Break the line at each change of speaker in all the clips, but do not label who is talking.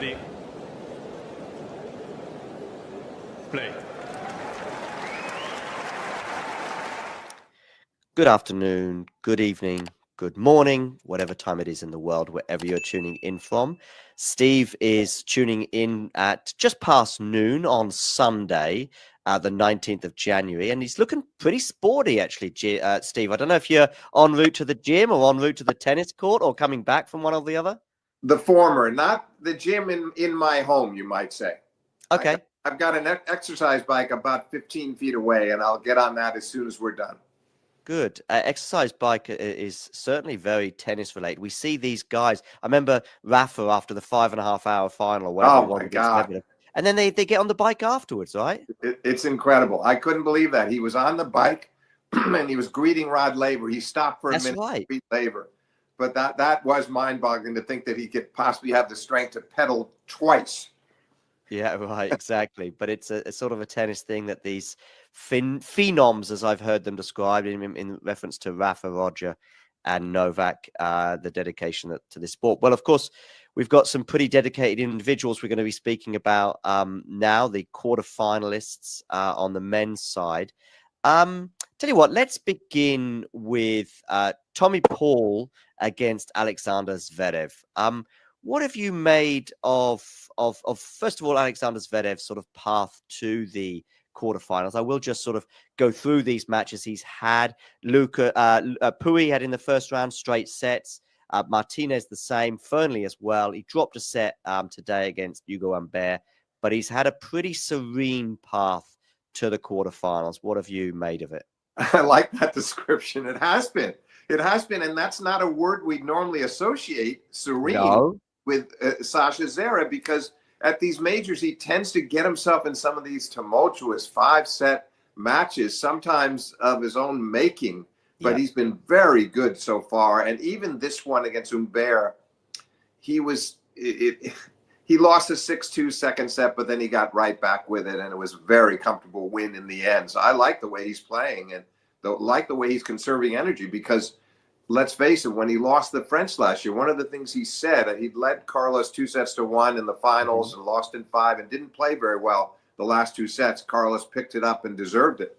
Ready? Play.
Good afternoon, good evening, good morning, whatever time it is in the world, wherever you're tuning in from. Steve is tuning in at just past noon on Sunday, the 19th of January, and he's looking pretty sporty, actually, Steve. I don't know if you're en route to the gym or en route to the tennis court or coming back from one or the other.
The former, not the gym in my home, you might say.
Okay.
I've got an exercise bike about 15 feet away, and I'll get on that as soon as we're done.
Good. Exercise bike is certainly very tennis related. We see these guys. I remember Rafa after the 5.5 hour final or whatever.
Oh my God.
And then they get on the bike afterwards, right?
It's incredible. I couldn't believe that. He was on the bike and he was greeting Rod Laver. He stopped for a minute to greet Laver. But that was mind-boggling to think that he could possibly have the strength to pedal twice.
Yeah, right, exactly. But it's a sort of a tennis thing that these phenoms, as I've heard them described in reference to Rafa, Roger, and Novak, the dedication to this sport. Well, of course, we've got some pretty dedicated individuals we're going to be speaking about now, the quarterfinalists on the men's side. Tell you what, let's begin with Tommy Paul against Alexander Zverev. What have you made of first of all, Alexander Zverev's sort of path to the quarterfinals? I will just sort of go through these matches he's had. Pouille had in the first round straight sets. Martinez the same. Fearnley as well. He dropped a set today against Hugo Humbert, but he's had a pretty serene path to the quarterfinals. What have you made of it?
I like that description. It has been, and that's not a word we normally associate serene with Sasha Zverev, because at these majors he tends to get himself in some of these tumultuous 5-set matches, sometimes of his own making. But he's been very good so far, and even this one against Humbert, he lost a 6-2 second set, but then he got right back with it, and it was a very comfortable win in the end. So I like the way he's playing, and like the way he's conserving energy, because let's face it, when he lost the French last year, one of the things he said, he'd led Carlos 2-1 in the finals and lost in 5 and didn't play very well the last 2 sets. Carlos picked it up and deserved it.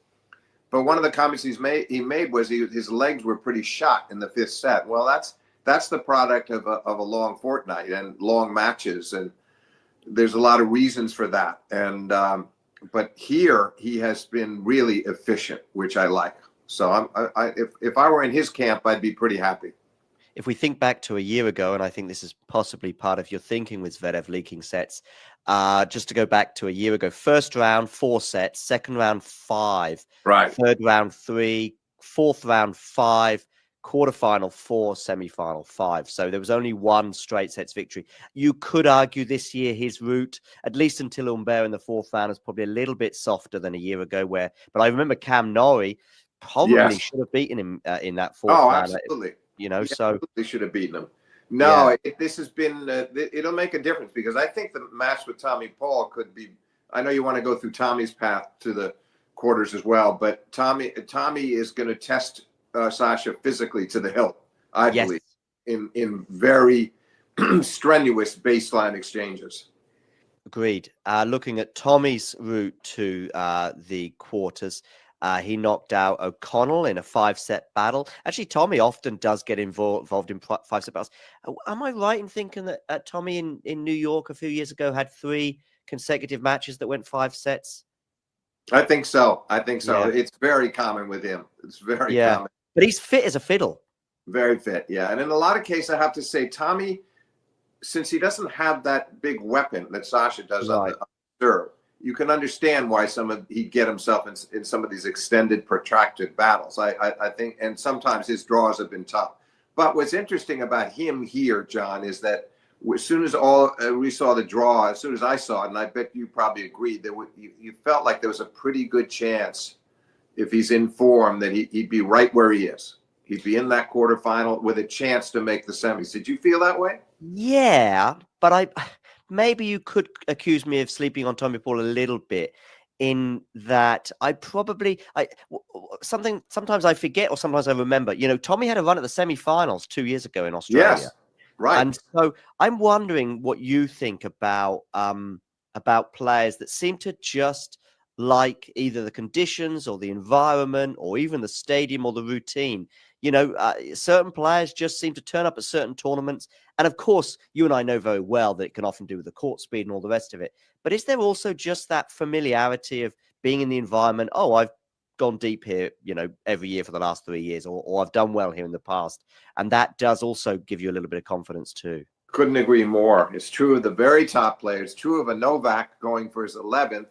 But one of the comments he made was his legs were pretty shot in the 5th set. Well, that's the product of a long fortnight and long matches, and there's a lot of reasons for that. And but here he has been really efficient, which I like. So if I were in his camp, I'd be pretty happy.
If we think back to a year ago, and I think this is possibly part of your thinking with Zverev leaking sets, just to go back to a year ago, first round 4 sets, second round 5,
right,
third round 3, fourth round 5, quarterfinal 4, semifinal 5. So there was only 1 straight sets victory. You could argue this year his route, at least until Humbert in the 4th round, is probably a little bit softer than a year ago. But I remember Cam Norrie probably should have beaten him in that 4th round.
Absolutely.
So
they should have beaten him. No, this has been, it'll make a difference, because I think the match with Tommy Paul could be, I know you want to go through Tommy's path to the quarters as well, but Tommy is going to test Sasha physically to the hilt, I believe, in very strenuous baseline exchanges.
Agreed. Looking at Tommy's route to the quarters, he knocked out O'Connell in a 5-set battle. Actually, Tommy often does get involved in 5-set battles. Am I right in thinking that Tommy in New York a few years ago had 3 consecutive matches that went 5 sets?
I think so. Yeah. It's very common with him. It's very common.
But he's fit as a fiddle.
Very fit, yeah. And in a lot of cases, I have to say, Tommy, since he doesn't have that big weapon that Sasha does on the serve, you can understand why he'd get himself in some of these extended, protracted battles. I think, and sometimes his draws have been tough. But what's interesting about him here, John, is that as soon as we saw the draw, as soon as I saw it, and I bet you probably agreed, that you felt like there was a pretty good chance, if he's in form, that he'd be right where he is. He'd be in that quarterfinal with a chance to make the semis. Did you feel that way?
Yeah, but maybe you could accuse me of sleeping on Tommy Paul a little bit, in that sometimes I forget or sometimes I remember. Tommy had a run at the semifinals 2 years ago in Australia.
Yes. Right.
And so I'm wondering what you think about players that seem to just like either the conditions or the environment or even the stadium or the routine. Certain players just seem to turn up at certain tournaments. And of course, you and I know very well that it can often do with the court speed and all the rest of it. But is there also just that familiarity of being in the environment? Oh, I've gone deep here, every year for the last 3 years, or I've done well here in the past. And that does also give you a little bit of confidence too.
Couldn't agree more. It's true of the very top players. True of a Novak going for his 11th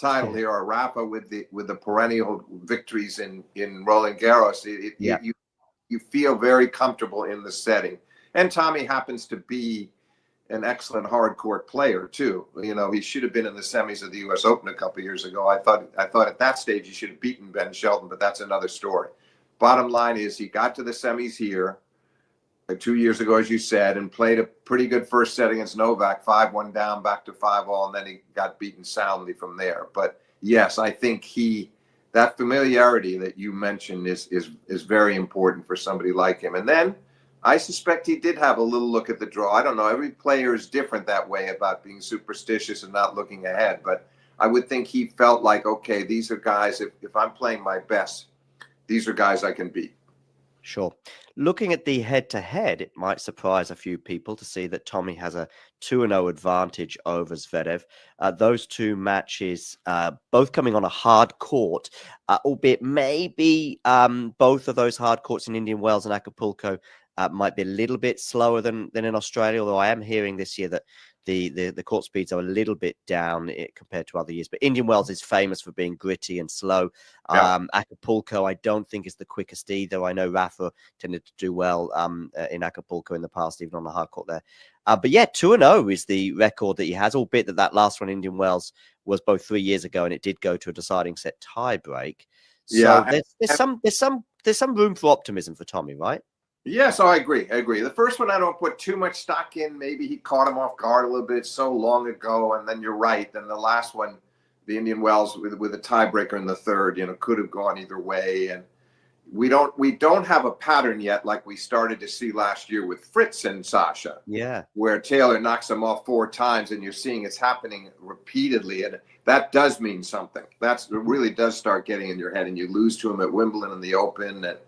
title here, or Rafa with the perennial victories in Roland Garros. You feel very comfortable in the setting. And Tommy happens to be an excellent hard court player too. He should have been in the semis of the U.S. Open a couple of years ago. I thought at that stage he should have beaten Ben Shelton, but that's another story. Bottom line is he got to the semis here 2 years ago, as you said, and played a pretty good first set against Novak, 5-1 down, back to 5-all, and then he got beaten soundly from there. But yes, I think that familiarity that you mentioned is very important for somebody like him. And then I suspect he did have a little look at the draw. I don't know. Every player is different that way about being superstitious and not looking ahead. But I would think he felt like, okay, these are guys, if I'm playing my best, these are guys I can beat.
Sure. Looking at the head-to-head, it might surprise a few people to see that Tommy has a 2-0 advantage over Zverev. Those two matches, both coming on a hard court, albeit maybe both of those hard courts in Indian Wells and Acapulco might be a little bit slower than in Australia, although I am hearing this year that the court speeds are a little bit down compared to other years. But Indian Wells is famous for being gritty and slow.
Yeah.
Acapulco, I don't think is the quickest either. I know Rafa tended to do well in Acapulco in the past, even on the hard court there. But yeah, 2-0 is the record that he has, albeit that last one, Indian Wells, was both 3 years ago, and it did go to a deciding set tie break. So
Yeah,
there's some room for optimism for Tommy, right?
Yes, I agree. The first one I don't put too much stock in. Maybe he caught him off guard a little bit so long ago, and then you're right. Then the last one, the Indian Wells with a tiebreaker in the third, could have gone either way. And we don't have a pattern yet like we started to see last year with Fritz and Sasha.
Yeah.
Where Taylor knocks him off 4 times, and you're seeing it's happening repeatedly, and that does mean something. It really does start getting in your head, and you lose to him at Wimbledon and the Open, and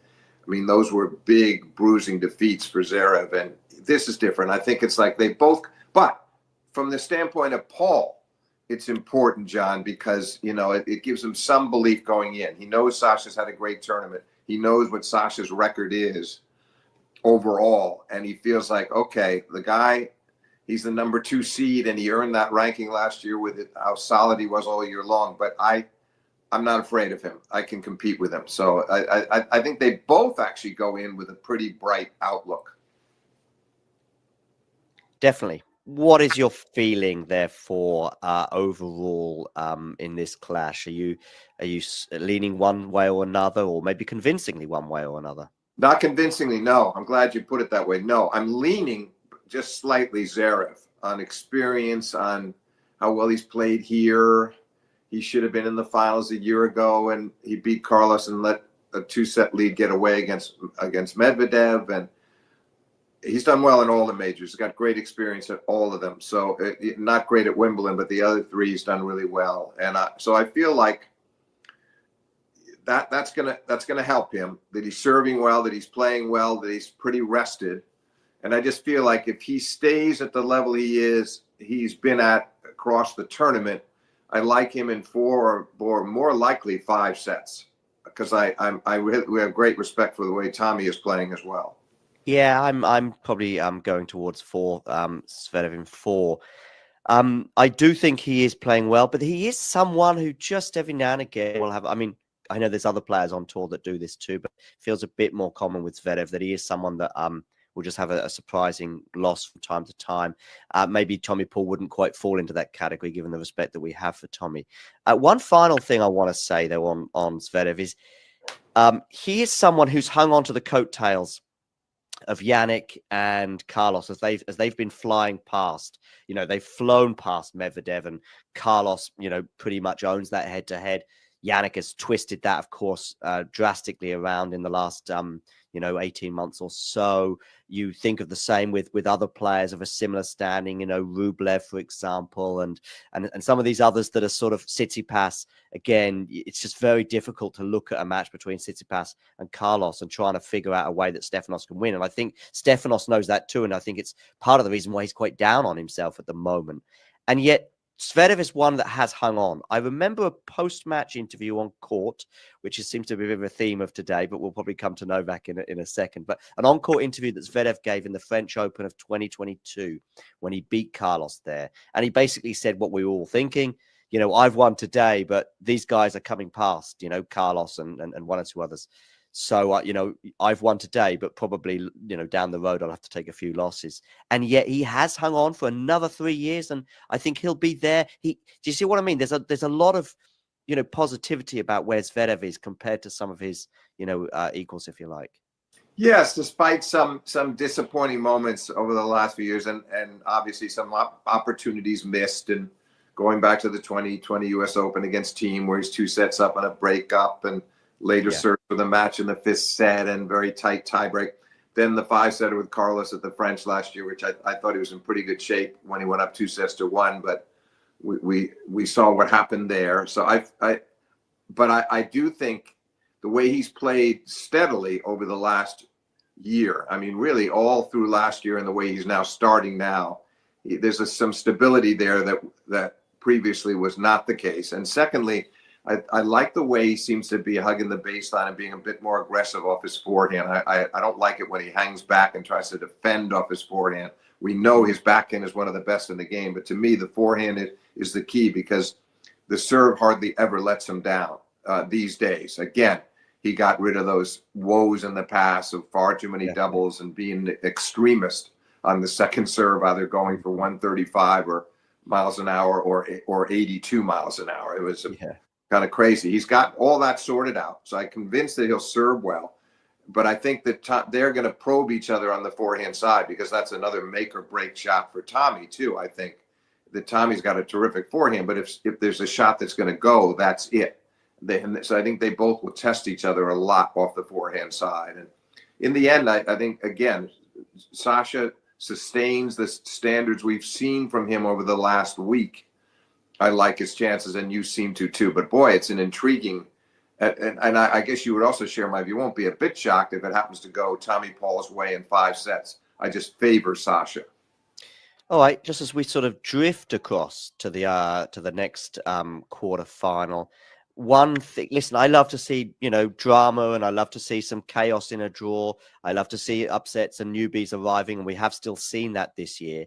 I mean, those were big bruising defeats for Zverev, and this is different. I think it's like they both, but from the standpoint of Paul, it's important, John, because, it gives him some belief going in. He knows Sasha's had a great tournament. He knows what Sasha's record is overall, and he feels like, okay, the guy, he's the number 2 seed, and he earned that ranking last year with how solid he was all year long, but I'm not afraid of him. I can compete with him. So I think they both actually go in with a pretty bright outlook.
Definitely. What is your feeling, therefore, overall in this clash? Are you leaning one way or another, or maybe convincingly one way or another?
Not convincingly, no. I'm glad you put it that way. No, I'm leaning just slightly Zverev on experience, on how well he's played here. He should have been in the finals a year ago, and he beat Carlos and let a 2-set lead get away against Medvedev. And he's done well in all the majors. He's got great experience at all of them. So not great at Wimbledon, but the other 3 he's done really well. And so I feel like that's gonna help him. That he's serving well, that he's playing well, that he's pretty rested. And I just feel like if he stays at the level he's been at across the tournament, I like him in 4 or more likely 5 sets, because we have great respect for the way Tommy is playing as well.
Yeah, I'm probably going towards 4, Zverev in 4. I do think he is playing well, but he is someone who just every now and again will have. I mean, I know there's other players on tour that do this too, but it feels a bit more common with Zverev that he is someone that will just have a surprising loss from time to time. Maybe Tommy Paul wouldn't quite fall into that category, given the respect that we have for Tommy. One final thing I want to say, though, on Zverev is he is someone who's hung on to the coattails of Yannick and Carlos as they've been flying past. They've flown past Medvedev, and Carlos, pretty much owns that head-to-head. Yannick has twisted that, of course, drastically around in the last 18 months or so. You think of the same with other players of a similar standing, Rublev, for example, and some of these others that are sort of Tsitsipas. Again, it's just very difficult to look at a match between Tsitsipas and Carlos and trying to figure out a way that Stefanos can win. And I think Stefanos knows that too. And I think it's part of the reason why he's quite down on himself at the moment. And yet Zverev is one that has hung on. I remember a post-match interview on court, which seems to be a bit of a theme of today, but we'll probably come to Novak in a second. But an on-court interview that Zverev gave in the French Open of 2022 when he beat Carlos there. And he basically said what we were all thinking, I've won today, but these guys are coming past, Carlos and one or two others. So, I've won today, but probably, down the road, I'll have to take a few losses. And yet he has hung on for another 3 years. And I think he'll be there. Do you see what I mean? There's a lot of, positivity about where Zverev is compared to some of his, equals, if you like.
Yes, despite some disappointing moments over the last few years and obviously some opportunities missed, and going back to the 2020 US Open against Thiem, where he's 2 sets up on a breakup and later served for the match in the 5th set and very tight tiebreak. Then the 5-setter with Carlos at the French last year, which I thought he was in pretty good shape when he went up 2-1, but we saw what happened there. So I do think the way he's played steadily over the last year, I mean, really all through last year and the way he's now starting now, there's some stability there that previously was not the case. And secondly, I like the way he seems to be hugging the baseline and being a bit more aggressive off his forehand. I don't like it when he hangs back and tries to defend off his forehand. We know his backhand is one of the best in the game, but to me, the forehand is the key because the serve hardly ever lets him down these days. Again, he got rid of those woes in the past of far too many doubles and being extremist on the second serve, either going for 135 or miles an hour or 82 miles an hour. It was kind of crazy. He's got all that sorted out. So I'm convinced that he'll serve well. But I think that they're going to probe each other on the forehand side because that's another make or break shot for Tommy too. I think that Tommy's got a terrific forehand, but if there's a shot that's going to go, that's it. So I think they both will test each other a lot off the forehand side. And in the end, I think, again, Sasha sustains the standards we've seen from him over the last week. I like his chances, and you seem to too. But boy, it's an intriguing, and I guess you would also share my view. Won't be a bit shocked if it happens to go Tommy Paul's way in 5 sets. I just favor Sasha.
All right, just as we sort of drift across to the next quarterfinal, one thing. Listen, I love to see drama, and I love to see some chaos in a draw. I love to see upsets and newbies arriving, and we have still seen that this year.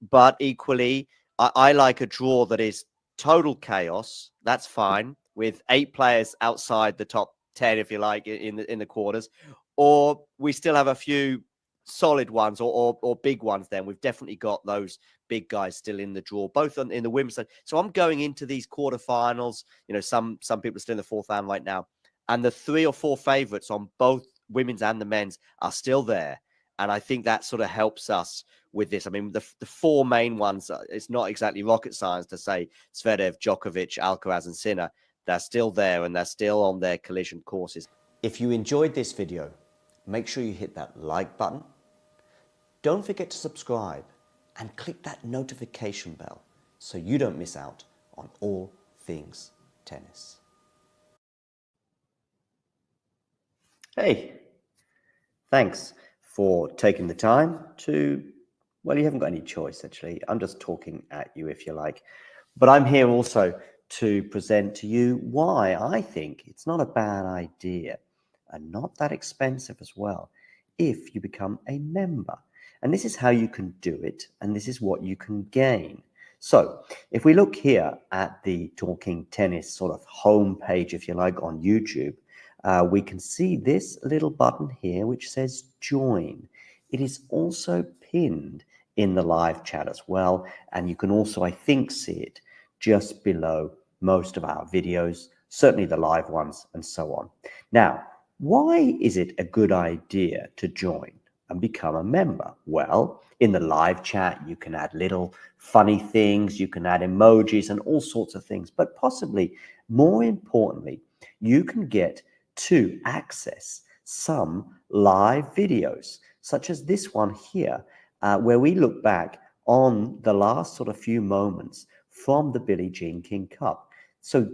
But equally, I like a draw that is total chaos. That's fine, with 8 players outside the top 10, if you like, in the quarters, or we still have a few solid ones or big ones. Then we've definitely got those big guys still in the draw, both in the women's side. So I'm going into these quarterfinals. Some people are still in the 4th round right now, and the 3 or 4 favorites on both women's and the men's are still there. And I think that sort of helps us with this. I mean, the 4 main ones, it's not exactly rocket science to say Zverev, Djokovic, Alcaraz, and Sinner. They're still there, and they're still on their collision courses. If you enjoyed this video, make sure you hit that like button. Don't forget to subscribe and click that notification bell so you don't miss out on all things tennis. Hey, thanks for taking the time to, well, you haven't got any choice, actually. I'm just talking at you, if you like. But I'm here also to present to you why I think it's not a bad idea and not that expensive as well if you become a member. And this is how you can do it, and this is what you can gain. So if we look here at the Talking Tennis sort of homepage, if you like, on YouTube, we can see this little button here which says join. It is also pinned in the live chat as well, and you can also, I think, see it just below most of our videos, certainly the live ones and so on. Now, why is it a good idea to join and become a member? Well, in the live chat, you can add little funny things, you can add emojis and all sorts of things, but possibly more importantly, you can get to access some live videos, such as this one here, where we look back on the last sort of few moments from the Billie Jean King Cup. So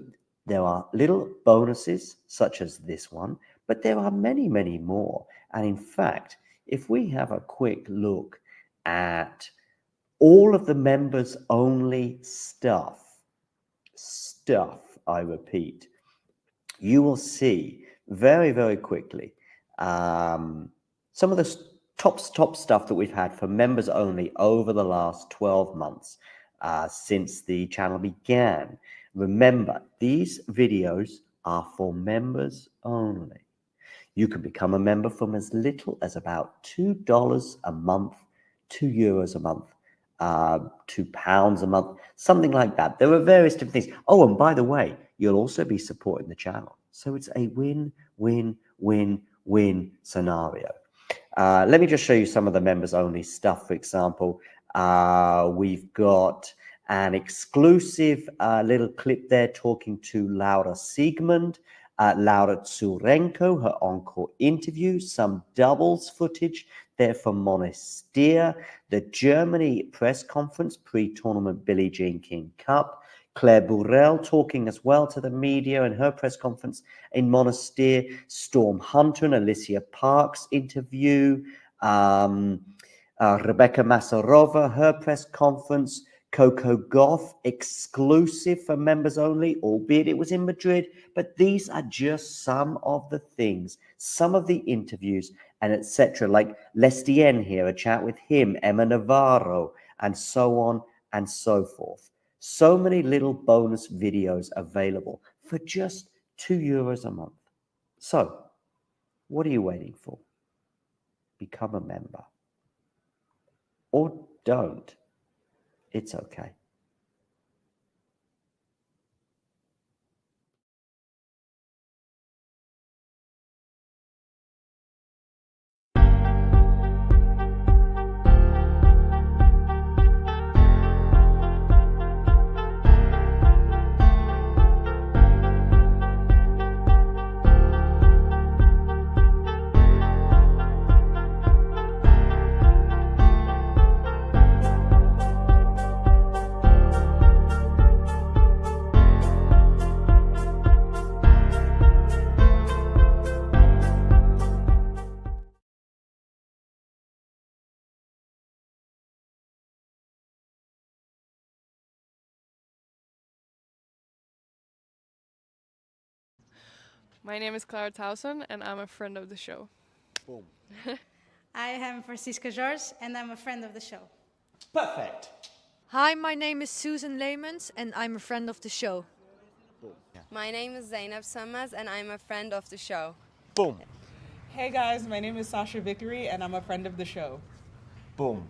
there are little bonuses such as this one, but there are many, many more. And in fact, if we have a quick look at all of the members only stuff, I repeat, you will see very, very quickly some of the top stuff that we've had for members only over the last 12 months since the channel began. Remember, these videos are for members only. You can become a member from as little as about $2 a month, €2 a month, £2 a month, something like that. There are various different things. Oh, and by the way, you'll also be supporting the channel. So it's a win, win, win, win scenario. Let me just show you some of the members only stuff. For example, we've got an exclusive little clip there talking to Laura Siegmund, Laura Tsurenko, her encore interview, some doubles footage there from Monastir, the Germany press conference pre-tournament Billie Jean King Cup, Claire Burrell talking as well to the media in her press conference in Monastir, Storm Hunter and Alicia Parks interview, Rebecca Masarova, her press conference, Coco Gauff exclusive for members only, albeit it was in Madrid. But these are just some of the things, some of the interviews and etc. Like Lestien here, a chat with him, Emma Navarro, and so on and so forth. So many little bonus videos available for just €2 a month. So what are you waiting for? Become a member. Or don't. It's okay.
My name is Clara Towson, and I'm a friend of the show.
Boom.
I am Francisca George, and I'm a friend of the show.
Perfect.
Hi, my name is Susan Leemans, and I'm a friend of the show.
Boom. Yeah.
My name is Zainab Sammaz, and I'm a friend of the show.
Boom.
Hey guys, my name is Sasha Vickery, and I'm a friend of the show.
Boom.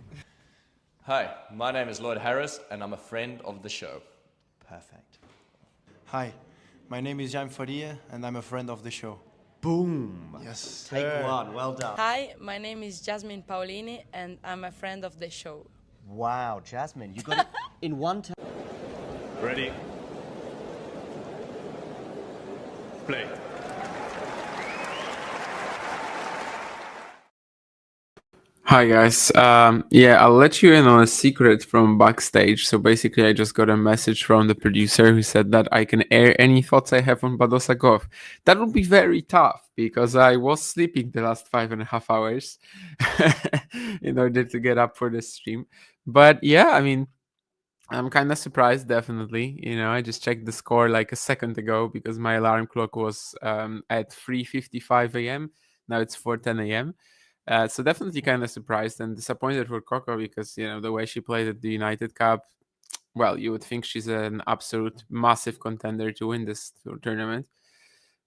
Hi, my name is Lloyd Harris, and I'm a friend of the show.
Perfect.
Hi, my name is Jan Faria, and I'm a friend of the show.
Boom.
Yes.
Take one. Well done.
Hi, my name is Jasmine Paolini, and I'm a friend of the show.
Wow, Jasmine, you got it in one time.
Ready? Play.
Hi guys, yeah, I'll let you in on a secret from backstage. So basically I just got a message from the producer who said that I can air any thoughts I have on Badosakov. That would be very tough because I was sleeping the last 5.5 hours in order to get up for the stream. But yeah, I mean, I'm kind of surprised, definitely. You know, I just checked the score like a second ago because my alarm clock was at 3:55 a.m. Now it's 4:10 a.m. So definitely kind of surprised and disappointed for Coco because, you know, the way she played at the United Cup, well, you would think she's an absolute massive contender to win this tournament.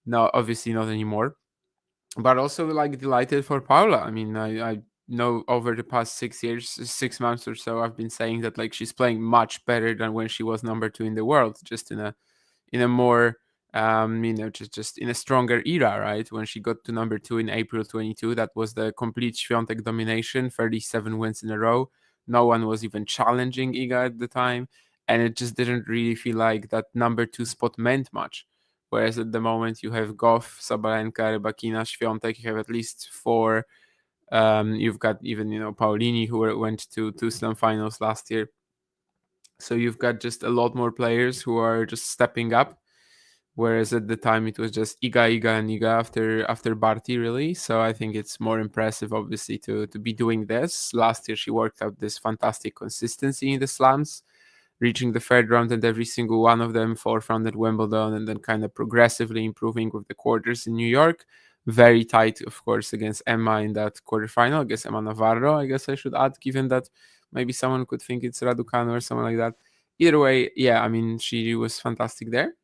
No, obviously not anymore. But also, like, delighted for Paula. I mean, I know over the past 6 months or so, I've been saying that, like, she's playing much better than when she was number 2 in the world, just in a more you know, just in a stronger era, right? When she got to number 2 in April 22, that was the complete Świątek domination, 37 wins in a row. No one was even challenging Iga at the time, and it just didn't really feel like that number 2 spot meant much. whereas at the moment you have Goff, Sabalenka, Rybakina, Świątek. You have at least 4. You've got even Paulini, who went to 2 slam finals last year. So you've got just a lot more players who are just stepping up. Whereas at the time it was just Iga, and Iga after Barty, really. So I think it's more impressive, obviously, to be doing this. Last year she worked out this fantastic consistency in the slams, reaching the third round and every single one of them, 4th round at Wimbledon, and then kind of progressively improving with the quarters in New York. Very tight, of course, against Emma in that quarterfinal, against Emma Navarro, I guess I should add, given that maybe someone could think it's Raducanu or someone like that. Either way, yeah, I mean, she was fantastic there.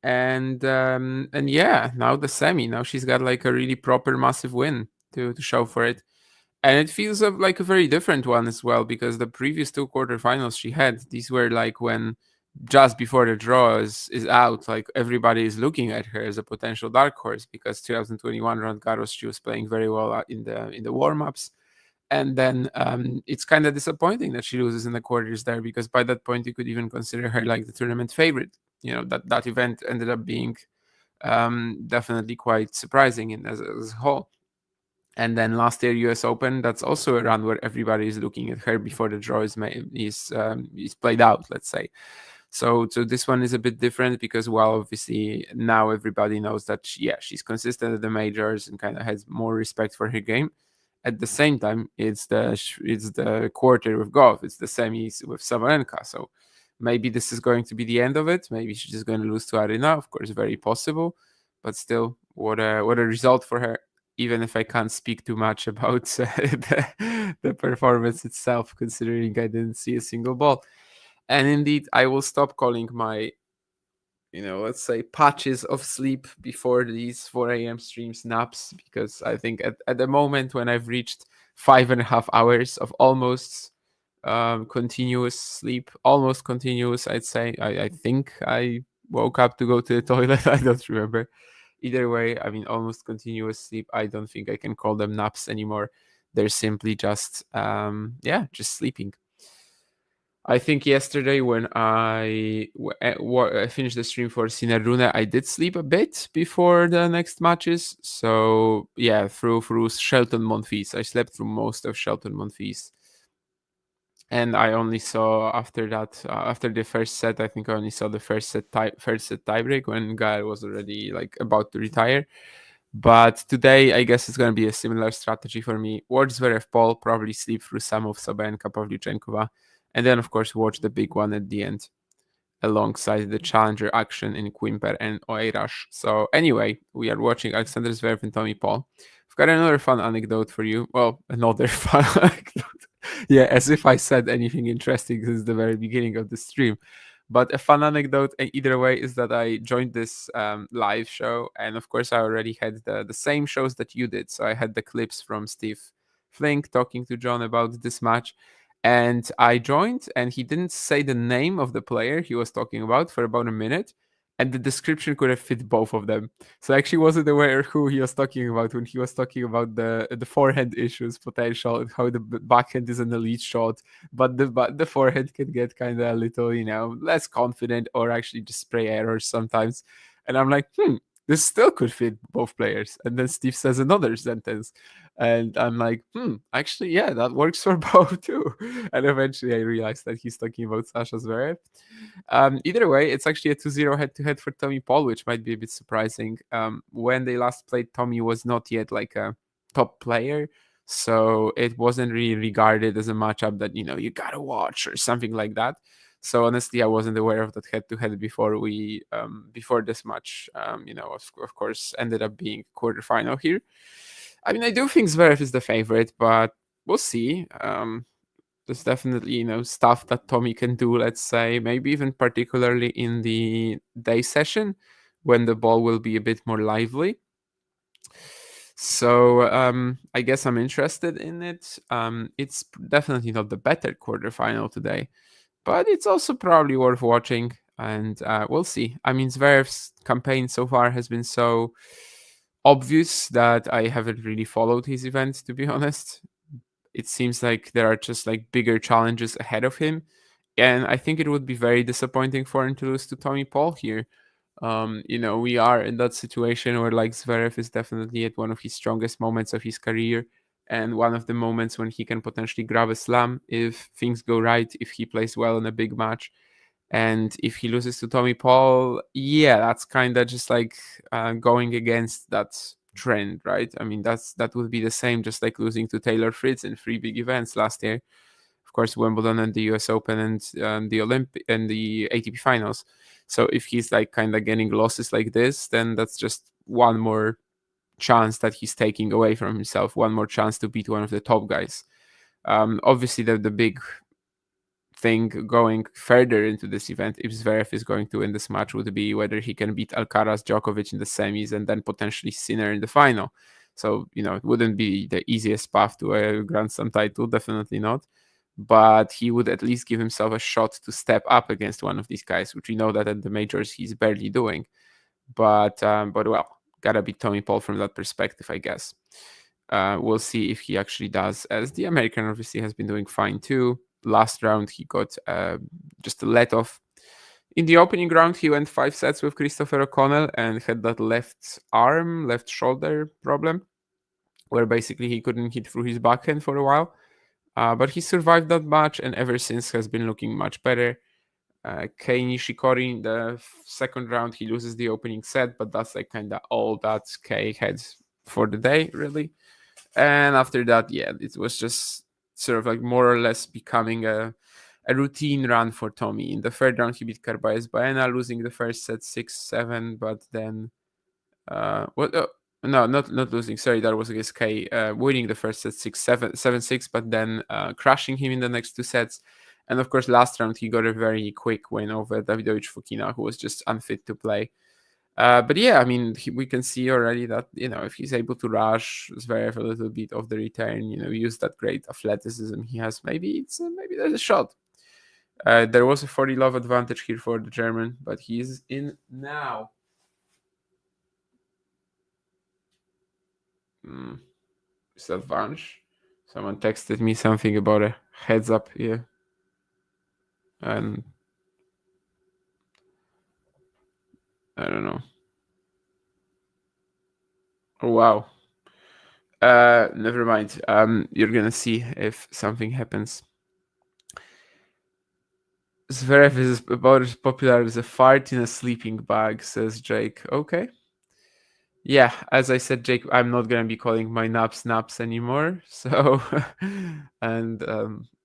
And yeah, now the semi. Now she's got like a really proper massive win to show for it. And it feels like a very different one as well, because the previous 2 quarterfinals she had, these were like when just before the draw is out, like everybody is looking at her as a potential dark horse, because 2021 Roland Garros she was playing very well in the warm-ups. And then it's kind of disappointing that she loses in the quarters there, because by that point you could even consider her like the tournament favorite. That event ended up being definitely quite surprising as a whole. And then last year US Open, that's also a run where everybody is looking at her before the draw is played out, let's say. So this one is a bit different, because obviously now everybody knows that she's consistent at the majors and kind of has more respect for her game. At the same time, it's the quarter with Goff, it's the semis with Sabalenka. So maybe this is going to be the end of it. Maybe she's just going to lose to Arina. Of course, very possible. But still, what a result for her. Even if I can't speak too much about the performance itself, considering I didn't see a single ball. And indeed, I will stop calling my, let's say, patches of sleep before these 4 a.m. streams naps, because I think at the moment when I've reached 5.5 hours of almost continuous sleep, almost continuous, I'd say. I think I woke up to go to the toilet. I don't remember. Either way, I mean, almost continuous sleep. I don't think I can call them naps anymore. They're simply just, just sleeping. I think yesterday when I finished the stream for Sinerune, I did sleep a bit before the next matches. So yeah, through Shelton Monfils. I slept through most of Shelton Monfils. And I only saw after that, after the first set, I think I only saw the first set tiebreak when Gael was already like about to retire. But today, I guess it's going to be a similar strategy for me. Watch Zverev Paul, probably sleep through some of Sabalenka Pavlyuchenkova, and then of course watch the big one at the end, alongside the challenger action in Quimper and Oeiras. So anyway, we are watching Alexander Zverev and Tommy Paul. I've got another fun anecdote for you. Well, another fun anecdote. Yeah, as if I said anything interesting since the very beginning of the stream. But a fun anecdote either way is that I joined this live show, and of course I already had the same shows that you did. So I had the clips from Steve Flink talking to John about this match, and I joined, and he didn't say the name of the player he was talking about for about a minute, and the description could have fit both of them. So I actually wasn't aware who he was talking about when he was talking about the forehand issues potential and how the backhand is an elite shot, but the forehand can get kind of a little, less confident, or actually just spray errors sometimes. And I'm like, this still could fit both players. And then Steve says another sentence. And I'm like, actually, yeah, that works for both too. And eventually I realized that he's talking about Sasha Zverev. Either way, it's actually a 2-0 head-to-head for Tommy Paul, which might be a bit surprising. When they last played, Tommy was not yet like a top player. So it wasn't really regarded as a matchup that, you gotta watch or something like that. So honestly, I wasn't aware of that head-to-head before this match. Of course, ended up being quarterfinal here. I mean, I do think Zverev is the favorite, but we'll see. There's definitely, stuff that Tommy can do, let's say, maybe even particularly in the day session when the ball will be a bit more lively. So I guess I'm interested in it. It's definitely not the better quarterfinal today, but it's also probably worth watching, and we'll see. I mean, Zverev's campaign so far has been so obvious that I haven't really followed his events, to be honest. It seems like there are just like bigger challenges ahead of him, and I think it would be very disappointing for him to lose to Tommy Paul here. We are in that situation where like Zverev is definitely at one of his strongest moments of his career, and one of the moments when he can potentially grab a slam if things go right, if he plays well in a big match. And if he loses to Tommy Paul, yeah, that's kind of just like going against that trend, right? I mean, that would be the same, just like losing to Taylor Fritz in 3 big events last year. Of course, Wimbledon and the US Open and the Olympic and the ATP finals. So if he's like kind of getting losses like this, then that's just one more chance that he's taking away from himself, one more chance to beat one of the top guys. Obviously, the big thing going further into this event, if Zverev is going to win this match, would be whether he can beat Alcaraz, Djokovic in the semis, and then potentially Sinner in the final. So, it wouldn't be the easiest path to a Grand Slam title, definitely not. But he would at least give himself a shot to step up against one of these guys, which we know that at the majors he's barely doing. But well, gotta beat Tommy Paul from that perspective, I guess. We'll see if he actually does, as the American obviously has been doing fine too. Last round, he got just a let off. In the opening round, he went 5 sets with Christopher O'Connell and had that left shoulder problem, where basically he couldn't hit through his backhand for a while. But he survived that match and ever since has been looking much better. Kei Nishikori in the second round, he loses the opening set, but that's like kind of all that Kei had for the day, really. And after that, yeah, it was just sort of like more or less becoming a routine run for Tommy. In the third round, he beat Carballes Baena, losing the first set 6-7, but then no, not losing. Sorry, that was against Kei. Winning the first set 7-6, but then crashing him in the next 2 sets. And of course, last round he got a very quick win over Davidovich Fokina, who was just unfit to play. But yeah, I mean, we can see already that, if he's able to rush Zverev a little bit of the return, use that great athleticism he has, maybe there's a shot. There was a 40 love advantage here for the German, but he's in now. Is that Vanch? Someone texted me something about a heads up here. And I don't know. Oh, wow. Never mind. You're gonna see if something happens. Zverev is about as popular as a fart in a sleeping bag, says Jake. Okay. Yeah, as I said, Jake, I'm not gonna be calling my naps anymore. So, and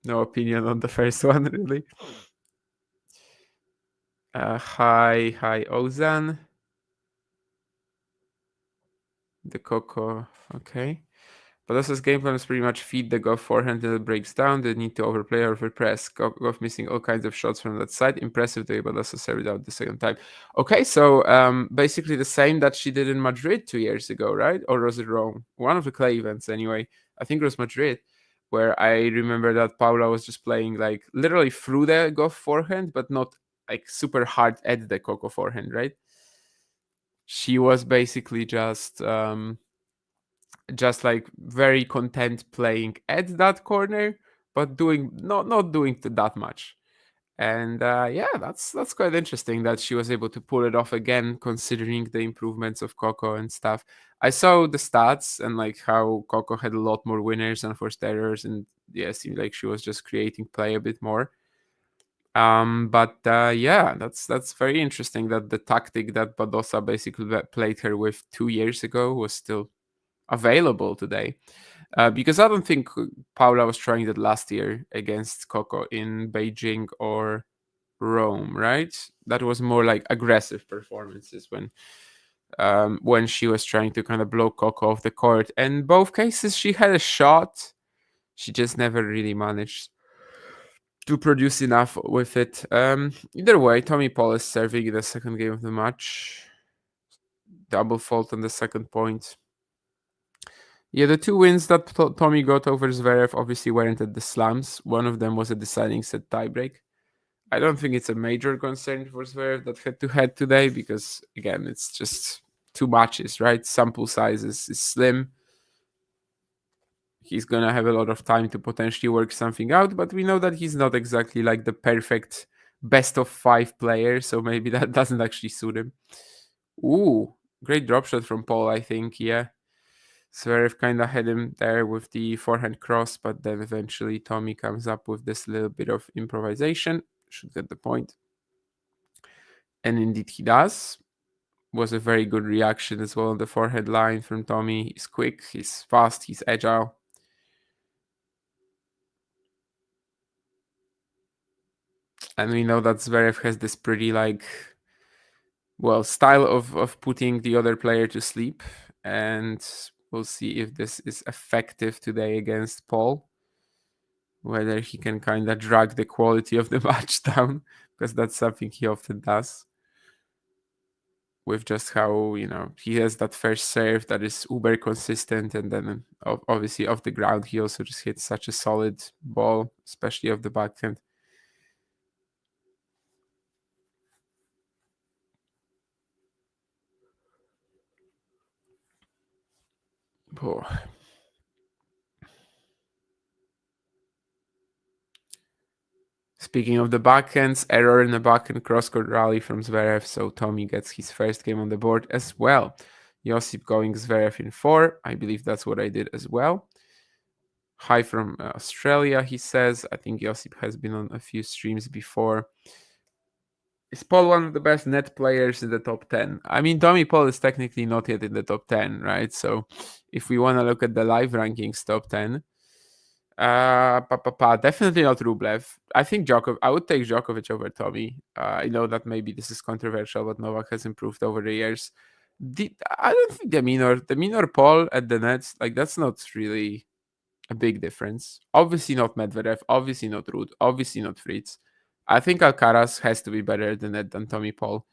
no opinion on the first one, really. Hi, Ozan. The Coco, okay. But Badosa's game plan is pretty much feed the Goff forehand until it breaks down. They need to overplay or overpress. Goff missing all kinds of shots from that side. Impressive the way Badosa served out the second time. Okay, so basically the same that she did in Madrid 2 years ago, right? Or was it Rome? One of the clay events anyway. I think it was Madrid, where I remember that Paula was just playing like literally through the Goff forehand, but not like super hard at the Coco forehand, right? She was basically just like very content playing at that corner, but not doing that much. And yeah, that's quite interesting that she was able to pull it off again, considering the improvements of Coco and stuff. I saw the stats and like how Coco had a lot more winners and forced errors, and yeah, it seemed like she was just creating play a bit more. But yeah, that's very interesting that the tactic that Badosa basically played her with 2 years ago was still available today. Because I don't think Paula was trying that last year against Coco in Beijing or Rome, right? That was more like aggressive performances when she was trying to kind of blow Coco off the court. And both cases she had a shot. She just never really managed to produce enough with it. Either way, Tommy Paul is serving in the second game of the match. Double fault on the second point. Yeah, the 2 wins that Tommy got over Zverev obviously weren't at the slams. One of them was a deciding set tiebreak. I don't think it's a major concern for Zverev that head-to-head today because, again, it's just 2 matches, right? Sample size is slim. He's going to have a lot of time to potentially work something out, but we know that he's not exactly like the perfect best of 5 player, so maybe that doesn't actually suit him. Ooh, great drop shot from Paul, I think. Yeah. Zverev kind of had him there with the forehand cross, but then eventually Tommy comes up with this little bit of improvisation. Should get the point. And indeed he does. Was a very good reaction as well on the forehand line from Tommy. He's quick, he's fast, he's agile. And we know that Zverev has this pretty style of putting the other player to sleep. And we'll see if this is effective today against Paul. Whether he can kind of drag the quality of the match down, because that's something he often does. With just how, he has that first serve that is uber consistent, and then obviously off the ground he also just hits such a solid ball, especially off the backhand. Oh. Speaking of the backhands, error in the backhand cross-court rally from Zverev, so Tommy gets his first game on the board as well. Josip going Zverev in 4. I believe that's what I did as well. Hi from Australia, he says. I think Josip has been on a few streams before. Is Paul one of the best net players in the top 10? I mean, Tommy Paul is technically not yet in the top 10, right? So if we want to look at the live rankings top 10, definitely not Rublev. I think I would take Djokovic over Tommy. I know that maybe this is controversial, but Novak has improved over the years. I don't think the Minor Paul at the nets, that's not really a big difference. Obviously not Medvedev, obviously not Ruud, obviously not Fritz. I think Alcaraz has to be better than Tommy Paul.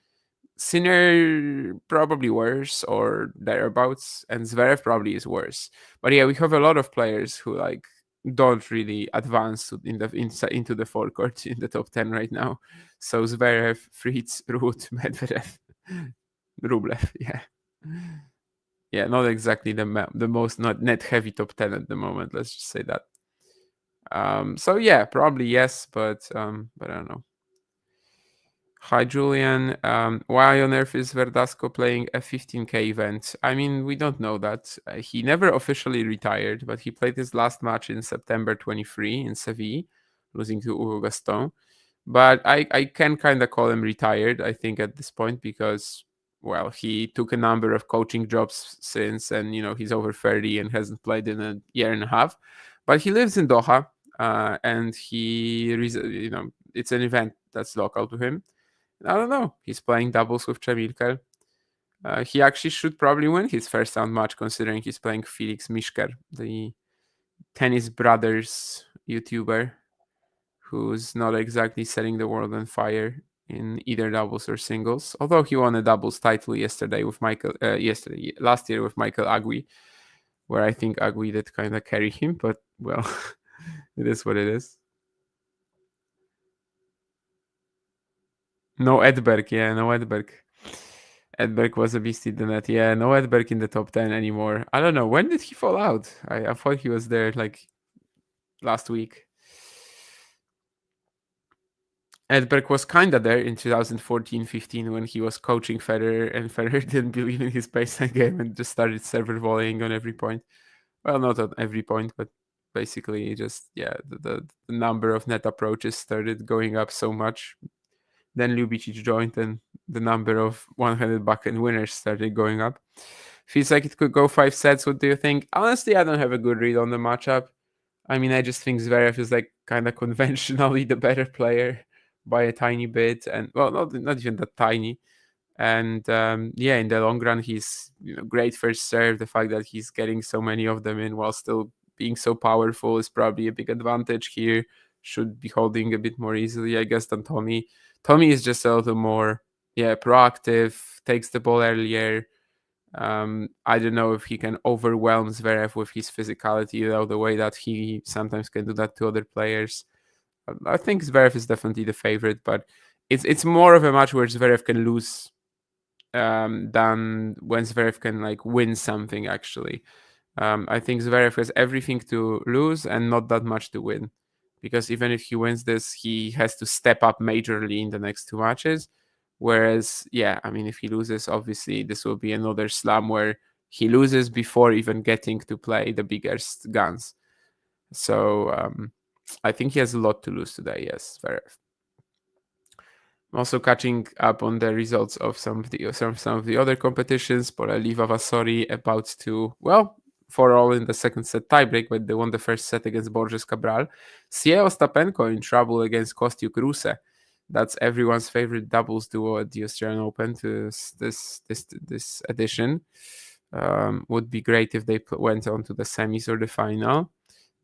Sinner probably worse or thereabouts, and Zverev probably is worse. But yeah, we have a lot of players who don't really advance into the forecourt in the top 10 right now. So Zverev, Fritz, Ruud, Medvedev, Rublev, yeah. Yeah, not exactly the most not net heavy top 10 at the moment. Let's just say that. So yeah, probably yes, but I don't know. Hi Julian. Why on earth is Verdasco playing a 15k event? I mean, we don't know that. He never officially retired, but he played his last match in September 23 in Seville, losing to Hugo Gaston. But I can kind of call him retired, I think, at this point, because he took a number of coaching jobs since, and he's over 30 and hasn't played in a year and a half. But he lives in Doha, and it's an event that's local to him. I don't know. He's playing doubles with Cemilker. He actually should probably win his first round match, considering he's playing Felix Mischker, the Tennis Brothers YouTuber, who's not exactly setting the world on fire in either doubles or singles. Although he won a doubles title last year with Michael Agui, where I think Agui did kind of carry him, but it is what it is. No Edberg, no Edberg. Edberg was a beast in the net. Yeah, no Edberg in the top 10 anymore. I don't know. When did he fall out? I thought he was there last week. Edberg was kind of there in 2014-15 when he was coaching Federer, and Federer didn't believe in his baseline game and just started server volleying on every point. Well, not on every point, but basically just, the number of net approaches started going up so much. Then Ljubicic joined, and the number of one-handed backhand winners started going up. Feels like it could go 5 sets. What do you think? Honestly, I don't have a good read on the matchup. I mean, I just think Zverev is kind of conventionally the better player by a tiny bit, and not even that tiny. And in the long run, he's great first serve. The fact that he's getting so many of them in while still being so powerful is probably a big advantage here. Should be holding a bit more easily, I guess, than Tommy. Tommy is just a little more, proactive, takes the ball earlier. I don't know if he can overwhelm Zverev with his physicality, the way that he sometimes can do that to other players. I think Zverev is definitely the favorite, but it's more of a match where Zverev can lose than when Zverev can win something, actually. I think Zverev has everything to lose and not that much to win, because even if he wins this, he has to step up majorly in the next 2 matches. Whereas, yeah, I mean, if he loses, obviously this will be another slam where he loses before even getting to play the biggest guns. So I think he has a lot to lose today, yes, Zverev. I'm also catching up on the results of some of the other competitions. Borelli Vavasori about to, well, 4-all in the second set tiebreak, but they won the first set against Borges Cabral. Sie Ostapenko in trouble against Kostiuk Ruse. That's everyone's favorite doubles duo at the Australian Open to this edition. Would be great if they went on to the semis or the final.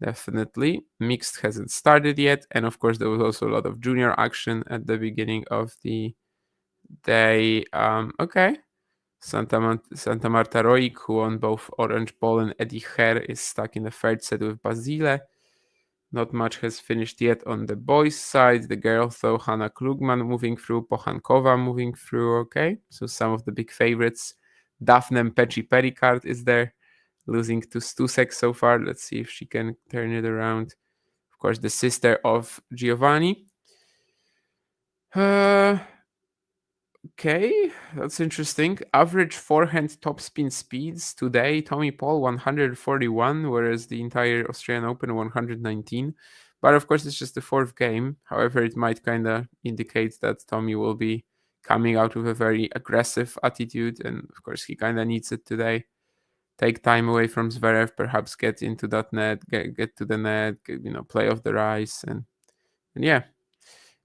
Definitely. Mixed hasn't started yet. And of course, there was also a lot of junior action at the beginning of the day. Okay. Santa Marta Roig, who won both Orange Ball and Eddie Herr, is stuck in the third set with Basile. Not much has finished yet on the boys' side. The girls, though, Hanna Klugman moving through, Pochankova moving through. Okay. So some of the big favorites. Daphne Pecci Pericard is there, losing to Stusek so far. Let's see if she can turn it around. Of course, the sister of Giovanni. Okay, that's interesting. Average forehand topspin speeds today. Tommy Paul 141, whereas the entire Australian Open 119. But of course, it's just the fourth game. However, it might kind of indicate that Tommy will be coming out with a very aggressive attitude. And of course, he kind of needs it today. Take time away from Zverev, perhaps get into that net, get to the net, play off the ice. And yeah,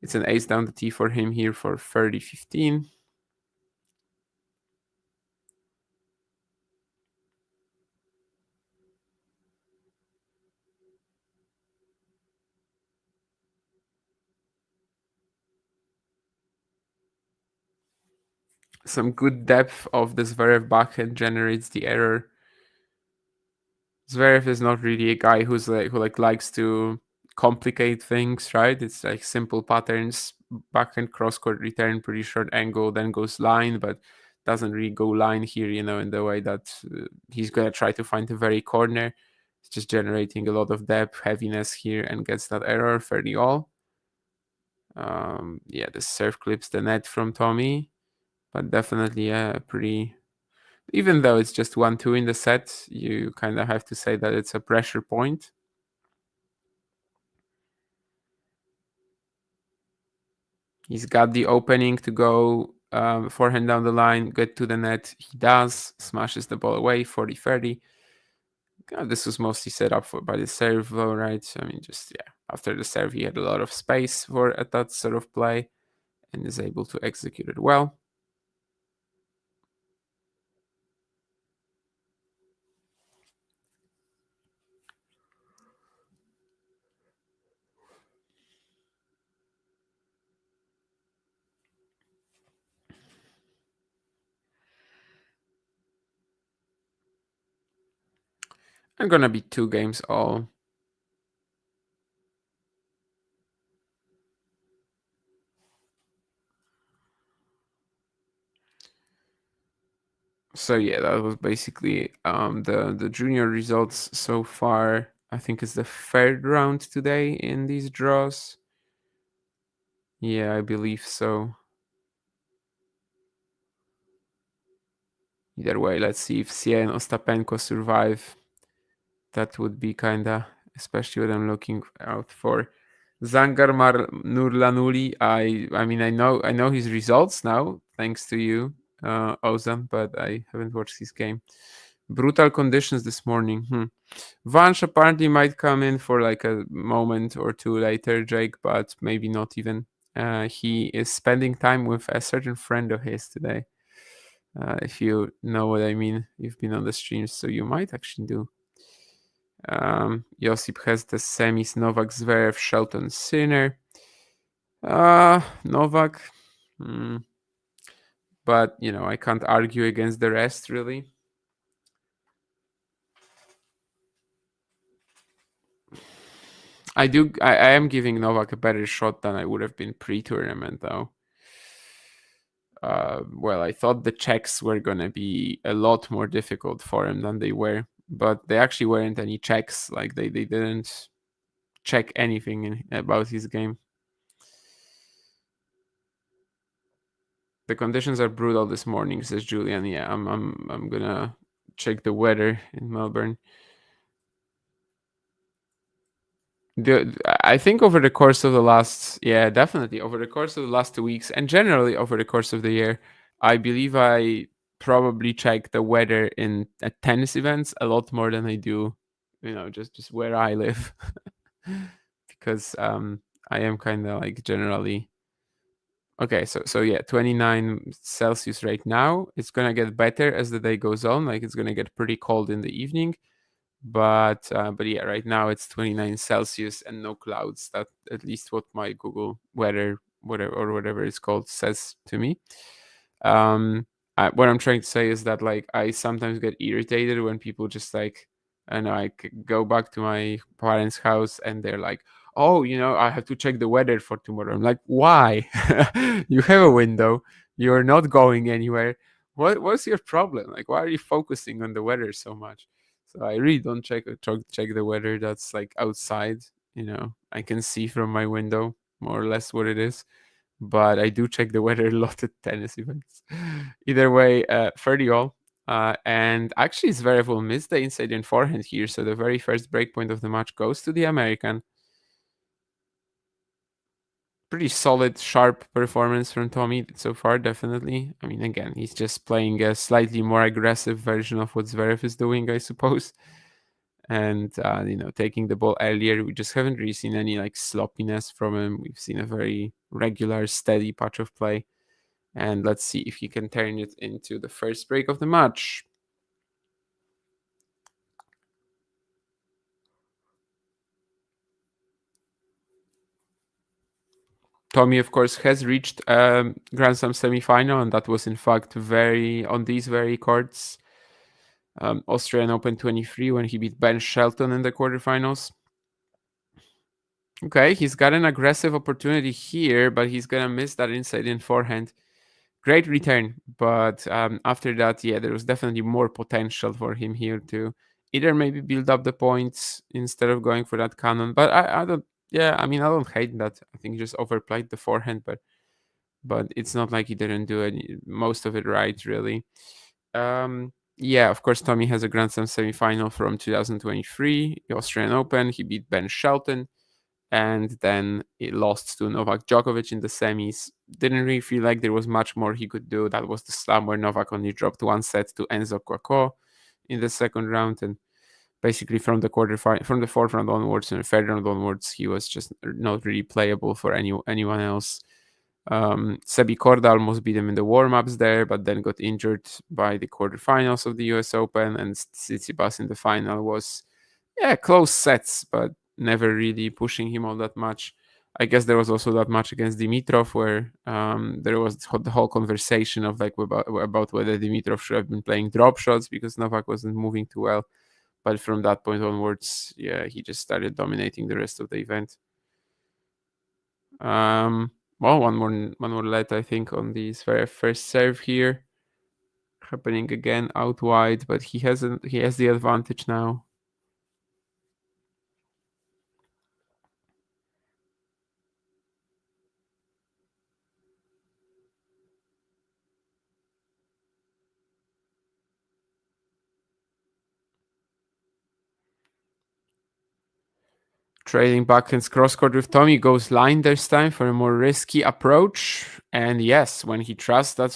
it's an ace down the tee for him here for 30-15. Some good depth of the Zverev backhand generates the error. Zverev is not really a guy who likes to complicate things, right? It's like simple patterns, backhand cross-court return, pretty short angle, then goes line, but doesn't really go line here, in the way that he's going to try to find the very corner. It's just generating a lot of depth, heaviness here, and gets that error 30-all. Yeah, the serve clips the net from Tommy. But definitely pretty, even though it's just 1-2 in the set, you kind of have to say that it's a pressure point. He's got the opening to go forehand down the line, get to the net. He does, smashes the ball away, 40-30. This was mostly set up by the serve, though, right? I mean, after the serve, he had a lot of space for that sort of play and is able to execute it well. I'm gonna be 2 games all. So yeah, that was basically the junior results so far. I think it's the third round today in these draws. Yeah, I believe so. Either way, let's see if Sie and Ostapenko survive. That would be kinda, especially what I'm looking out for. Zangar Nurlanuli. I mean, I know his results now, thanks to you, Ozan, but I haven't watched his game. Brutal conditions this morning. Vansh apparently might come in for like a moment or two later, Jake, but maybe not even. He is spending time with a certain friend of his today. If you know what I mean, you've been on the streams, so you might actually do. Josip has the semis, Novak, Zverev, Shelton, Sinner. Novak. But, I can't argue against the rest, really. I am giving Novak a better shot than I would have been pre-tournament, though. Well, I thought the checks were going to be a lot more difficult for him than they were. But they actually weren't any checks. Like, they didn't check anything about his game. The conditions are brutal this morning, says Julian. Yeah, I'm gonna check the weather in Melbourne. I think over the course of the last, definitely over the course of the last 2 weeks, and generally over the course of the year, I believe I probably check the weather at tennis events a lot more than I do, just where I live, because I am kind of like generally. Okay, so yeah, 29 Celsius right now. It's gonna get better as the day goes on. Like it's gonna get pretty cold in the evening, but yeah, right now it's 29 Celsius and no clouds. That at least what my Google weather, whatever it's called, says to me. What I'm trying to say is that like I sometimes get irritated when people just like, I know, I go back to my parents' house and they're like, oh, I have to check the weather for tomorrow. I'm like, why? You have a window. You're not going anywhere. What's your problem? Like, why are you focusing on the weather so much? So I really don't check the weather that's like outside. I can see from my window more or less what it is, but I do check the weather a lot at tennis events. Either way, 30-all. And actually, Zverev will miss the inside and forehand here, so the very first breakpoint of the match goes to the American. Pretty solid, sharp performance from Tommy so far, definitely. I mean, again, he's just playing a slightly more aggressive version of what Zverev is doing, I suppose. And, taking the ball earlier, we just haven't really seen any like sloppiness from him. We've seen a very regular, steady patch of play. And let's see if he can turn it into the first break of the match. Tommy, of course, has reached Grand Slam semi-final, and that was in fact on these very courts. Australian Open 23 when he beat Ben Shelton in the quarterfinals. Okay, he's got an aggressive opportunity here, but he's gonna miss that inside in forehand. Great return, but after that, yeah, there was definitely more potential for him here to either maybe build up the points instead of going for that cannon. But I don't. Yeah, I mean, I don't hate that. I think he just overplayed the forehand, but it's not like he didn't do most of it right, really. Yeah, of course, Tommy has a Grand Slam semi-final from 2023, the Australian Open. He beat Ben Shelton, and then he lost to Novak Djokovic in the semis. Didn't really feel like there was much more he could do. That was the slam where Novak only dropped one set to Enzo Cuoco in the second round, and basically from the fourth round onwards and the third round onwards, he was just not really playable for anyone else. Sebi Korda almost beat him in the warm-ups there, but then got injured by the quarterfinals of the US Open, and Tsitsipas in the final was, close sets, but never really pushing him all that much. I guess there was also that match against Dimitrov where there was the whole conversation of like about whether Dimitrov should have been playing drop shots because Novak wasn't moving too well. But from that point onwards, he just started dominating the rest of the event. Well, one more let, I think, on this very first serve here. Happening again out wide, but he has the advantage now. Trading backhands cross-court with Tommy, goes line this time for a more risky approach. And yes, when he trusts that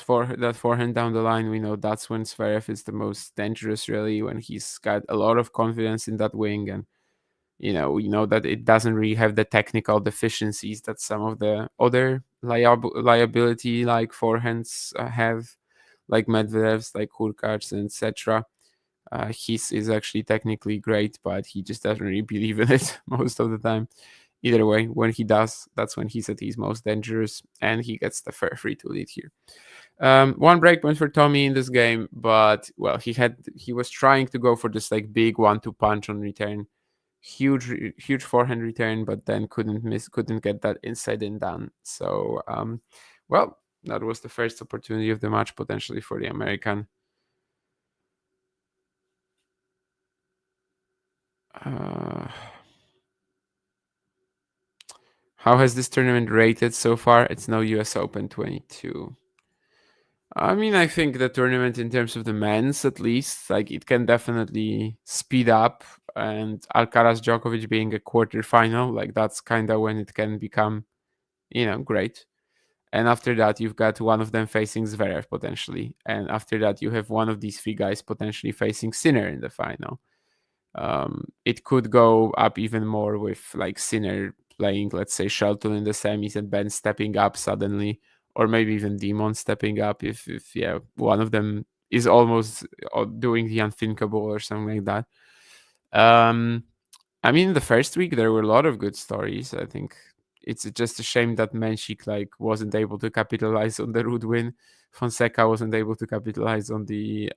forehand down the line, we know that's when Zverev is the most dangerous, really, when he's got a lot of confidence in that wing. And, we know that it doesn't really have the technical deficiencies that some of the other liability-like forehands have, like Medvedev's, like Hurkacz's, etc. His is actually technically great, but he just doesn't really believe in it most of the time. Either way, when he does, that's when he's at his most dangerous, and he gets the free to lead here. One breakpoint for Tommy in this game, but well, he was trying to go for this like big 1-2 punch on return, huge forehand return, but then couldn't get that inside and done. So well, that was the first opportunity of the match potentially for the American. How has this tournament rated so far? It's no US Open 22. I mean, I think the tournament, in terms of the men's at least, like it can definitely speed up. And Alcaraz Djokovic being a quarterfinal, like that's kind of when it can become, great. And after that, you've got one of them facing Zverev potentially. And after that, you have one of these three guys potentially facing Sinner in the final. It could go up even more with like Sinner playing, let's say, Shelton in the semis and Ben stepping up suddenly, or maybe even Demon stepping up if one of them is almost doing the unthinkable or something like that. I mean, the first week there were a lot of good stories. I think it's just a shame that Menchik like wasn't able to capitalize on the Ruud win. Fonseca wasn't able to capitalize on the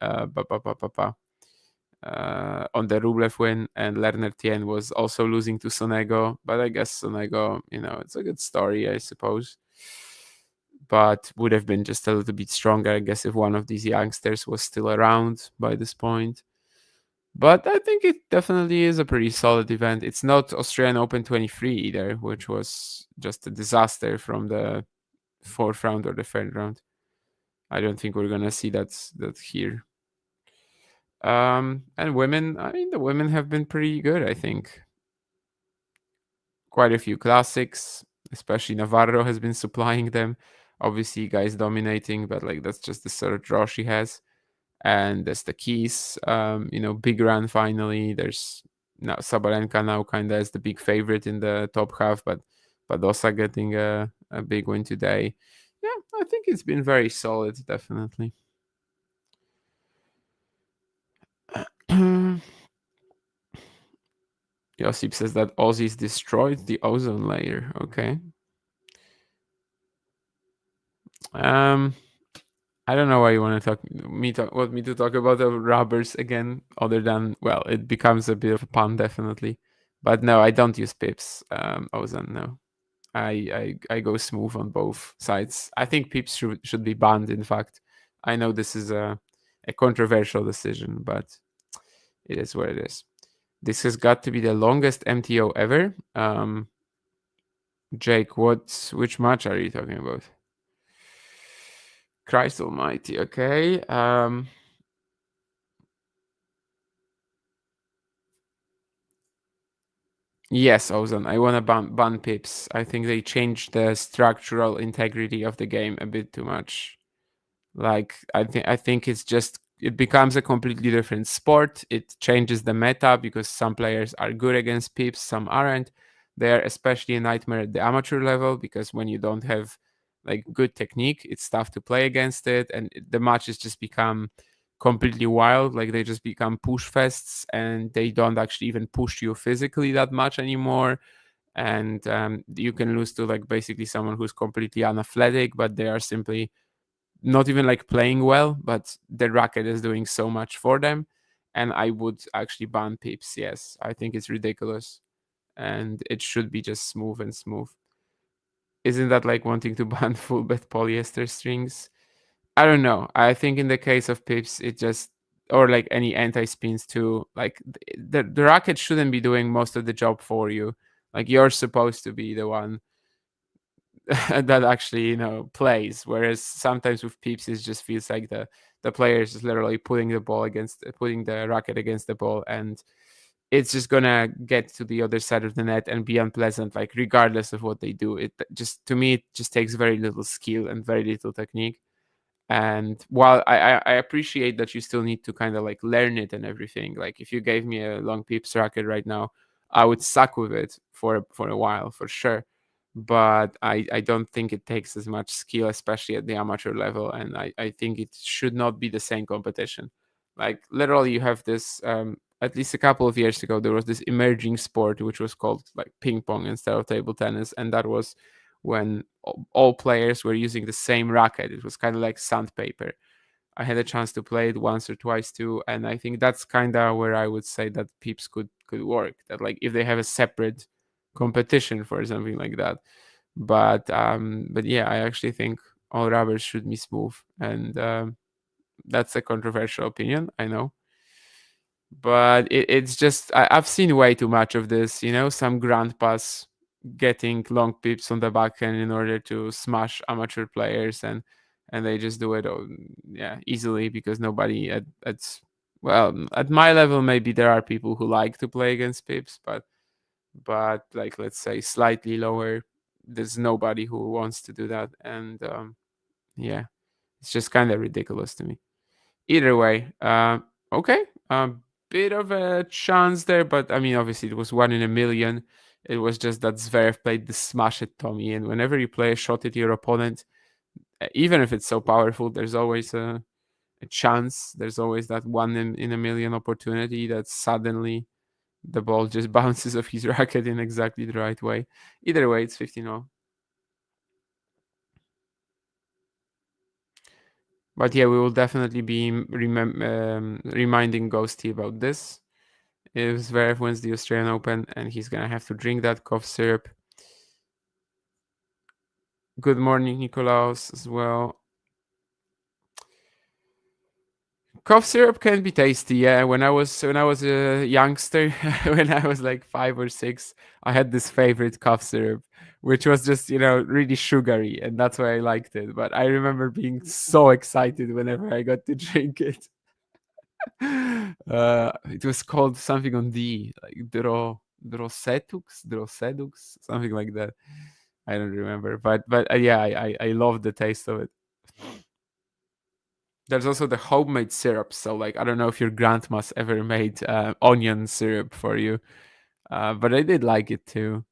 on the Rublev win, and Lerner Tien was also losing to Sonego. But I guess Sonego, it's a good story, I suppose. But would have been just a little bit stronger, I guess, if one of these youngsters was still around by this point. But I think it definitely is a pretty solid event. It's not Australian Open 23 either, which was just a disaster from the fourth round or the third round. I don't think we're gonna see that here. And women, I mean, the women have been pretty good, I think. Quite a few classics, especially Navarro has been supplying them. Obviously, guys dominating, but like that's just the sort of draw she has. And there's the keys, big run finally. There's now Sabalenka now kind of as the big favorite in the top half, but Badosa getting a big win today. Yeah, I think it's been very solid, definitely. Josip says that Aussies destroyed the ozone layer. Okay. I don't know why you want to want me to talk about the rubbers again, other than, well, it becomes a bit of a pun, definitely. But no, I don't use pips. Ozone, no. I go smooth on both sides. I think pips should be banned, in fact. I know this is a controversial decision, but it is what it is. This has got to be the longest MTO ever. Jake, which match are you talking about? Christ almighty, okay. Yes, Ozone, I want to ban pips. I think they changed the structural integrity of the game a bit too much. Like, I think it becomes a completely different sport. It changes the meta because some players are good against pips, some aren't. They're especially a nightmare at the amateur level because when you don't have like good technique, it's tough to play against it, and the matches just become completely wild. Like they just become push fests, and they don't actually even push you physically that much anymore. And you can lose to like basically someone who's completely unathletic, but they are simply not even like playing well, but the racket is doing so much for them. And I would actually ban pips. Yes, I think it's ridiculous, and it should be just smooth and smooth. Isn't that like wanting to ban full bed polyester strings? I don't know. I think in the case of pips, it just, or like any anti-spins too, like the racket shouldn't be doing most of the job for you. Like you're supposed to be the one that actually plays, whereas sometimes with pips it just feels like the player is just literally putting the racket against the ball, and it's just gonna get to the other side of the net and be unpleasant, like regardless of what they do. It just, to me, it just takes very little skill and very little technique. And while I appreciate that you still need to kind of like learn it and everything, like if you gave me a long pips racket right now, I would suck with it for a while for sure. But I don't think it takes as much skill, especially at the amateur level, and I think it should not be the same competition. Like literally, you have this. At least a couple of years ago, there was this emerging sport which was called like ping pong instead of table tennis, and that was when all players were using the same racket. It was kind of like sandpaper. I had a chance to play it once or twice too, and I think that's kind of where I would say that peeps could work. That like if they have a separate competition for something like that. But yeah, I actually think all rubbers should be smooth, and that's a controversial opinion, I know. But it's just I've seen way too much of this. Some grandpas getting long pips on the backhand in order to smash amateur players, and they just do it easily, because nobody at my level, maybe there are people who like to play against pips, but like, let's say slightly lower, there's nobody who wants to do that. And yeah, it's just kind of ridiculous to me. Either way, okay, bit of a chance there, but I mean, obviously it was 1 in a million. It was just that Zverev played the smash at Tommy, and whenever you play a shot at your opponent, even if it's so powerful, there's always a chance. There's always that 1 in a million opportunity that suddenly the ball just bounces off his racket in exactly the right way. Either way, it's 15-0. But yeah, we will definitely be reminding Ghosty about this. If Zverev wins the Australian Open, and he's gonna have to drink that cough syrup. Good morning, Nikolaos, as well. Cough syrup can be tasty, yeah. When I was a youngster, when I was like 5 or 6, I had this favorite cough syrup, which was just, really sugary, and that's why I liked it. But I remember being so excited whenever I got to drink it. It was called something on D, like Drosedux, something like that. I don't remember, but yeah, I love the taste of it. There's also the homemade syrup. So like, I don't know if your grandma's ever made onion syrup for you, but I did like it too.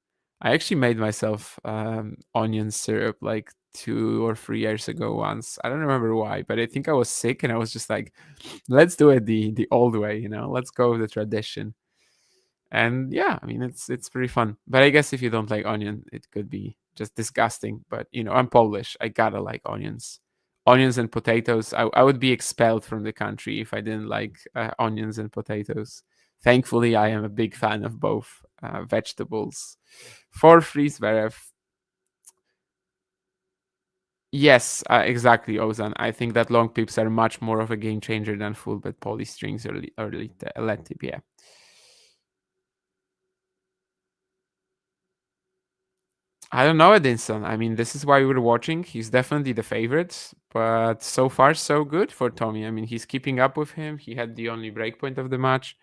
I actually made myself onion syrup like 2 or 3 years ago once. I don't remember why, but I think I was sick and I was just like, let's do it the old way, let's go with the tradition. And yeah, I mean, it's pretty fun. But I guess if you don't like onion, it could be just disgusting. But I'm Polish. I gotta like onions. Onions and potatoes. I would be expelled from the country if I didn't like onions and potatoes. Thankfully, I am a big fan of both vegetables. 4-3 Zverev. Yes, exactly, Ozan. I think that long pips are much more of a game changer than full bet poly strings early let tip. Yeah. I don't know, Edinson. I mean, this is why we're watching. He's definitely the favorite, but so far so good for Tommy. I mean, he's keeping up with him. He had the only breakpoint of the match.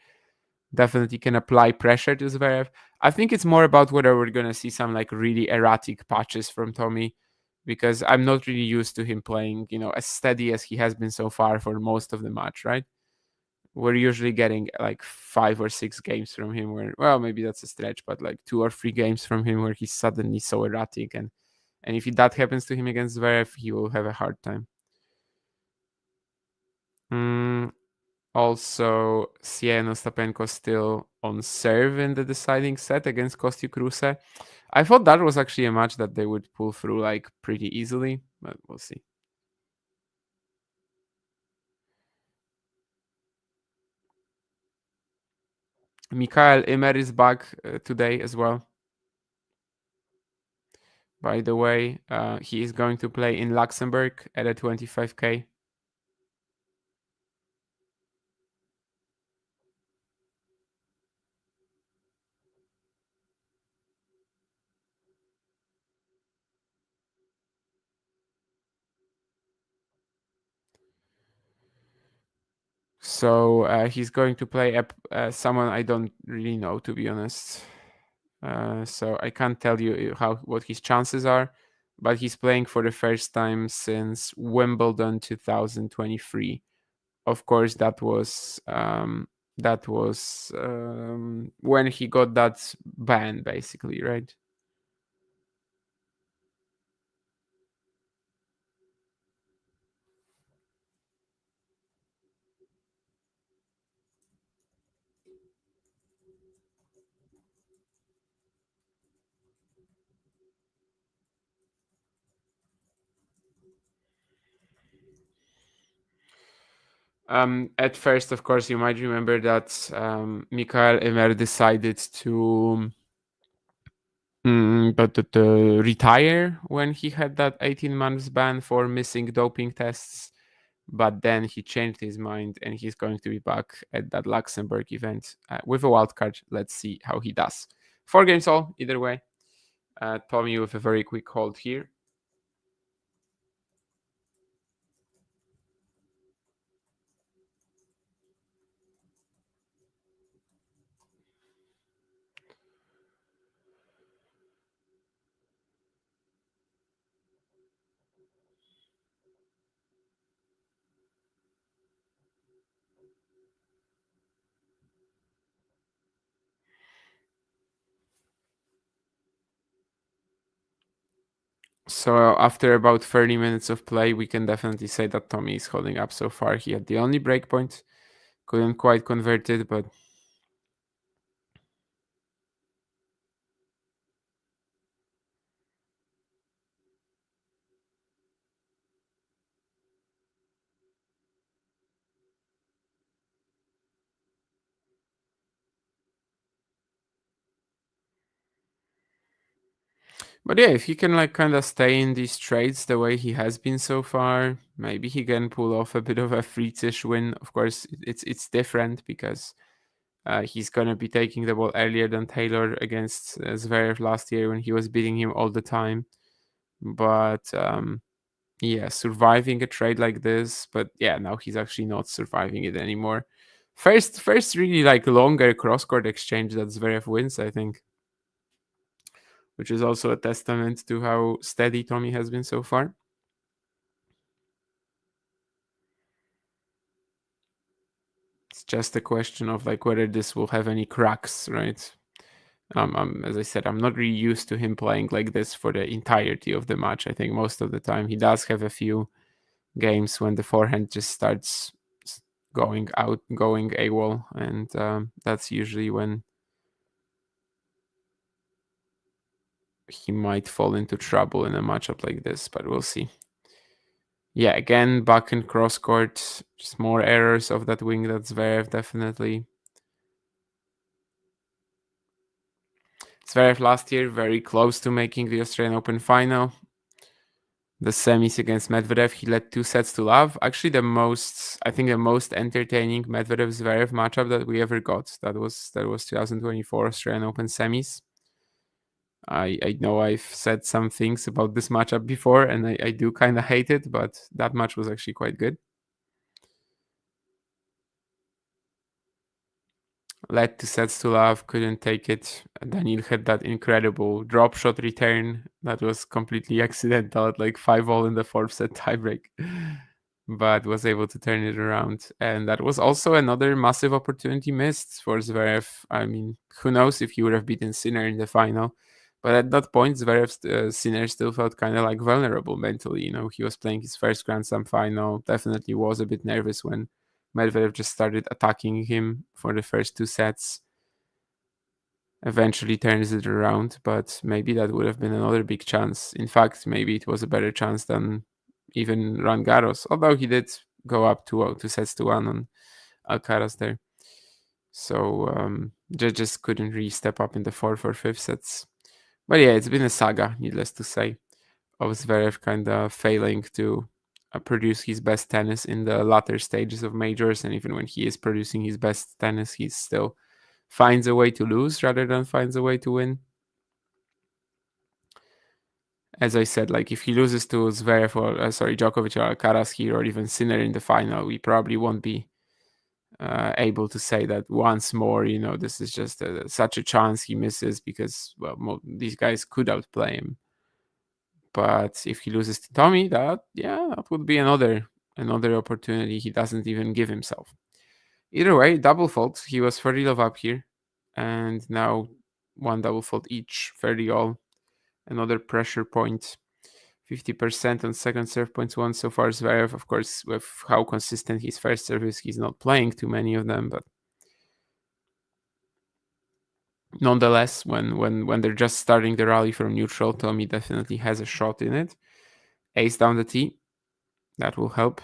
Definitely can apply pressure to Zverev. I think it's more about whether we're gonna see some like really erratic patches from Tommy, because I'm not really used to him playing, as steady as he has been so far for most of the match, right? We're usually getting like 5 or 6 games from him where, well, maybe that's a stretch, but like 2 or 3 games from him where he's suddenly so erratic, and if that happens to him against Zverev, he will have a hard time. Also, Siena Ostapenko still on serve in the deciding set against Kostya Kruse. I thought that was actually a match that they would pull through like pretty easily, but we'll see. Mikael Ymer is back today as well. By the way, he is going to play in Luxembourg at a 25K. So he's going to play someone I don't really know, to be honest. So I can't tell you what his chances are, but he's playing for the first time since Wimbledon 2023. Of course, that was when he got that ban, basically, right? At first, of course, you might remember that Mikael Ymer decided to retire when he had that 18 months ban for missing doping tests. But then he changed his mind and he's going to be back at that Luxembourg event with a wild card. Let's see how he does. 4 games all, either way. Tommy with a very quick hold here. So after about 30 minutes of play, we can definitely say that Tommy is holding up so far. He had the only breakpoint, couldn't quite convert it, but yeah, if he can like kind of stay in these trades the way he has been so far, maybe he can pull off a bit of a Fritzish win. Of course, it's different because he's gonna be taking the ball earlier than Taylor against Zverev last year when he was beating him all the time. But yeah, surviving a trade like this, but yeah, now he's actually not surviving it anymore. First really like longer cross-court exchange that Zverev wins, I think, which is also a testament to how steady Tommy has been so far. It's just a question of like whether this will have any cracks, right? As I said, I'm not really used to him playing like this for the entirety of the match. I think most of the time he does have a few games when the forehand just starts going AWOL, and that's usually when he might fall into trouble in a matchup like this, but we'll see. Yeah, again, back in cross court, just more errors of that wing. That's Zverev, definitely. Zverev last year, very close to making the Australian Open final. The semis against Medvedev, he led 2-0. Actually, I think the most entertaining Medvedev-Zverev matchup that we ever got. That was 2024 Australian Open semis. I know I've said some things about this matchup before, and I do kind of hate it, but that match was actually quite good. Led 2-0, couldn't take it. Daniil had that incredible drop shot return that was completely accidental at like 5-all in the fourth set tiebreak, but was able to turn it around. And that was also another massive opportunity missed for Zverev. I mean, who knows if he would have beaten Sinner in the final. But at that point, Zverev Sinner still felt kind of like vulnerable mentally. You know, he was playing his first Grand Slam final, definitely was a bit nervous when Medvedev just started attacking him for the first two sets. Eventually turns it around, but maybe that would have been another big chance. In fact, maybe it was a better chance than even Roland Garros, although he did go up 2-1 on Alcaraz there. So just couldn't really step up in the fourth or fifth sets. But yeah, it's been a saga, needless to say, of Zverev kind of failing to produce his best tennis in the latter stages of majors, and even when he is producing his best tennis, he still finds a way to lose rather than finds a way to win. As I said, like if he loses to Zverev or Djokovic or Alcaraz here, or even Sinner in the final, we probably won't be able to say that once more. You know, this is just such a chance he misses because these guys could outplay him. But if he loses to Tommy, that would be another opportunity he doesn't even give himself. Either way, double fault. He was 30 love up here, and now one double fault each, 30 all. Another pressure point. 50% on second serve points won so far. Zverev, of course, with how consistent his first serve is, he's not playing too many of them, but nonetheless, when they're just starting the rally from neutral, Tommy definitely has a shot in it. Ace down the tee. That will help.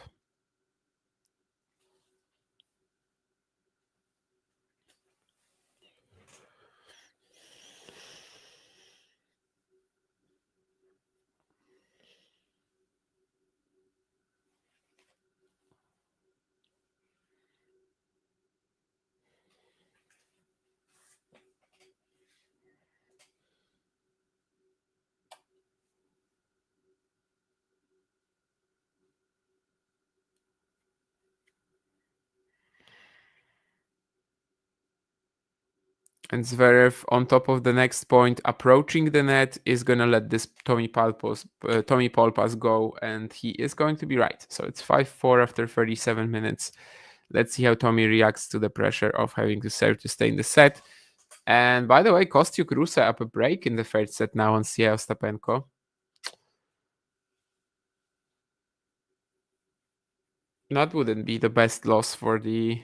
And Zverev, on top of the next point, approaching the net, is going to let this Tommy Paul pass go, and he is going to be right. So it's 5-4 after 37 minutes. Let's see how Tommy reacts to the pressure of having to serve to stay in the set. And by the way, Kostyuk Rusa up a break in the third set now on Sia Ostapenko. That wouldn't be the best loss for the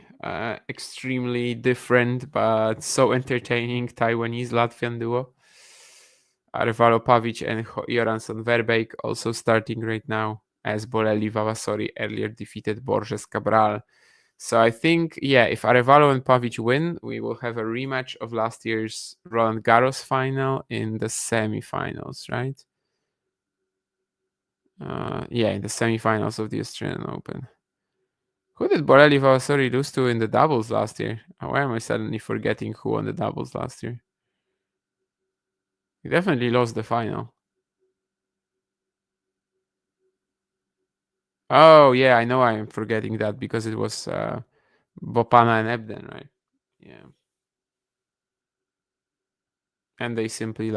extremely different but so entertaining Taiwanese-Latvian duo. Arevalo Pavic and Joransson Verbeek also starting right now, as Bolelli Vavasori earlier defeated Borges Cabral. So I think, yeah, if Arevalo and Pavic win, we will have a rematch of last year's Roland Garros final in the semifinals, right? Yeah, in the semifinals of the Australian Open. Who did Borelli Vavasori lose to in the doubles last year? Why am I suddenly forgetting who won the doubles last year? He definitely lost the final. Oh, yeah, I know I am forgetting that because it was Bopana and Ebden, right? Yeah. And they simply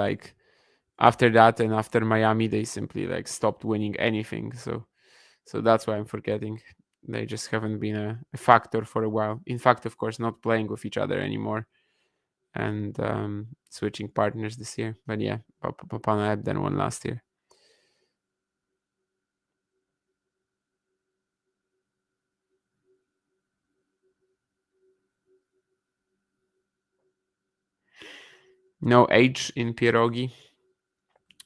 after that and after Miami, they simply stopped winning anything. So that's why I'm forgetting. They just haven't been a factor for a while. In fact, of course, not playing with each other anymore and switching partners this year. But yeah, Bopana Ebden won last year. No age in pierogi,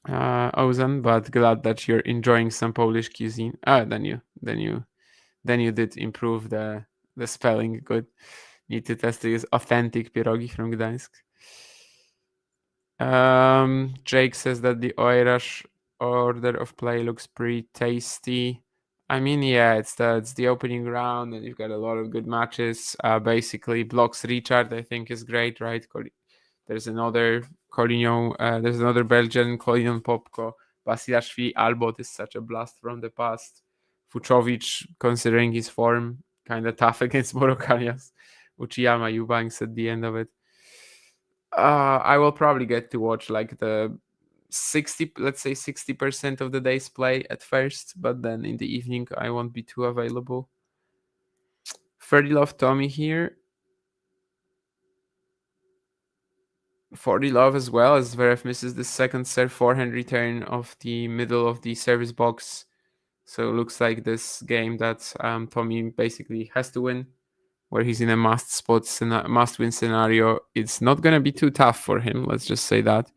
Ozan, but glad that you're enjoying some Polish cuisine. Then you did improve the spelling. Good. Need to test to use authentic pierogi from Gdańsk. Jake says that the Oirash order of play looks pretty tasty. I mean, yeah, it's the opening round, and you've got a lot of good matches. Basically, blocks Richard, I think, is great, right? There's another Collignon, there's another Belgian, Collignon Popko. Basilashvili Albot is such a blast from the past. Fucsovics, considering his form, kind of tough against Morokanias. Uchiyama Eubanks at the end of it. I will probably get to watch the 60% of the day's play at first, but then in the evening I won't be too available. 30 love Tommy here. 40 love as well, as Zverev misses the second serve forehand return of the middle of the service box. So it looks like this game that Tommy basically has to win, where he's in a must-win scenario. It's not going to be too tough for him, let's just say that.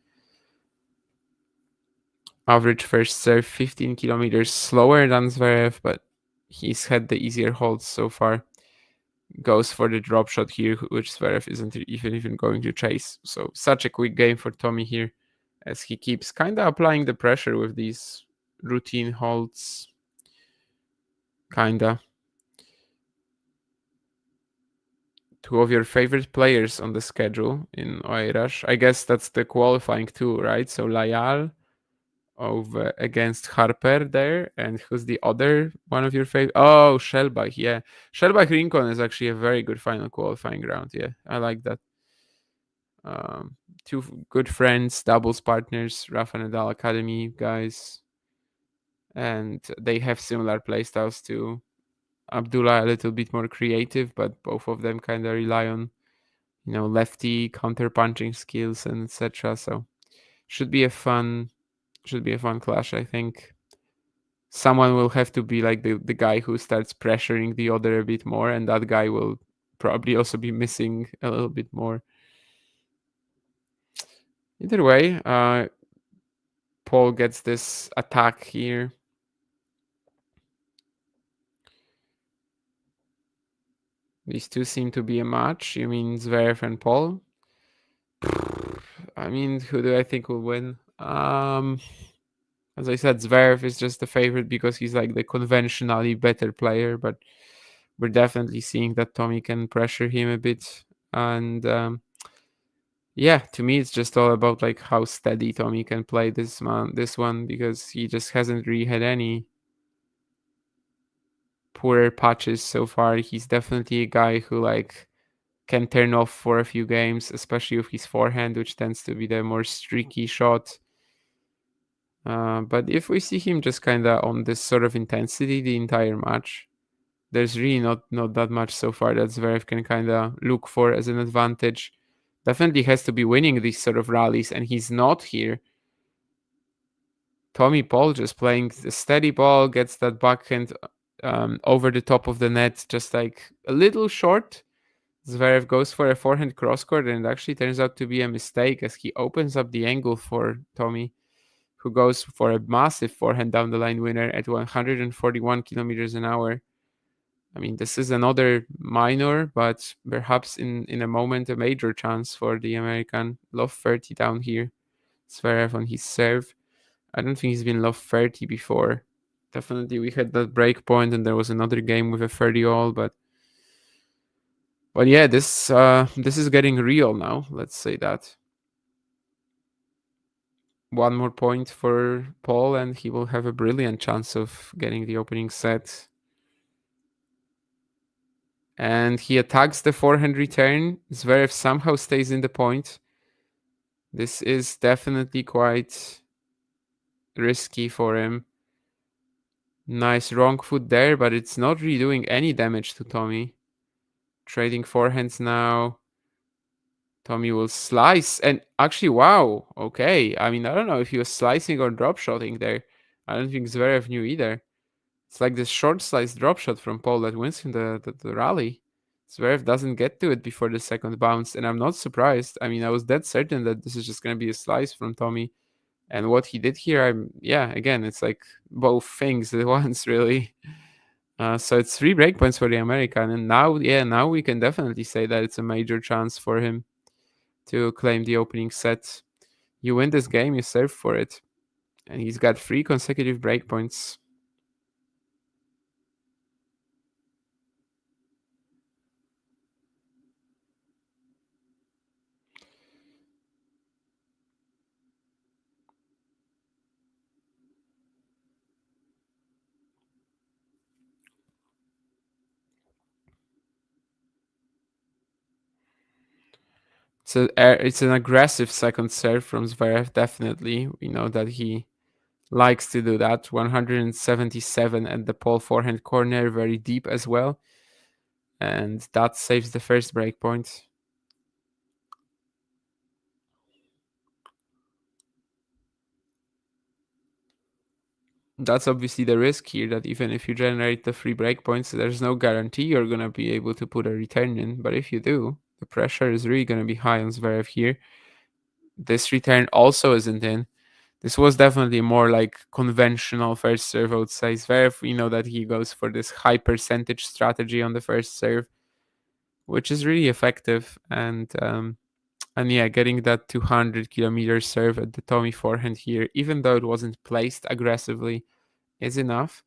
Average first serve 15 kilometers slower than Zverev, but he's had the easier holds so far. Goes for the drop shot here, which Zverev isn't even going to chase. So such a quick game for Tommy here, as he keeps kind of applying the pressure with these routine holds. Kinda. Two of your favorite players on the schedule in Oeiras. I guess that's the qualifying two, right? So Layal against Harper there, and who's the other one of your favorite? Oh, Shellbach, yeah. Shellbach Rincon is actually a very good final qualifying round. Yeah, I like that. Two good friends, doubles partners, Rafa Nadal Academy guys, and they have similar playstyles too. Abdullah a little bit more creative, but both of them kind of rely on lefty counter punching skills and etc. So should be a fun clash, I think. Someone will have to be the guy who starts pressuring the other a bit more, and that guy will probably also be missing a little bit more. Either way, Paul gets this attack here. These two seem to be a match. You mean Zverev and Paul? I mean, who do I think will win? As I said, Zverev is just the favorite because he's the conventionally better player, but we're definitely seeing that Tommy can pressure him a bit. And yeah, to me, it's just all about how steady Tommy can play this one, because he just hasn't really had any poorer patches so far. He's definitely a guy who can turn off for a few games, especially with his forehand, which tends to be the more streaky shot. But if we see him just kind of on this sort of intensity the entire match, there's really not that much so far that Zverev can kind of look for as an advantage. Definitely has to be winning these sort of rallies, and he's not here. Tommy Paul just playing the steady ball, gets that backhand over the top of the net, just like a little short. Zverev goes for a forehand crosscourt, and it actually turns out to be a mistake as he opens up the angle for Tommy, who goes for a massive forehand down the line winner at 141 kilometers an hour. I mean, this is another minor, but perhaps in a moment a major chance for the American. Love 30 down here. Zverev on his serve. I don't think he's been love 30 before. Definitely we had that break point and there was another game with a 30 all, but yeah, this is getting real now, let's say that. One more point for Paul and he will have a brilliant chance of getting the opening set. And he attacks the forehand return. Zverev somehow stays in the point. This is definitely quite risky for him. Nice wrong foot there, but it's not really doing any damage to Tommy. Trading forehands now. Tommy will slice. And actually, wow. Okay. I mean, I don't know if he was slicing or drop shotting there. I don't think Zverev knew either. It's like this short slice drop shot from Paul that wins him the rally. Zverev doesn't get to it before the second bounce, and I'm not surprised. I mean, I was dead certain that this is just going to be a slice from Tommy. And what he did here, again, it's like both things at once, really. So it's 3 breakpoints for the American, and now we can definitely say that it's a major chance for him to claim the opening set. You win this game, you serve for it. And he's got 3 consecutive breakpoints. So it's an aggressive second serve from Zverev, definitely. We know that he likes to do that. 177 at the Paul forehand corner, very deep as well. And that saves the first break point. That's obviously the risk here, that even if you generate the 3 breakpoints, there's no guarantee you're going to be able to put a return in. But if you do, the pressure is really going to be high on Zverev here. This return also isn't in. This was definitely more like conventional first serve, I would say. Zverev, we know that he goes for this high percentage strategy on the first serve, which is really effective. And yeah, getting that 200 kilometer serve at the Tommy forehand here, even though it wasn't placed aggressively, is enough.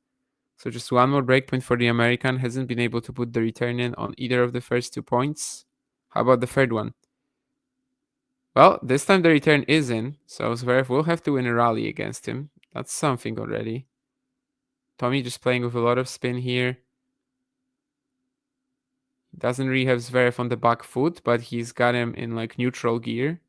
So just one more breakpoint for the American. Hasn't been able to put the return in on either of the first 2 points. How about the third one? Well, this time the return is in, so Zverev will have to win a rally against him. That's something already. Tommy just playing with a lot of spin here. Doesn't really have Zverev on the back foot, but he's got him in like neutral gear.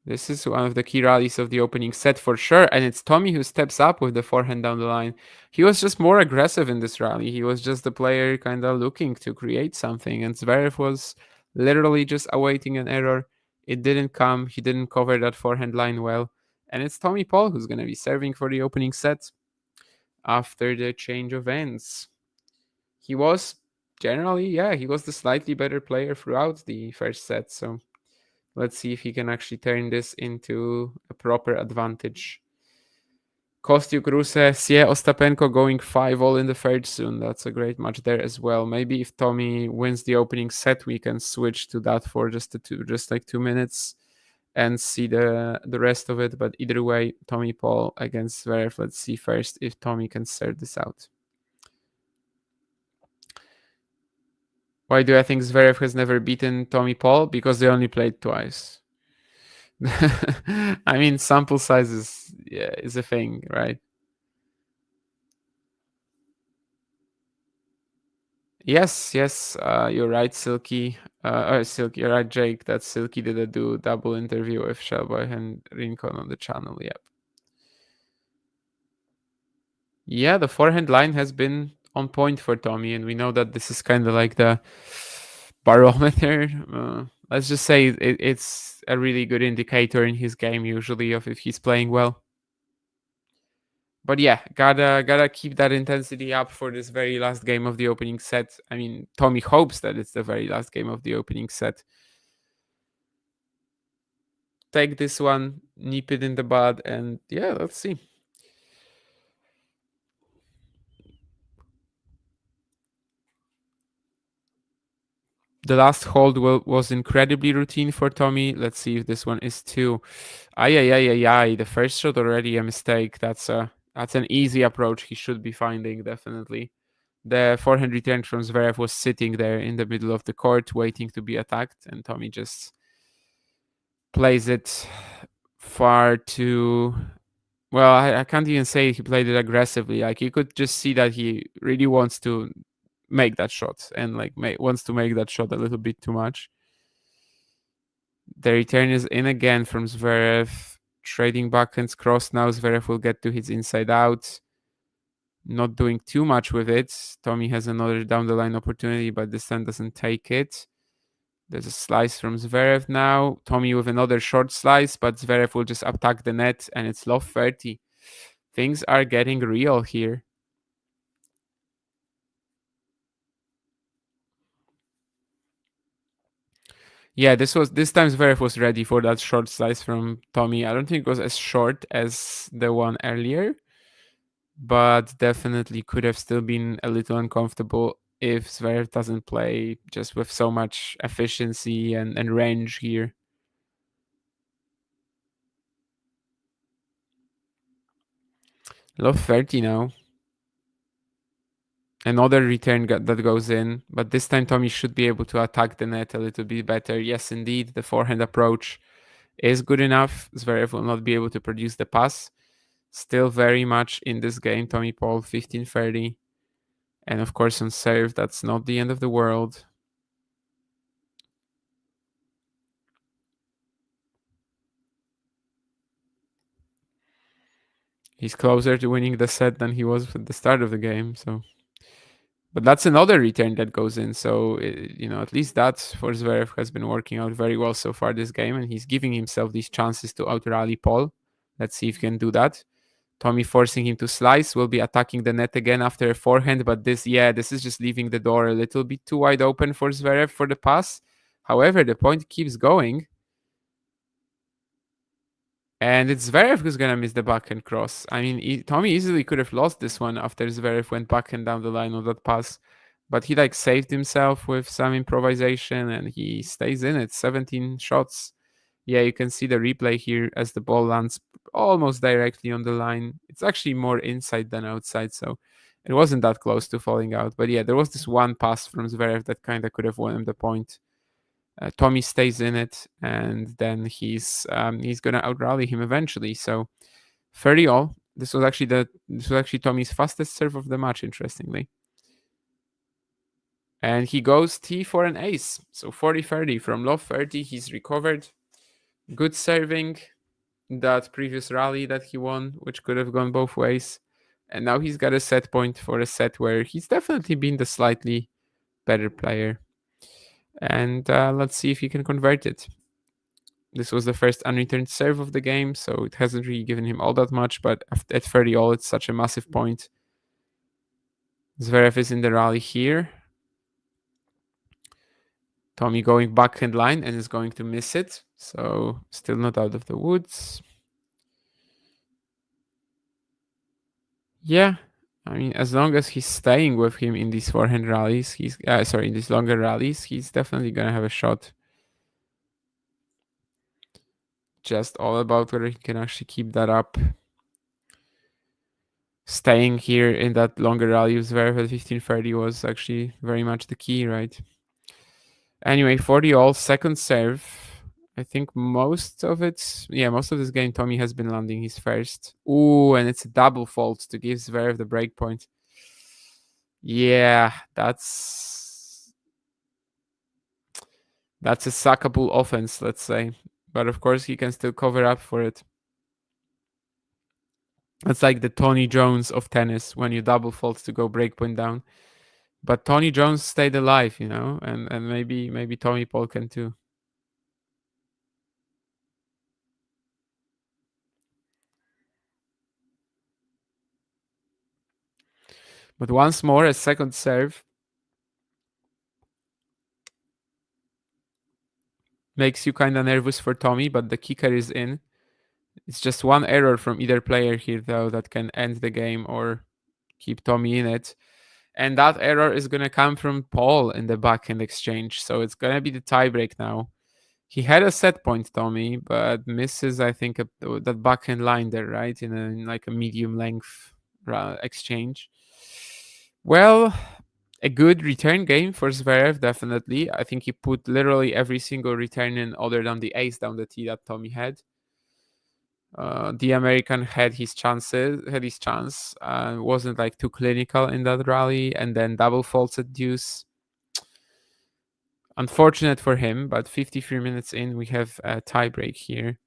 This is one of the key rallies of the opening set for sure, and it's Tommy who steps up with the forehand down the line. He was just more aggressive in this rally. He was just the player kind of looking to create something, and Zverev was literally just awaiting an error. It didn't come. He didn't cover that forehand line well, and it's Tommy Paul who's going to be serving for the opening set after the change of ends. He was generally, he was the slightly better player throughout the first set, so let's see if he can actually turn this into a proper advantage. Kostyuk, Ruse, Ostapenko going 5-all in the third soon. That's a great match there as well. Maybe if Tommy wins the opening set, we can switch to that for just 2 minutes and see the rest of it. But either way, Tommy Paul against Zverev. Let's see first if Tommy can serve this out. Why do I think Zverev has never beaten Tommy Paul? Because they only played twice. I mean, sample size is a thing, right? Yes, you're right, Silky. Silky, you're right, Jake. That Silky did a double interview with Shellboy and Rincon on the channel. Yep. Yeah, the forehand line has been on point for Tommy, and we know that this is kind of like the barometer. Let's just say it's a really good indicator in his game usually of if he's playing well. But yeah, gotta keep that intensity up for this very last game of the opening set. I mean, Tommy hopes that it's the very last game of the opening set. Take this one, nip it in the bud, and yeah, let's see. The last hold was incredibly routine for Tommy. Let's see if this one is too. Ay. The first shot already a mistake. That's an easy approach he should be finding, definitely. The forehand return from Zverev was sitting there in the middle of the court waiting to be attacked, and Tommy just plays it far too. Well, I can't even say he played it aggressively. Like, you could just see that he really wants to make that shot and wants to make that shot a little bit too much. The return is in again from Zverev. Trading backhands cross now. Zverev will get to his inside out. Not doing too much with it. Tommy has another down the line opportunity, but this time doesn't take it. There's a slice from Zverev now. Tommy with another short slice, but Zverev will just attack the net, and it's love 30. Things are getting real here. Yeah, this time Zverev was ready for that short slice from Tommy. I don't think it was as short as the one earlier, but definitely could have still been a little uncomfortable if Zverev doesn't play just with so much efficiency and range here. Love 30 now. Another return that goes in, but this time Tommy should be able to attack the net a little bit better. Yes, indeed, the forehand approach is good enough. Zverev will not be able to produce the pass. Still very much in this game, Tommy Paul 15-30. And of course on serve, that's not the end of the world. He's closer to winning the set than he was at the start of the game, so... But that's another return that goes in. So, at least that for Zverev has been working out very well so far this game. And he's giving himself these chances to out-rally Paul. Let's see if he can do that. Tommy forcing him to slice, will be attacking the net again after a forehand. But this is just leaving the door a little bit too wide open for Zverev for the pass. However, the point keeps going. And it's Zverev who's going to miss the backhand cross. I mean, Tommy easily could have lost this one after Zverev went backhand down the line on that pass. But he saved himself with some improvisation and he stays in it. 17 shots. Yeah, you can see the replay here as the ball lands almost directly on the line. It's actually more inside than outside, so it wasn't that close to falling out. But yeah, there was this one pass from Zverev that kind of could have won him the point. Tommy stays in it, and then he's gonna outrally him eventually. So 30 all. This was actually Tommy's fastest serve of the match, interestingly. And he goes T for an ace. So 40-30 from love 30. He's recovered. Good serving. That previous rally that he won, which could have gone both ways. And now he's got a set point for a set where he's definitely been the slightly better player. And let's see if he can convert it. This was the first unreturned serve of the game, so it hasn't really given him all that much, but at 30 all, it's such a massive point. Zverev is in the rally here. Tommy going backhand line and is going to miss it, so still not out of the woods. Yeah, I mean, as long as he's staying with him in these forehand rallies, in these longer rallies, he's definitely gonna have a shot. Just all about whether he can actually keep that up. Staying here in that longer rally with Zverev at 15-30 was actually very much the key, right? Anyway, 40 all, second serve. I think most of this game, Tommy has been landing his first. Ooh, and it's a double fault to give Zverev the break point. Yeah, that's a suckable offense, let's say. But of course, he can still cover up for it. It's like the Tony Jones of tennis when you double fault to go breakpoint down. But Tony Jones stayed alive, and maybe Tommy Paul can too. But once more, a second serve makes you kind of nervous for Tommy, but the kicker is in. It's just one error from either player here, though, that can end the game or keep Tommy in it. And that error is going to come from Paul in the backhand exchange. So it's going to be the tiebreak now. He had a set point, Tommy, but misses, I think, that backhand line there, right? In like a medium length exchange. Well, a good return game for Zverev, definitely. I think he put literally every single return in other than the ace down the tee that Tommy had. The American had his chance, wasn't like too clinical in that rally, and then double faults at deuce. Unfortunate for him, but 53 minutes in, we have a tiebreak here.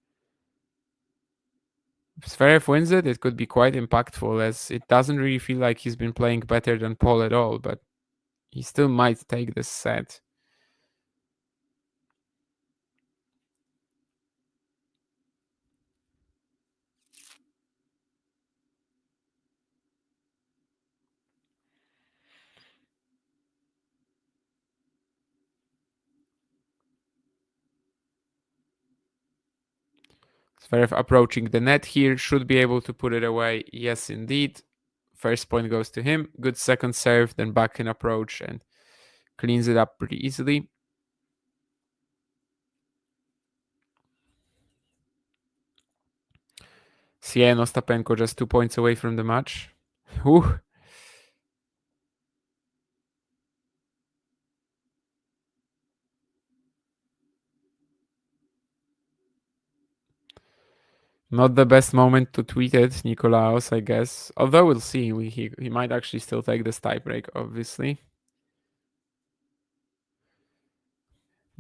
If Zverev wins it, it could be quite impactful, as it doesn't really feel like he's been playing better than Paul at all, but he still might take this set. Zverev approaching the net here, should be able to put it away. Yes, indeed. First point goes to him. Good second serve, then back in approach and cleans it up pretty easily. Sien Ostapenko just 2 points away from the match. Whew. Not the best moment to tweet it, Nikolaos, I guess. Although we'll see. He might actually still take this tiebreak, obviously.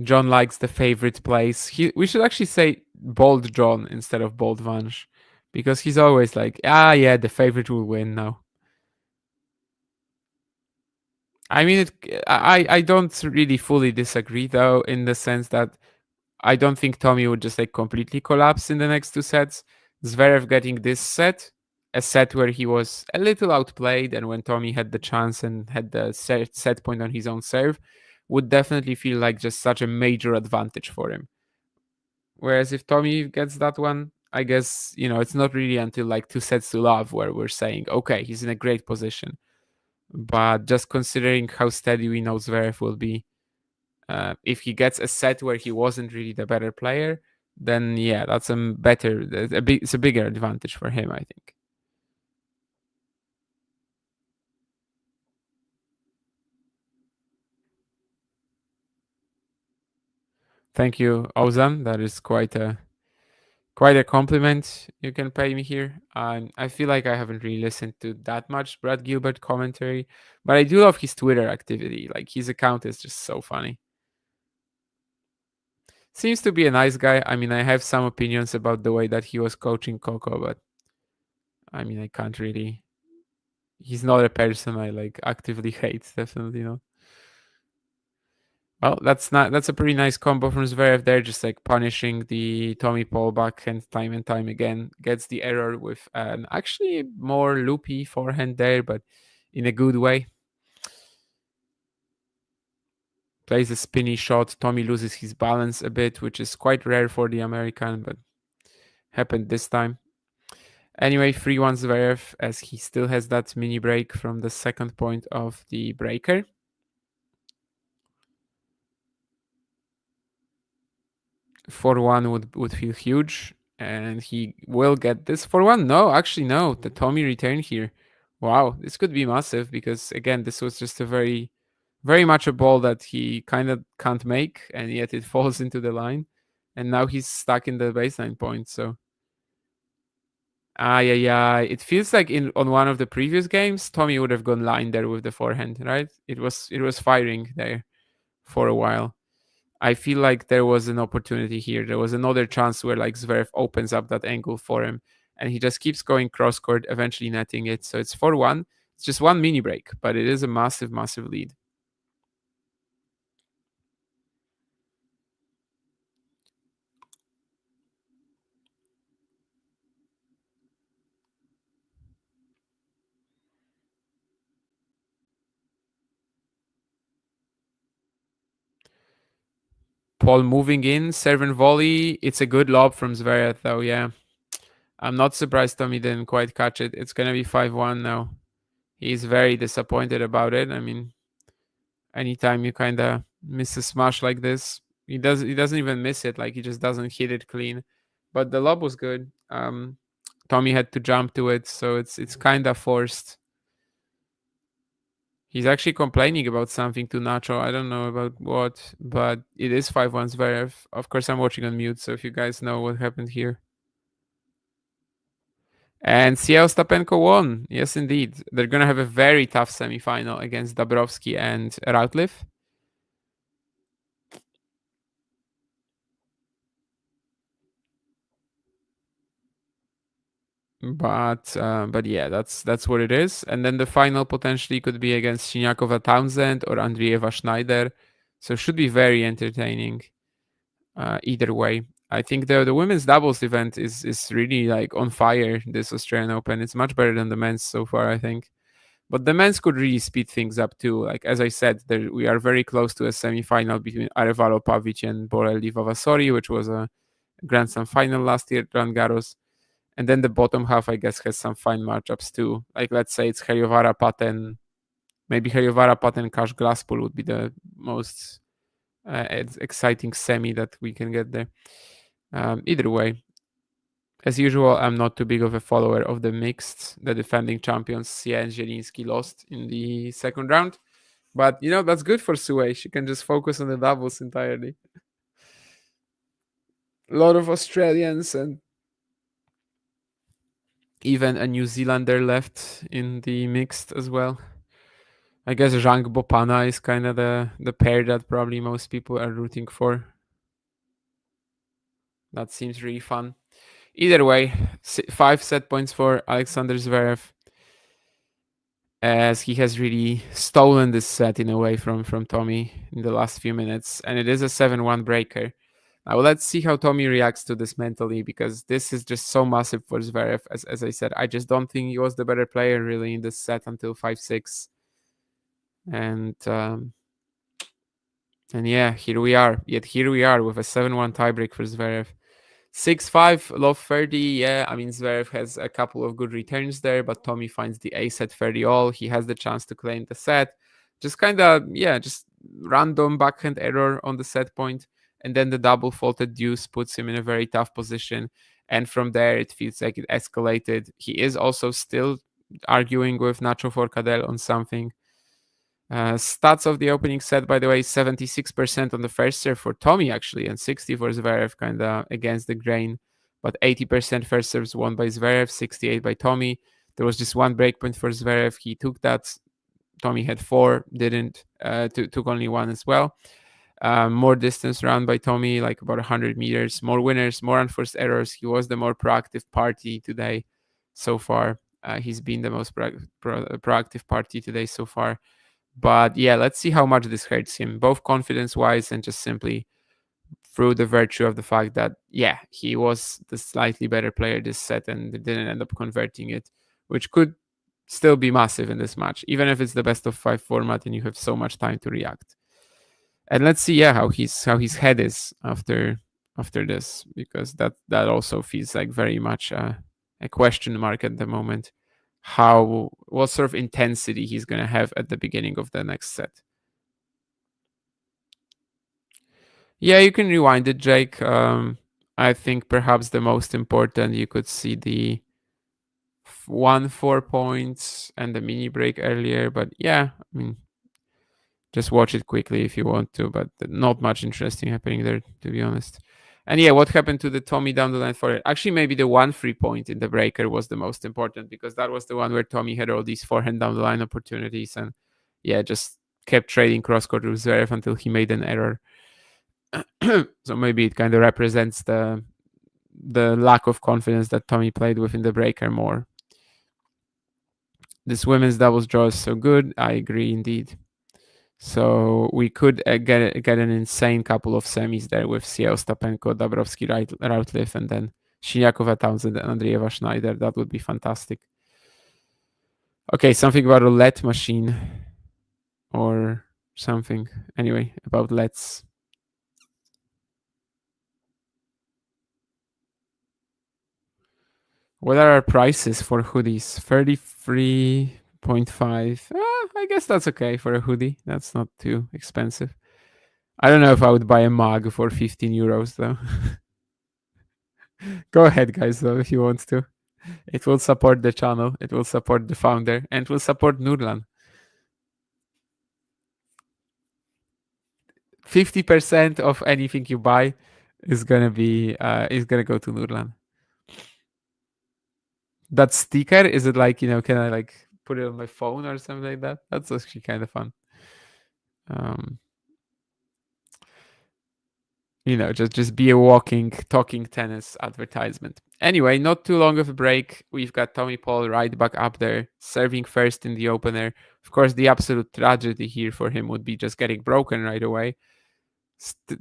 John likes the favorite place. We should actually say Bold John instead of Bold Vange. Because he's always like, yeah, the favorite will win now. I mean, I don't really fully disagree, though, in the sense that I don't think Tommy would just like completely collapse in the next two sets. Zverev getting this set, a set where he was a little outplayed, and when Tommy had the chance and had the set point on his own serve, would definitely feel like just such a major advantage for him. Whereas if Tommy gets that one, I guess, it's not really until like 2 sets to love where we're saying, okay, he's in a great position. But just considering how steady we know Zverev will be, if he gets a set where he wasn't really the better player, then yeah, that's it's a bigger advantage for him, I think. Thank you, Ozan. That is quite a compliment you can pay me here. I feel like I haven't really listened to that much Brad Gilbert commentary, but I do love his Twitter activity. Like, his account is just so funny. Seems to be a nice guy. I mean, I have some opinions about the way that he was coaching Coco, but I mean, I can't really. He's not a person I like actively hate. Definitely not. Well, that's a pretty nice combo from Zverev there, just like punishing the Tommy Paul backhand time and time again. Gets the error with an actually more loopy forehand there, but in a good way. Plays a spinny shot. Tommy loses his balance a bit, which is quite rare for the American, but happened this time. Anyway, 3-1 Zverev, as he still has that mini break from the second point of the breaker. 4-1 would feel huge, and he will get this 4-1. No, actually, no. The Tommy return here. Wow, this could be massive because, again, this was just a very, very much a ball that he kind of can't make, and yet it falls into the line. And now he's stuck in the baseline point, so Yeah. It feels like on one of the previous games, Tommy would have gone line there with the forehand, right? It was firing there for a while. I feel like there was an opportunity here. There was another chance where like Zverev opens up that angle for him, and he just keeps going cross court, eventually netting it. So it's 4-1. It's just one mini break, but it is a massive, massive lead. Paul moving in, serve and volley. It's a good lob from Zverev, though. Yeah, I'm not surprised Tommy didn't quite catch it. It's gonna be 5-1 now. He's very disappointed about it. I mean, anytime you kind of miss a smash like this, he doesn't even miss it. Like he just doesn't hit it clean. But the lob was good. Tommy had to jump to it, so it's kind of forced. He's actually complaining about something to Nacho. I don't know about what, but it is 5-1 Zverev. Of course, I'm watching on mute, so if you guys know what happened here. And CL Stapenko won. Yes, indeed. They're going to have a very tough semifinal against Dabrowski and Ratliff. But yeah, that's what it is. And then the final potentially could be against Siniakova Townsend or Andrieva Schneider. So it should be very entertaining either way. I think the women's doubles event is really like on fire, this Australian Open. It's much better than the men's so far, I think. But the men's could really speed things up too. Like as I said, we are very close to a semi-final between Arevalo Pavic and Borelli Vavasori, which was a Grand Slam final last year at Roland Garros. And then the bottom half, I guess, has some fine matchups too. Like let's say it's Heriovara Paten, maybe Heriovara Paten Kash Glasspool would be the most exciting semi that we can get there. Either way, as usual, I'm not too big of a follower of the mixed. The defending champions Sia and Zielinski lost in the second round, but that's good for Sue. She can just focus on the doubles entirely. A lot of Australians and even a New Zealander left in the mixed as well. I guess Zhang Bopana is kind of the pair that probably most people are rooting for. That seems really fun. Either way, 5 set points for Alexander Zverev, as he has really stolen this set in a way from Tommy in the last few minutes, and it is a 7-1 breaker. Now let's see how Tommy reacts to this mentally, because this is just so massive for Zverev. As I said, I just don't think he was the better player really in this set until 5-6. And yeah, here we are. Yet here we are with a 7-1 tiebreak for Zverev. 6-5, love 30. Yeah, I mean, Zverev has a couple of good returns there, but Tommy finds the ace at 30 all. He has the chance to claim the set. Just kind of, just random backhand error on the set point. And then the double faulted deuce puts him in a very tough position. And from there, it feels like it escalated. He is also still arguing with Nacho Forcadell on something. Stats of the opening set, by the way, 76% on the first serve for Tommy, actually, and 60 for Zverev, kind of against the grain. But 80% first serves won by Zverev, 68 by Tommy. There was just one breakpoint for Zverev. He took that. Tommy had 4, didn't. Took only 1 as well. More distance run by Tommy, like about 100 meters. More winners, more unforced errors. He was the more proactive party today so far. He's been the most proactive party today so far. But yeah, let's see how much this hurts him, both confidence-wise and just simply through the virtue of the fact that, he was the slightly better player this set and didn't end up converting it, which could still be massive in this match, even if it's the best of 5 format and you have so much time to react. And let's see, how his head is after this, because that also feels like very much a question mark at the moment. What sort of intensity he's going to have at the beginning of the next set. Yeah, you can rewind it, Jake. I think perhaps the most important, you could see the 1-4 points and the mini break earlier. But yeah, I mean, just watch it quickly if you want to, but not much interesting happening there, to be honest. And yeah, what happened to the Tommy down the line for it? Actually, maybe the 1-3 point in the breaker was the most important, because that was the one where Tommy had all these forehand down the line opportunities, and yeah, just kept trading cross court with Zverev until he made an error. So maybe it kind of represents the lack of confidence that Tommy played with in the breaker more. This women's doubles draw is so good. I agree indeed. So we could get an insane couple of semis there with Ciel Stapenko, Dabrowski, Routliffe, and then Siniakova, Townsend, and Andreeva Schneider. That would be fantastic. Okay, something about a LED machine or something. Anyway, about LEDs. What are our prices for hoodies? 33.5. I guess that's okay for a hoodie. That's not too expensive. I don't know if I would buy a mug for 15 euros though. Go ahead, guys, though, if you want to. It will support the channel, it will support the founder, and it will support Nurlan. 50% of anything you buy is gonna go to Nurlan. That sticker, is it like, can I like put it on my phone or something like that? That's actually kind of fun. Just be a walking, talking tennis advertisement. Anyway, not too long of a break. We've got Tommy Paul right back up there, serving first in the opener. Of course, the absolute tragedy here for him would be just getting broken right away.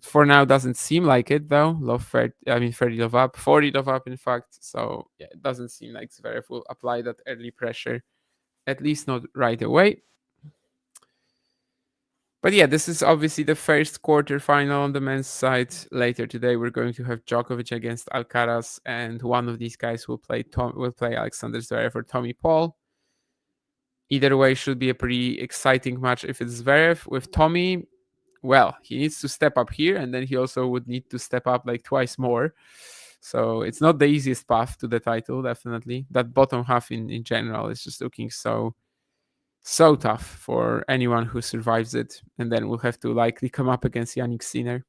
For now, doesn't seem like it though. 30 love up, 40 love up, in fact. So yeah, it doesn't seem like Zverev will apply that early pressure, at least not right away. But yeah, this is obviously the first quarterfinal on the men's side. Later today, we're going to have Djokovic against Alcaraz, and one of these guys will play Alexander Zverev or Tommy Paul. Either way, should be a pretty exciting match. If it's Zverev with Tommy, well, he needs to step up here, and then he also would need to step up like twice more. So it's not the easiest path to the title, definitely. That bottom half in general is just looking so tough for anyone who survives it, and then we'll have to likely come up against Yannick Sinner.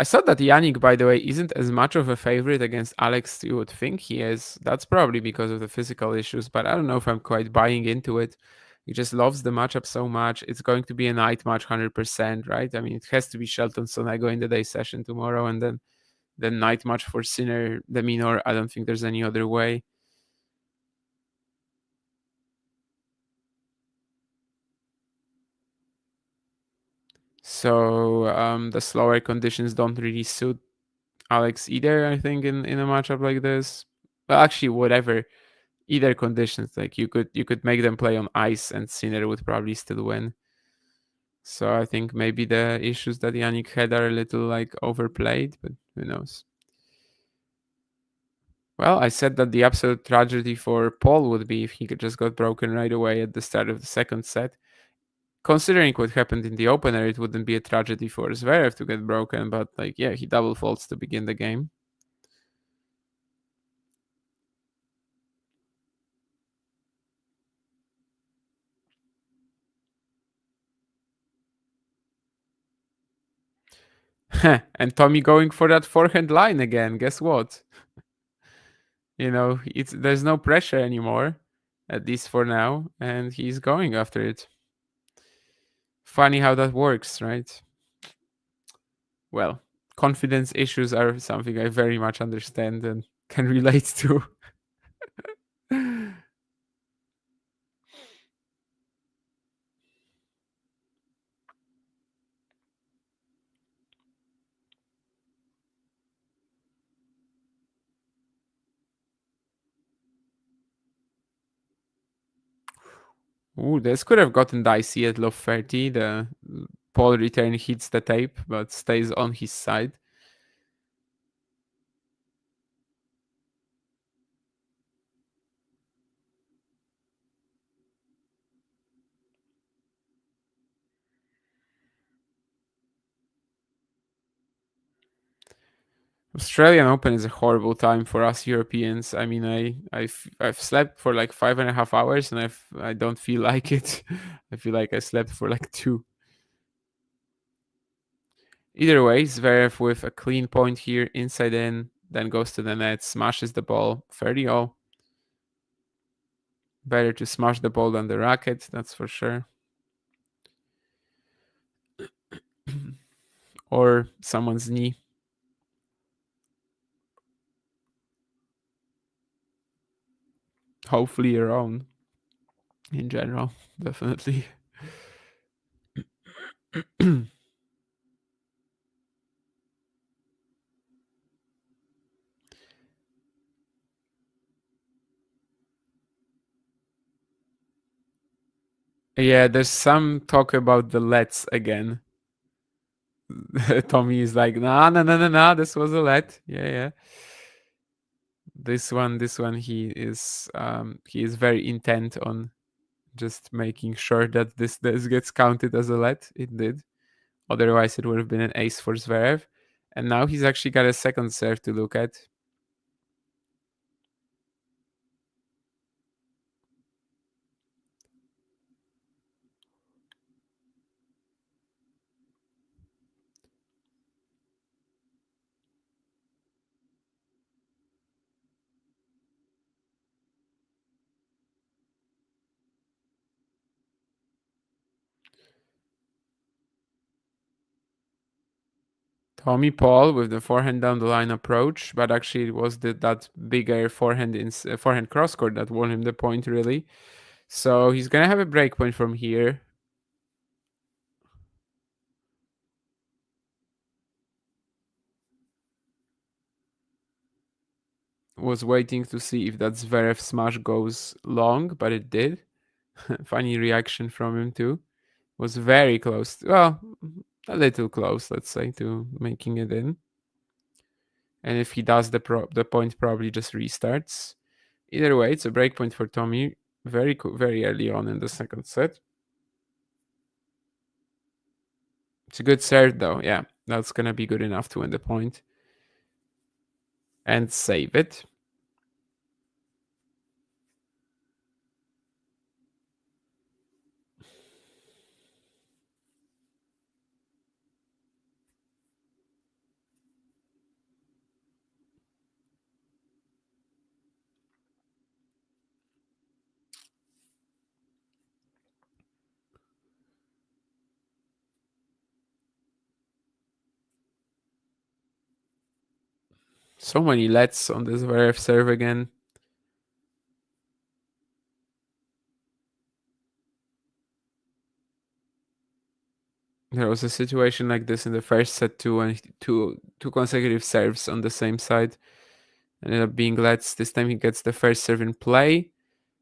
I thought that Yannick, by the way, isn't as much of a favorite against Alex you would think he is. That's probably because of the physical issues, but I don't know if I'm quite buying into it. He just loves the matchup so much. It's going to be a night match 100%, right? I mean, it has to be Shelton Sonego in the day session tomorrow, and then the night match for Sinner, the Minor. I don't think there's any other way. So the slower conditions don't really suit Alex either, I think, in a matchup like this. Well, actually, whatever, either conditions, like you could make them play on ice, and Sinner would probably still win. So I think maybe the issues that Yannick had are a little like overplayed, but who knows. Well, I said that the absolute tragedy for Paul would be if he could just got broken right away at the start of the second set. Considering what happened in the opener, it wouldn't be a tragedy for Zverev to get broken, but like, yeah, he double faults to begin the game. And Tommy going for that forehand line again. Guess what? There's no pressure anymore, at least for now, and he's going after it. Funny how that works, right? Well, confidence issues are something I very much understand and can relate to. Ooh, this could have gotten dicey at love 30. The Paul return hits the tape, but stays on his side. Australian Open is a horrible time for us Europeans. I mean, I've slept for like 5.5 hours, and I don't feel like it. I feel like I slept for like 2. Either way, Zverev with a clean point here, inside in, then goes to the net, smashes the ball. 30-all. Better to smash the ball than the racket, that's for sure. Or someone's knee. Hopefully your own. In general, definitely. Yeah, there's some talk about the lets again. Tommy is like, nah, this was a let. Yeah. This one, he is very intent on just making sure that this gets counted as a let. It did. Otherwise, it would have been an ace for Zverev. And now he's actually got a second serve to look at. Tommy Paul with the forehand down the line approach, but actually it was that bigger forehand cross court that won him the point, really. So he's gonna have a break point from here. Was waiting to see if that Zverev smash goes long, but it did. Funny reaction from him too. Was very close. Well, a little close, let's say, to making it in. And if he does, the point probably just restarts. Either way, it's a break point for Tommy very early on in the second set. It's a good serve, though. Yeah, that's going to be good enough to win the point. And save it. So many lets on this Zverev serve again. There was a situation like this in the first set too, when two consecutive serves on the same side ended up being lets. This time he gets the first serve in play.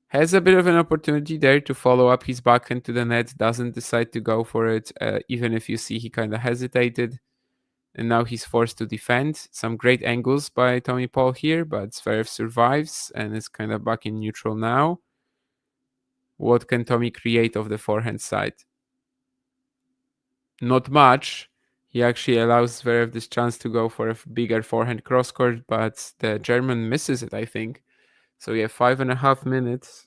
Has a bit of an opportunity there to follow up his backhand to the net. Doesn't decide to go for it, even if you see he kind of hesitated. And now he's forced to defend. Some great angles by Tommy Paul here, but Zverev survives and is kind of back in neutral now. What can Tommy create of the forehand side? Not much. He actually allows Zverev this chance to go for a bigger forehand cross court, but the German misses it, I think. So we have 5.5 minutes.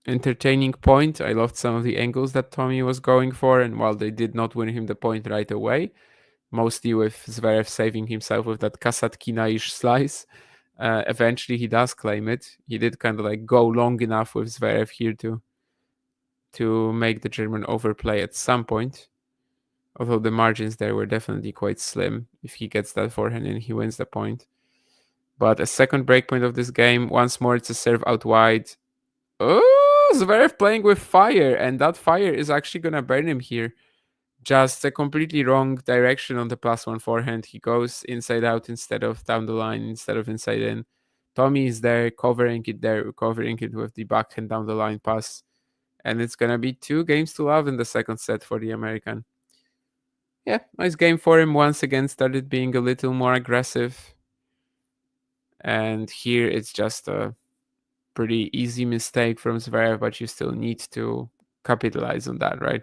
Entertaining point. I loved some of the angles that Tommy was going for, and while they did not win him the point right away, mostly with Zverev saving himself with that Kasatkina-ish slice, eventually he does claim it. He did kind of like go long enough with Zverev here to make the German overplay at some point. Although the margins there were definitely quite slim. If he gets that forehand in, he wins the point. But a second breakpoint of this game. Once more, it's a serve out wide. Oh, Zverev playing with fire, and that fire is actually going to burn him here. Just a completely wrong direction on the +1 forehand. He goes inside out instead of down the line, instead of inside in. Tommy is there, covering it with the backhand down the line pass. And it's going to be 2-love in the second set for the American. Yeah, nice game for him. Once again, started being a little more aggressive. And here it's just a pretty easy mistake from Zverev, but you still need to capitalize on that, right?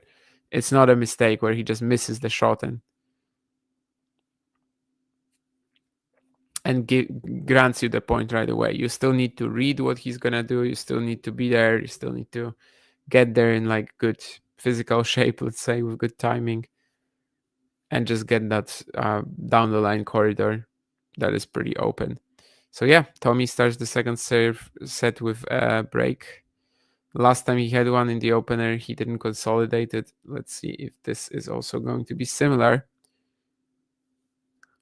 It's not a mistake where he just misses the shot and grants you the point right away. You still need to read what he's going to do. You still need to be there. You still need to get there in like good physical shape, let's say, with good timing, and just get that down the line corridor that is pretty open. So yeah, Tommy starts the second serve set with a break. Last time he had one in the opener, he didn't consolidate it. Let's see if this is also going to be similar.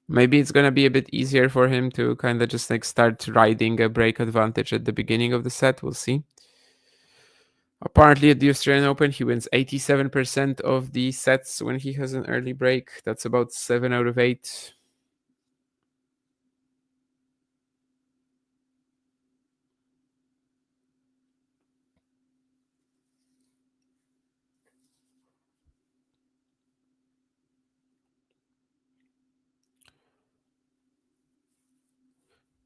Maybe it's going to be a bit easier for him to kind of just like start riding a break advantage at the beginning of the set. We'll see. Apparently at the Australian Open, he wins 87% of the sets when he has an early break. That's about 7 out of 8.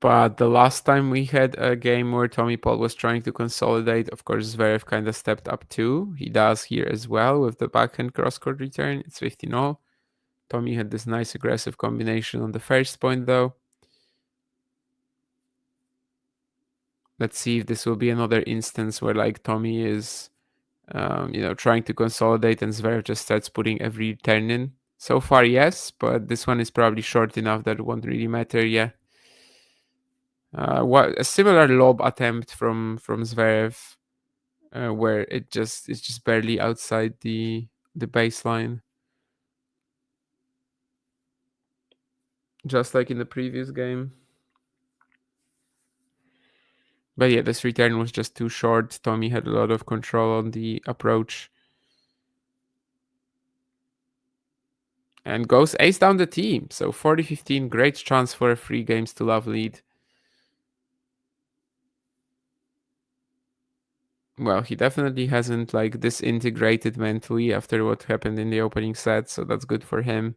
But the last time we had a game where Tommy Paul was trying to consolidate, of course, Zverev kind of stepped up too. He does here as well with the backhand cross-court return. It's 15-0. Tommy had this nice aggressive combination on the first point, though. Let's see if this will be another instance where like Tommy is, trying to consolidate and Zverev just starts putting every turn in. So far, yes, but this one is probably short enough that it won't really matter. Yeah. A similar lob attempt from Zverev, where it's just barely outside the baseline, just like in the previous game. But yeah, this return was just too short. Tommy had a lot of control on the approach. And goes ace down the team. So 40-15, great chance for a 3 games to love lead. Well, he definitely hasn't like disintegrated mentally after what happened in the opening set, so that's good for him.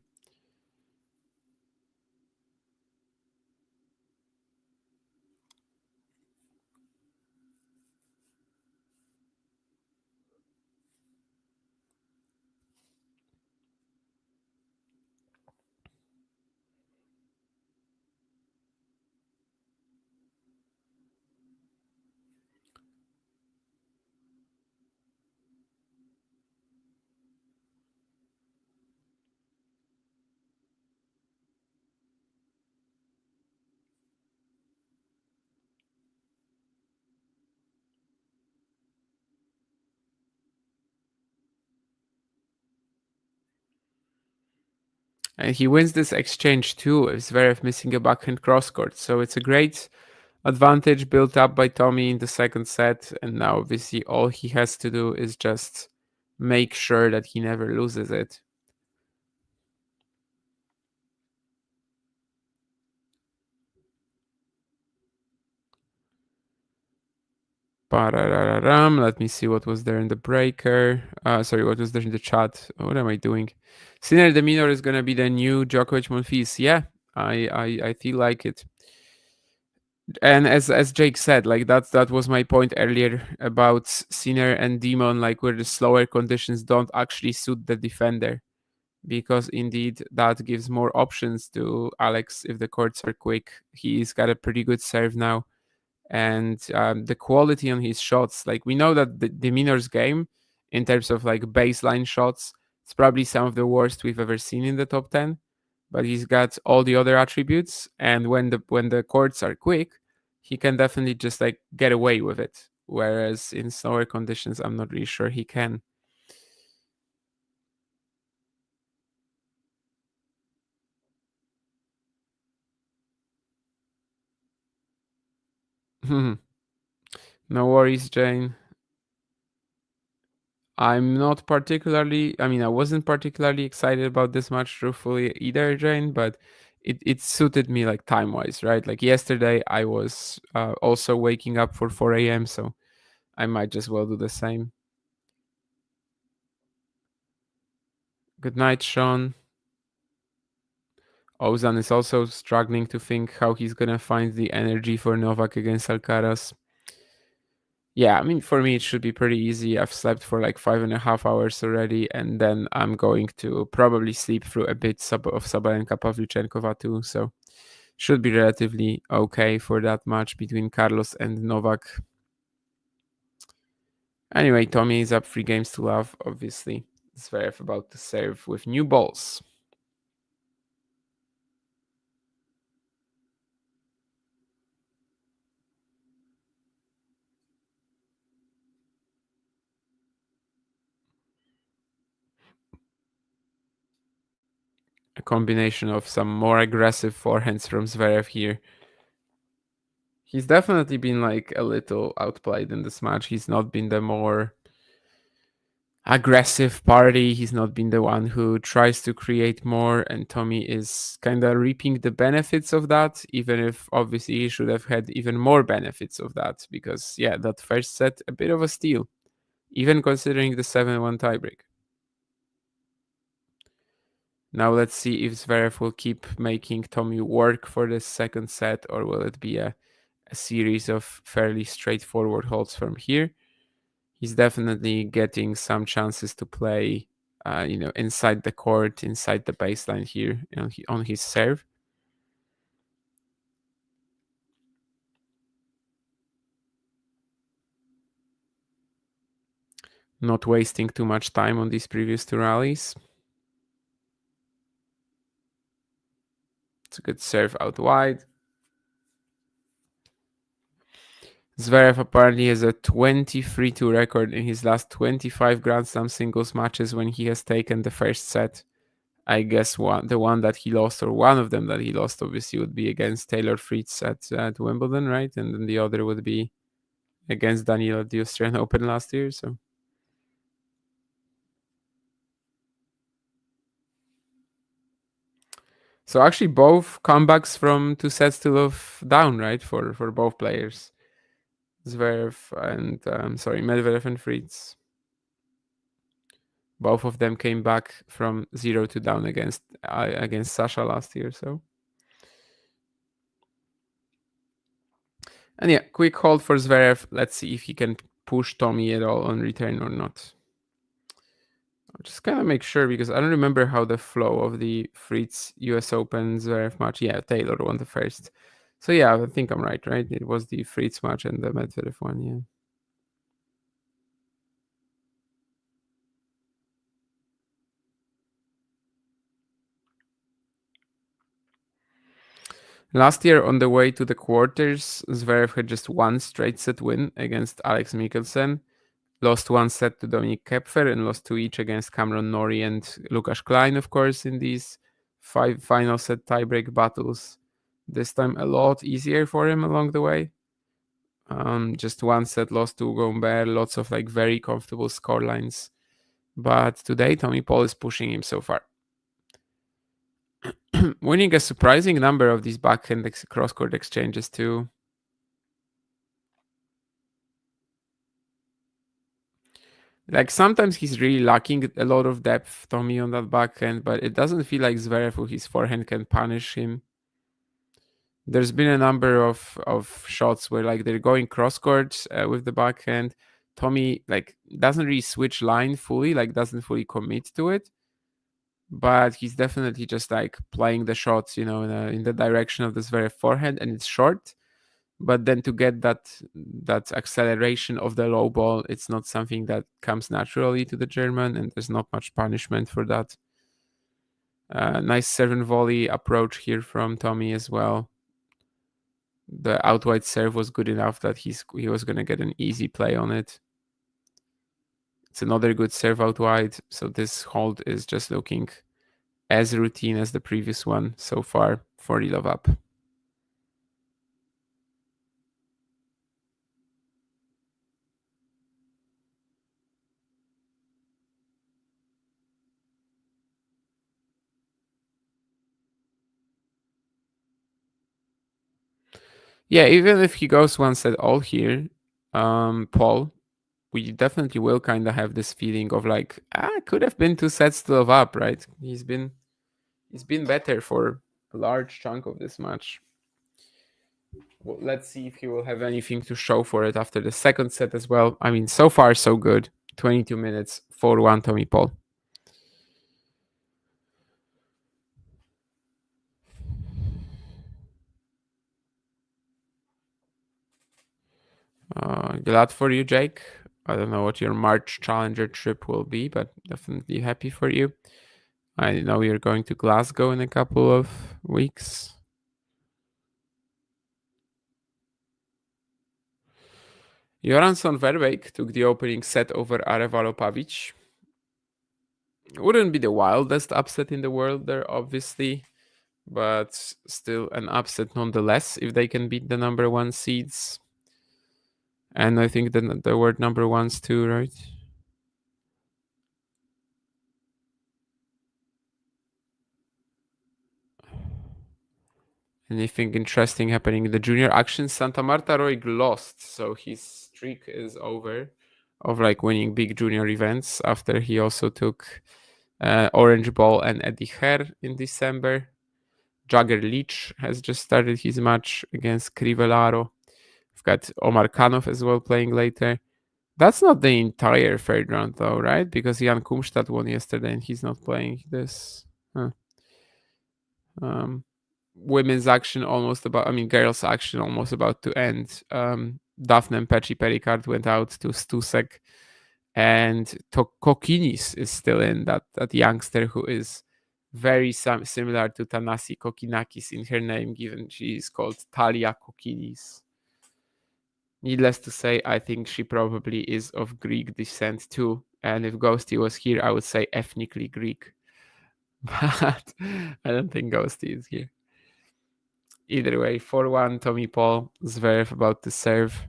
And he wins this exchange too, with Zverev missing a backhand cross-court. So it's a great advantage built up by Tommy in the second set. And now obviously all he has to do is just make sure that he never loses it. Let me see what was there in the breaker. What was there in the chat? What am I doing? Sinner de Minor is gonna be the new Djokovic Monfils. Yeah, I feel like it. And as Jake said, like that was my point earlier about Sinner and Demon, like where the slower conditions don't actually suit the defender, because indeed that gives more options to Alex if the courts are quick. He's got a pretty good serve now. And the quality on his shots, like we know that the Minor's game in terms of like baseline shots, it's probably some of the worst we've ever seen in the top 10, but he's got all the other attributes, and when the courts are quick, he can definitely just like get away with it, whereas in slower conditions I'm not really sure he can. No worries, Jane. I wasn't particularly excited about this match, truthfully, either, Jane, but it suited me like time-wise, right? Like yesterday, I was also waking up for 4 a.m., so I might just well do the same. Good night, Sean. Ozan is also struggling to think how he's gonna find the energy for Novak against Alcaraz. Yeah, I mean, for me, it should be pretty easy. I've slept for like 5.5 hours already, and then I'm going to probably sleep through a bit of Sabalenka Pavlyuchenkova too. So should be relatively okay for that match between Carlos and Novak. Anyway, Tommy is up 3 games to love, obviously. Zverev about to serve with new balls. A combination of some more aggressive forehands from Zverev here. He's definitely been like a little outplayed in this match. He's not been the more aggressive party. He's not been the one who tries to create more, and Tommy is kind of reaping the benefits of that, even if obviously he should have had even more benefits of that, because yeah, that first set, a bit of a steal, even considering the 7-1 tiebreak. Now let's see if Zverev will keep making Tommy work for the second set, or will it be a series of fairly straightforward holds from here. He's definitely getting some chances to play, inside the court, inside the baseline here, on his serve. Not wasting too much time on these previous 2 rallies. It's a good serve out wide. Zverev apparently has a 23-2 record in his last 25 Grand Slam singles matches when he has taken the first set. I guess the one that he lost, or one of them that he lost, obviously would be against Taylor Fritz at Wimbledon, right? And then the other would be against Daniel at the Australian Open last year. So actually both comebacks from 2 sets to love down, right? For both players. Zverev and Medvedev and Fritz. Both of them came back from 0 to down against Sasha last year. So, and yeah, quick hold for Zverev. Let's see if he can push Tommy at all on return or not. I'll just kind of make sure, because I don't remember how the flow of the Fritz US Open Zverev match. Yeah, Taylor won the first. So yeah, I think I'm right? It was the Fritz match and the Medvedev one, yeah. Last year, on the way to the quarters, Zverev had just 1 straight set win against Alex Mikkelsen, lost 1 set to Dominik Koepfer, and lost 2 each against Cameron Norrie and Lukas Klein, of course, in these 5 final set tiebreak battles. This time a lot easier for him along the way. Just 1 set lost to Humbert, lots of like very comfortable score lines. But today, Tommy Paul is pushing him so far. Winning a surprising number of these backhand cross-court exchanges too. Like sometimes he's really lacking a lot of depth, Tommy, on that backhand, but it doesn't feel like Zverev with his forehand can punish him. There's been a number of shots where like they're going cross-court with the backhand. Tommy like doesn't really switch line fully, like doesn't fully commit to it. But he's definitely just like playing the shots, in the direction of the Zverev forehand, and it's short. But then to get that acceleration of the low ball, it's not something that comes naturally to the German, and there's not much punishment for that. Nice serve and volley approach here from Tommy as well. The out wide serve was good enough that he was going to get an easy play on it. It's another good serve out wide, so this hold is just looking as routine as the previous one so far for the love up. Yeah, even if he goes 1 set all here, Paul, we definitely will kind of have this feeling of like, could have been 2 sets to love up, right? He's been better for a large chunk of this match. Well, let's see if he will have anything to show for it after the second set as well. I mean, so far so good. 22 minutes, 4-1 Tommy Paul. Glad for you, Jake. I don't know what your March Challenger trip will be, but definitely happy for you. I know you're going to Glasgow in a couple of weeks. Göransson Verbeek took the opening set over Arevalo Pavic. Wouldn't be the wildest upset in the world there, obviously, but still an upset nonetheless if they can beat the number one seeds. And I think the word number ones too, right? Anything interesting happening in the junior action? Santa Marta Roig lost, so his streak is over of like winning big junior events after he also took Orange Ball and Eddie Herr in December. Jagger Leach has just started his match against Crivellaro. We've got Omar Kanov as well playing later. That's not the entire third round though, right? Because Jan Kumstad won yesterday and he's not playing this. Huh. Women's action girls action almost about to end. Daphne and Pechi Pericard went out to Stusek, and Kokinis is still in, that youngster who is very similar to Tanasi Kokinakis in her name, given she is called Talia Kokinis. Needless to say, I think she probably is of Greek descent too, and if Ghosty was here, I would say ethnically Greek. But I don't think Ghosty is here. Either way, 4-1, Tommy Paul, Zverev about to serve.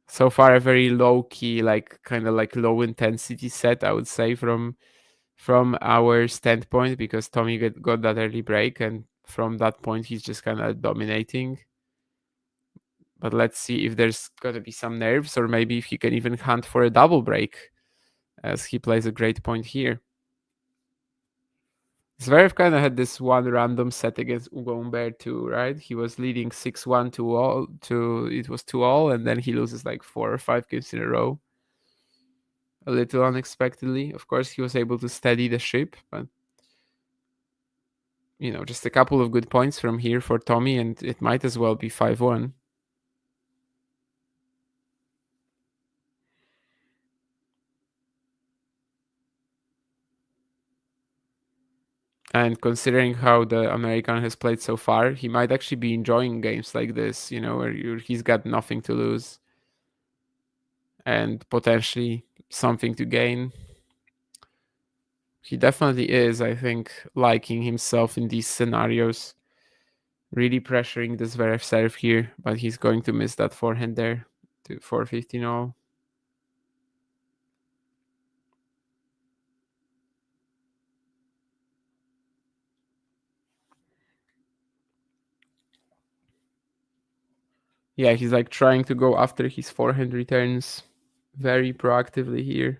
So far, a very low-key, kind of low intensity set, I would say, from our standpoint, because Tommy got that early break, and from that point, he's just kind of dominating. But let's see if there's going to be some nerves, or maybe if he can even hunt for a double break, as he plays a great point here. Zverev kind of had this one random set against Ugo Humbert too, right? He was leading 6-1 it was 2-all, and then he loses like 4 or 5 games in a row. A little unexpectedly. Of course, he was able to steady the ship, but just a couple of good points from here for Tommy, and it might as well be 5-1. And considering how the American has played so far, he might actually be enjoying games like this, where he's got nothing to lose and potentially something to gain. He definitely is, I think, liking himself in these scenarios. Really pressuring the Zverev serve here, but he's going to miss that forehand there to 4-15 all. Yeah, he's like trying to go after his forehand returns very proactively here.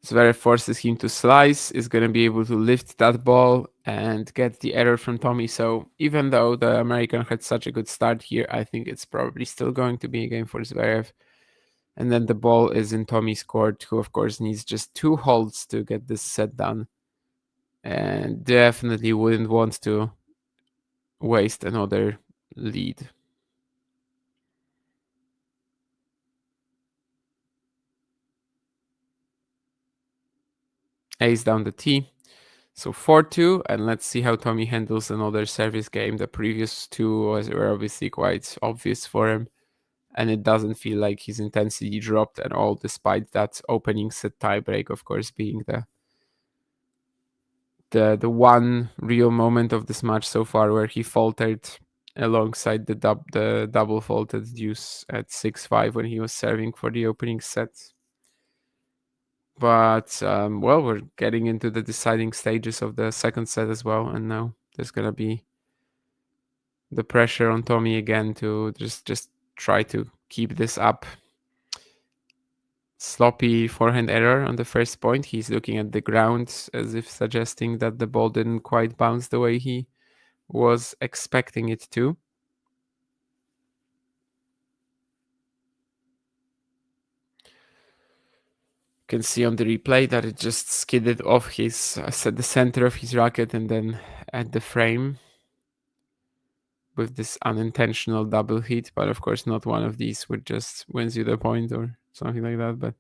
Zverev forces him to slice, is going to be able to lift that ball and get the error from Tommy. So even though the American had such a good start here, I think it's probably still going to be a game for Zverev. And then the ball is in Tommy's court, who of course needs just 2 holds to get this set done. And definitely wouldn't want to waste another lead. Ace down the tee. So 4-2, and let's see how Tommy handles another service game. The previous 2 were obviously quite obvious for him, and it doesn't feel like his intensity dropped at all, despite that opening set tiebreak, of course, being the one real moment of this match so far where he faltered alongside the double faulted deuce at 6-5 when he was serving for the opening set. But, we're getting into the deciding stages of the second set as well. And now there's going to be the pressure on Tommy again to just try to keep this up. sloppy forehand error on the first point. He's looking at the ground as if suggesting that the ball didn't quite bounce the way he was expecting it to. You can see on the replay that it just skidded off his the center of his racket and then at the frame with this unintentional double hit, but of course not one of these which just wins you the point or something like that, but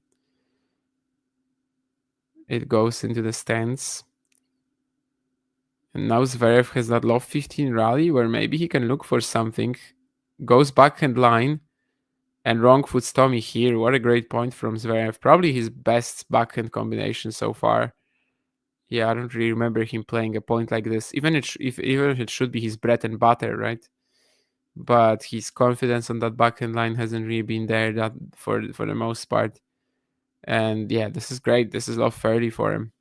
it goes into the stands. And now Zverev has that love 15 rally where maybe he can look for something. Goes backhand line and wrong foots Tommy here. What a great point from Zverev. Probably his best backhand combination so far. Yeah, I don't really remember him playing a point like this. Even if it should be his bread and butter, right? But his confidence on that backhand line hasn't really been there that for the most part. And yeah, this is great. This is love 30 for him.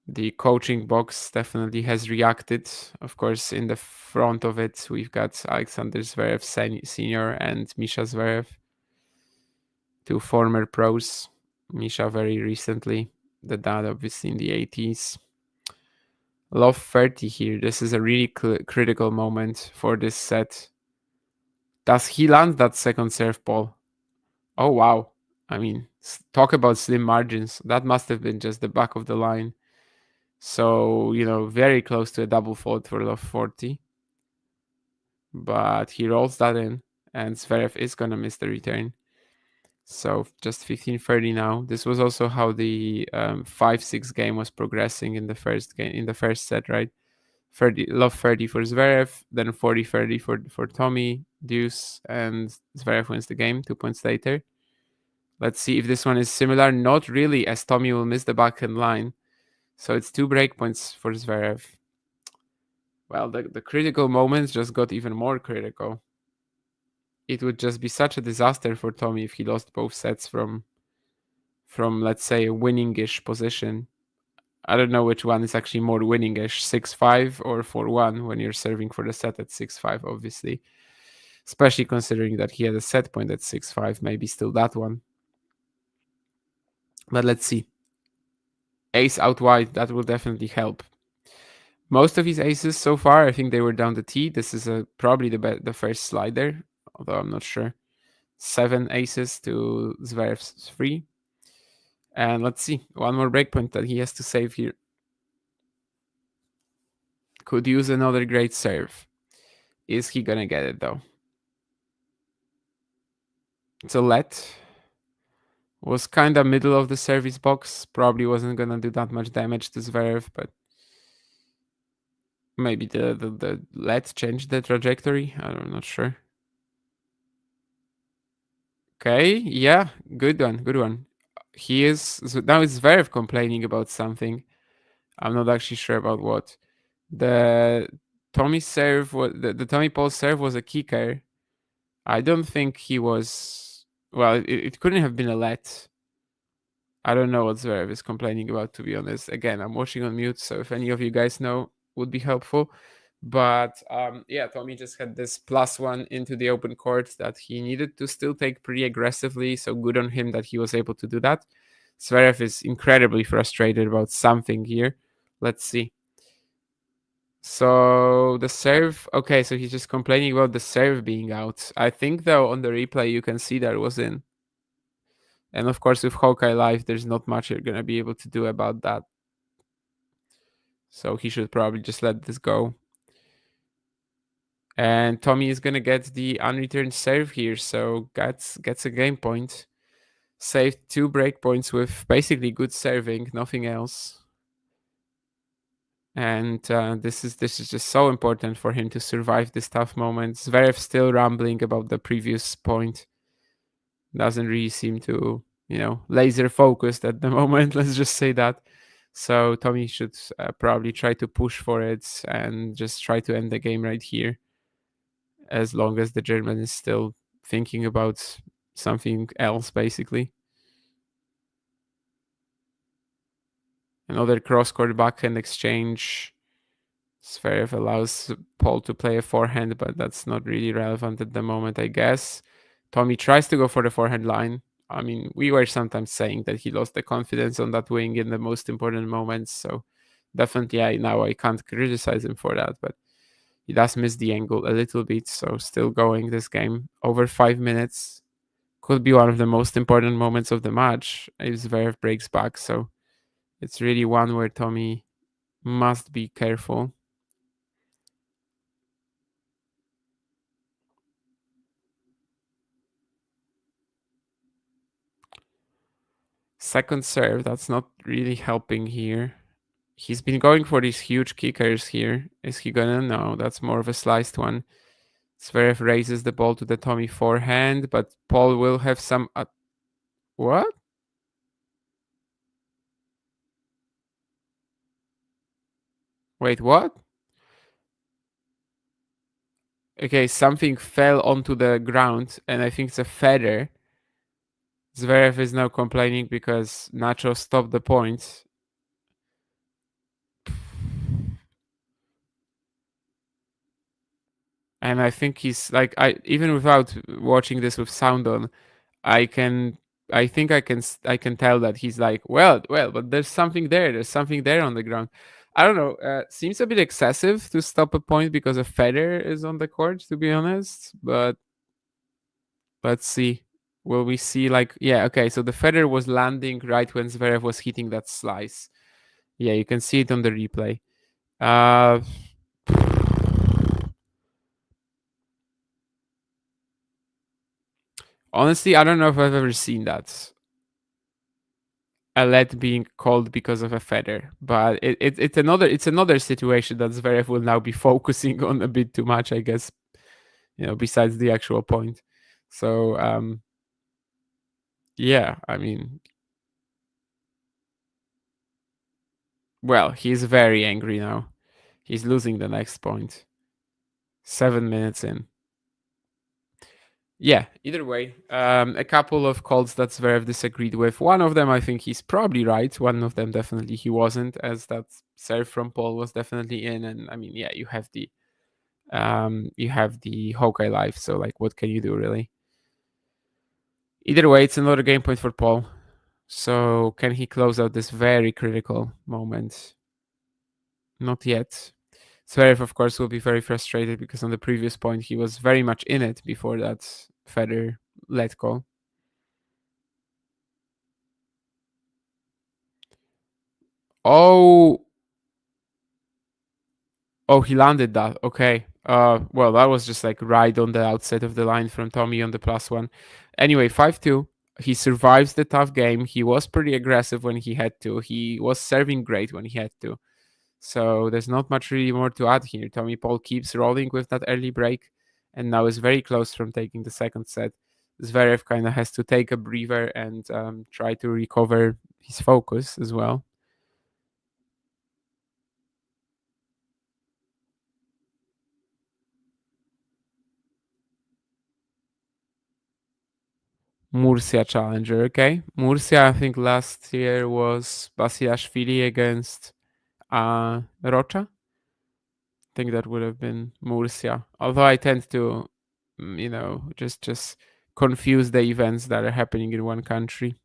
The coaching box definitely has reacted. Of course, in the front of it, we've got Alexander Zverev Senior and Misha Zverev, two former pros. Misha very recently, the dad obviously in the 80s. Love 30 here. This is a really critical moment for this set. Does he land that second serve ball? Oh, wow. I mean, talk about slim margins. That must have been just the back of the line. So, very close to a double fault for love 40. But he rolls that in, and Zverev is going to miss the return. So just 15-30 now. This was also how the 5-6 game was progressing in the first set, right? Love 30 for Zverev, then 40-30 for Tommy, deuce, and Zverev wins the game 2 points later. Let's see if this one is similar. Not really, as Tommy will miss the backhand line. So it's 2 break points for Zverev. Well, the critical moments just got even more critical. It would just be such a disaster for Tommy if he lost both sets from let's say, a winning-ish position. I don't know which one is actually more winning-ish, 6-5 or 4-1 when you're serving for the set at 6-5, obviously. Especially considering that he had a set point at 6-5, maybe still that one. But let's see. Ace out wide, that will definitely help. Most of his aces so far, I think they were down the tee. This is probably the first slider, although I'm not sure. 7 aces to Zverev's 3. And let's see, one more breakpoint that he has to save here. Could use another great serve. Is he gonna get it though? So let was kind of middle of the service box. Probably wasn't gonna do that much damage to Zverev, but maybe the let changed the trajectory. I'm not sure. Okay, yeah, good one. He is now. It's Zverev complaining about something. I'm not actually sure about what. The Tommy serve, the Tommy Paul serve was a kicker. I don't think he was. Well, it couldn't have been a let. I don't know what Zverev is complaining about, to be honest. Again, I'm watching on mute, so if any of you guys know, would be helpful. But yeah, Tommy just had this +1 into the open court that he needed to still take pretty aggressively. So good on him that he was able to do that. Zverev is incredibly frustrated about something here. Let's see. So the serve, okay, so he's just complaining about the serve being out. I think though on the replay you can see that it was in. And of course with Hawkeye Live, there's not much you're going to be able to do about that. So he should probably just let this go. And Tommy is going to get the unreturned serve here, so gets a game point. Saved 2 break points with basically good serving, nothing else. And this is just so important for him to survive this tough moment. Zverev still rambling about the previous point. Doesn't really seem to, laser focused at the moment. Let's just say that. So Tommy should probably try to push for it and just try to end the game right here. As long as the German is still thinking about something else, basically. Another cross-court backhand exchange. Zverev allows Paul to play a forehand, but that's not really relevant at the moment, I guess. Tommy tries to go for the forehand line. I mean, we were sometimes saying that he lost the confidence on that wing in the most important moments. So definitely, now I can't criticize him for that. But he does miss the angle a little bit. So still going this game over 5 minutes. Could be one of the most important moments of the match if Zverev breaks back. So it's really one where Tommy must be careful. Second serve, that's not really helping here. He's been going for these huge kickers here. Is he gonna? No, that's more of a sliced one. Zverev raises the ball to the Tommy forehand, but Paul will have some... what? Wait, what? Okay, something fell onto the ground, and I think it's a feather. Zverev is now complaining because Nacho stopped the point. And I think he's like, even without watching this with sound on, I think I can tell that he's like, well, but there's something there. There's something there on the ground. I don't know. Seems a bit excessive to stop a point because a feather is on the court, to be honest. But let's see. Will we see yeah, okay. So the feather was landing right when Zverev was hitting that slice. Yeah, you can see it on the replay. Honestly, I don't know if I've ever seen that. A let being called because of a feather, but it's another situation that Zverev will now be focusing on a bit too much, I guess. Besides the actual point. So yeah, I mean, well, he's very angry now. He's losing the next point. 7 minutes in. Yeah, either way, a couple of calls that Zverev disagreed with. One of them, I think he's probably right. One of them, definitely he wasn't, as that serve from Paul was definitely in. And I mean, yeah, you have the Hawkeye life. So like, what can you do really? Either way, it's another game point for Paul. So can he close out this very critical moment? Not yet. Zverev, of course, will be very frustrated because on the previous point, he was very much in it before that feather let go. Oh, he landed that. Okay. Well, that was just like right on the outside of the line from Tommy on the +1. Anyway, 5-2. He survives the tough game. He was pretty aggressive when he had to. He was serving great when he had to. So there's not much really more to add here. Tommy Paul keeps rolling with that early break and now is very close from taking the second set. Zverev kind of has to take a breather and try to recover his focus as well. Murcia challenger, okay. Murcia, I think last year was Basilashvili against Rocha. I think that would have been Murcia. Although I tend to, just confuse the events that are happening in one country.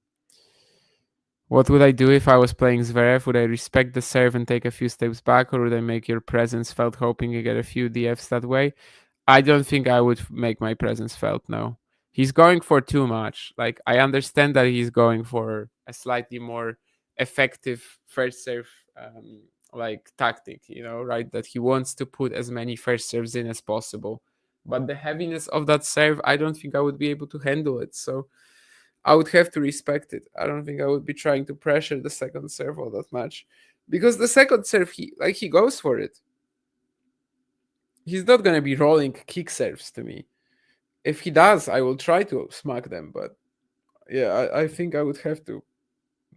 What would I do if I was playing Zverev? Would I respect the serve and take a few steps back, or would I make your presence felt, hoping you get a few DFs that way? I don't think I would make my presence felt, no. He's going for too much. Like, I understand that he's going for a slightly more effective first serve tactic, right? That he wants to put as many first serves in as possible. But the heaviness of that serve, I don't think I would be able to handle it. So I would have to respect it. I don't think I would be trying to pressure the second serve all that much. Because the second serve, he goes for it. He's not going to be rolling kick serves to me. If he does, I will try to smack them. But yeah, I think I would have to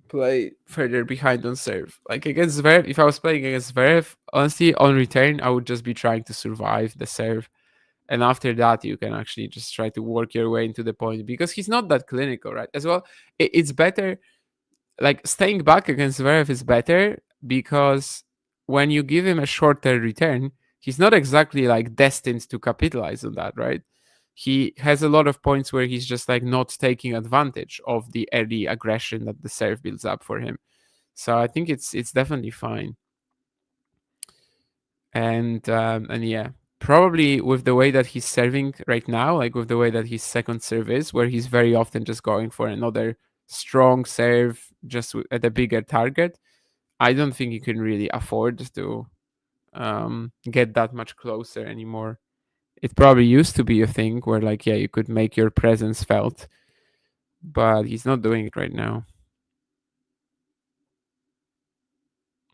play further behind on serve. Like against Zverev, if I was playing against Zverev, honestly, on return, I would just be trying to survive the serve. And after that, you can actually just try to work your way into the point because he's not that clinical, right? As well, it's better, like staying back against Zverev is better because when you give him a shorter return, he's not exactly like destined to capitalize on that, right? he has a lot of points where he's just like not taking advantage of the early aggression that the serve builds up for him. So I think it's definitely fine. And yeah, probably with the way that he's serving right now, like with the way that his second serve is, where he's very often just going for another strong serve just at a bigger target, I don't think you can really afford to get that much closer anymore. It probably used to be a thing where, like, yeah, you could make your presence felt, but he's not doing it right now.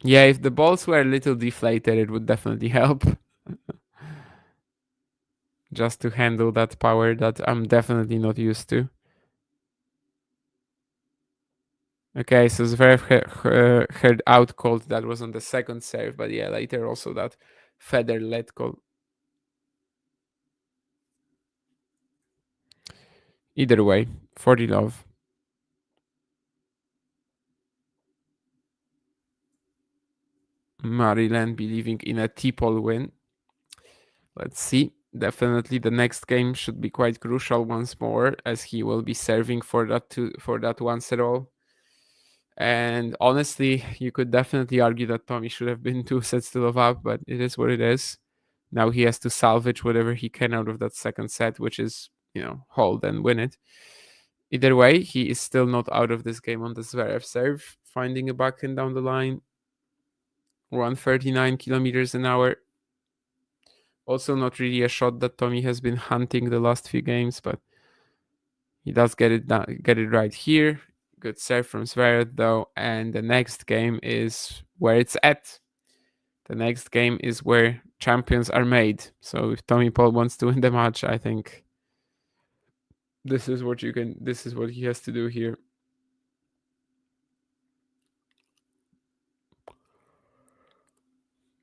Yeah, if the balls were a little deflated, it would definitely help. Just to handle that power that I'm definitely not used to. Okay, so Zverev heard out called that was on the second serve, but yeah, later also that Federer let call. Either way, 40 love. Maryland believing in a T-Pole win. Let's see. Definitely the next game should be quite crucial once more, as he will be serving for that one set all. And honestly, you could definitely argue that Tommy should have been 2 sets to love up, but it is what it is. Now he has to salvage whatever he can out of that second set, which is, hold and win it. Either way, he is still not out of this game on the Zverev serve, finding a backhand down the line. 139 kilometers an hour. Also not really a shot that Tommy has been hunting the last few games, but he does get it right here. Good serve from Zverev though, and the next game is where it's at. The next game is where champions are made. So if Tommy Paul wants to win the match, I think this is what he has to do here.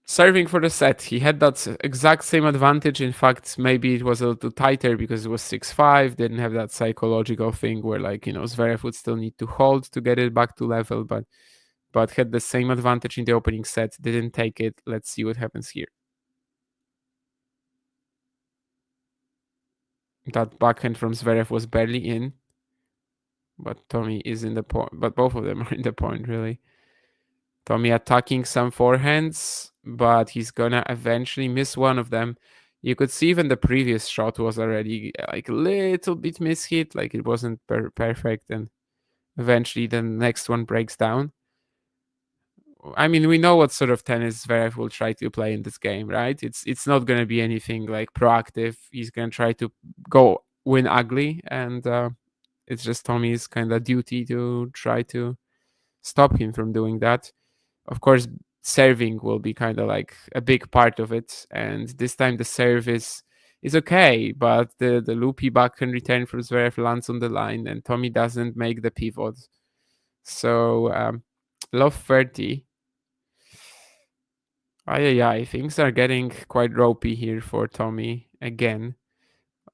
Serving for the set, he had that exact same advantage. In fact, maybe it was a little tighter because it was 6-5. Didn't have that psychological thing where, like, Zverev would still need to hold to get it back to level, but had the same advantage in the opening set. Didn't take it. Let's see what happens here. That backhand from Zverev was barely in, but Tommy is in the point. But both of them are in the point, really. Tommy attacking some forehands, but he's gonna eventually miss one of them. You could see even the previous shot was already like a little bit mishit, like it wasn't perfect, and eventually the next one breaks down. I mean, we know what sort of tennis Zverev will try to play in this game, right? It's not gonna be anything like proactive. He's gonna try to go win ugly, and it's just Tommy's kind of duty to try to stop him from doing that. Of course, serving will be kind of like a big part of it, and this time the serve is okay, but the loopy backhand return from Zverev lands on the line, and Tommy doesn't make the pivot. So love 30. Things are getting quite ropey here for Tommy again.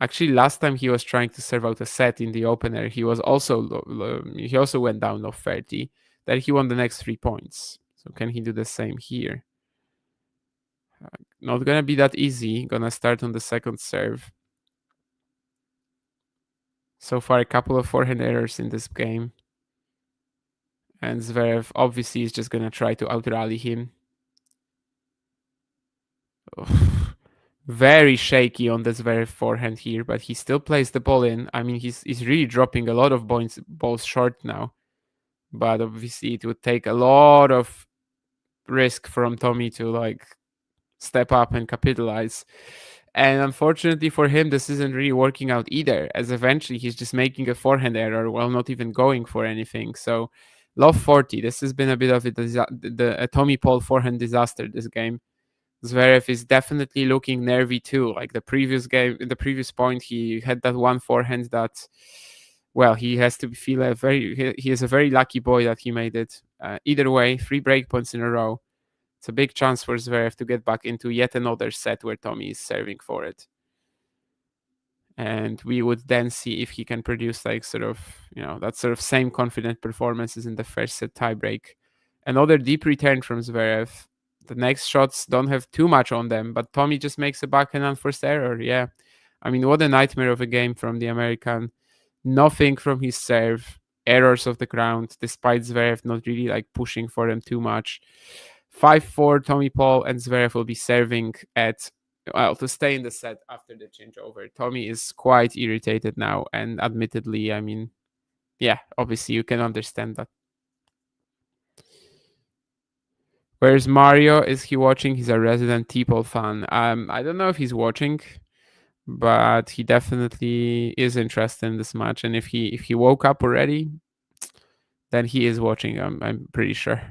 Actually, last time he was trying to serve out a set in the opener, he also went down love 30. Then he won the next 3 points. So can he do the same here? Not gonna be that easy. Gonna start on the second serve. So far, a couple of forehand errors in this game. And Zverev obviously is just gonna try to out-rally him. Very shaky on the Zverev forehand here, but he still plays the ball in. I mean, he's really dropping a lot of balls short now. But obviously, it would take a lot of risk from Tommy to like step up and capitalize. And unfortunately for him, this isn't really working out either, as eventually he's just making a forehand error while not even going for anything. So love 40. This has been a bit of a Tommy Paul forehand disaster this game. Zverev is definitely looking nervy too. Like the previous game, in the previous point, he had that one forehand that, well, he has to feel he is a very lucky boy that he made it. Either way, 3 break points in a row. It's a big chance for Zverev to get back into yet another set where Tommy is serving for it. And we would then see if he can produce like that sort of same confident performances in the first set tiebreak. Another deep return from Zverev. The next shots don't have too much on them, but Tommy just makes a backhand unforced error. Yeah, I mean, what a nightmare of a game from the American. Nothing from his serve, errors of the ground, despite Zverev not really like pushing for them too much. 5-4, Tommy Paul and Zverev will be serving at, well, to stay in the set after the changeover. Tommy is quite irritated now, and admittedly, I mean, yeah, obviously you can understand that. Where's Mario? Is he watching? He's a resident T-Pole fan. I don't know if he's watching, but he definitely is interested in this match. And if he woke up already, then he is watching. I'm pretty sure.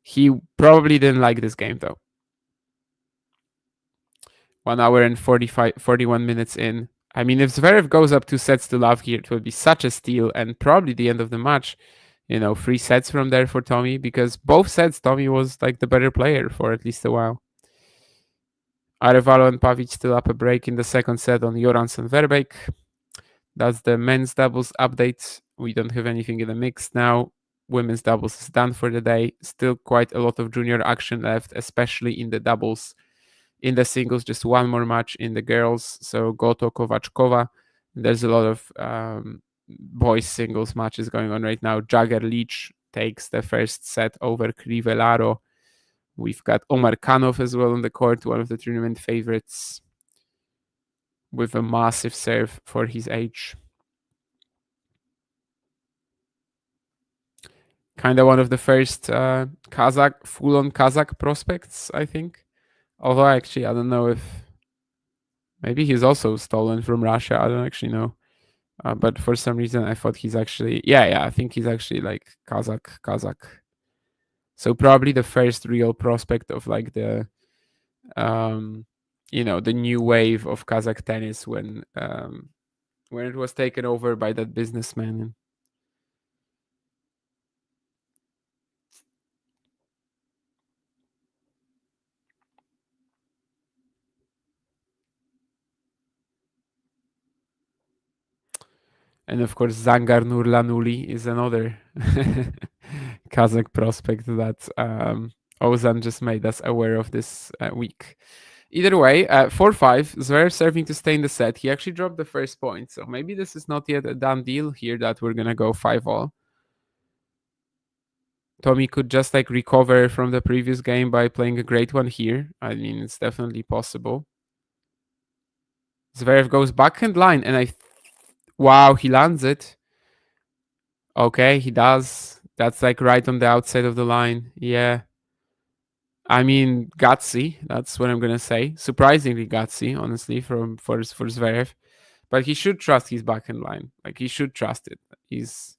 He probably didn't like this game though. 1 hour and 41 minutes in. I mean, if Zverev goes up 2 sets to love here, it will be such a steal and probably the end of the match. 3 sets from there for Tommy, because both sets Tommy was like the better player for at least a while. Arevalo and Pavic still up a break in the second set on Joransson Verbeek. That's the men's doubles update. We don't have anything in the mix now. Women's doubles is done for the day. Still quite a lot of junior action left, especially in the doubles. In the singles, just one more match in the girls. So Goto, Kovachkova. There's a lot of boys singles matches going on right now. Jagger Leach takes the first set over Crivellaro. We've got Omar Kanov as well on the court, one of the tournament favorites, with a massive serve for his age. Kind of one of the first full-on Kazakh prospects, I think. Although actually, I don't know if maybe he's also stolen from Russia. I don't actually know. But for some reason, I thought he's actually, I think he's actually like Kazakh. So probably the first real prospect of like the, the new wave of Kazakh tennis when it was taken over by that businessman. And of course, Zangar Nurlanuli is another Kazakh prospect that Ozan just made us aware of this week. Either way, 4-5, Zverev serving to stay in the set. He actually dropped the first point, so maybe this is not yet a done deal here that we're going to go 5-all. Tommy could just like recover from the previous game by playing a great one here. I mean, it's definitely possible. Zverev goes backhand line, and wow, he lands it. Okay, he does. That's like right on the outside of the line. Yeah. I mean, gutsy. That's what I'm gonna say. Surprisingly gutsy, honestly, for Zverev. But he should trust his backhand line. Like he should trust it. It's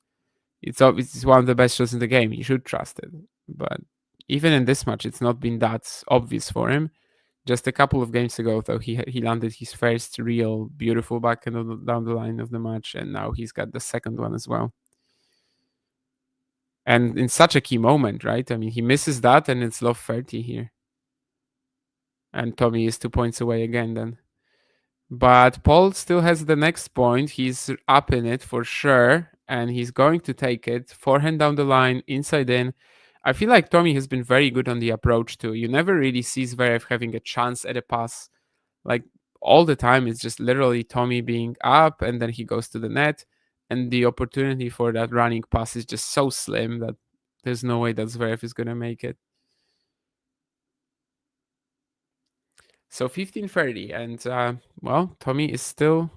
one of the best shots in the game. He should trust it. But even in this match, it's not been that obvious for him. Just a couple of games ago, though, he landed his first real beautiful backhand down the line of the match, and now he's got the second one as well. And in such a key moment, right? I mean, he misses that, and it's love 30 here. And Tommy is 2 points away again then. But Paul still has the next point. He's up in it for sure, and he's going to take it. Forehand down the line, inside in. I feel like Tommy has been very good on the approach too. You never really see Zverev having a chance at a pass. Like all the time, it's just literally Tommy being up, and then he goes to the net. And the opportunity for that running pass is just so slim that there's no way that Zverev is going to make it. So 15-30, and well, Tommy is still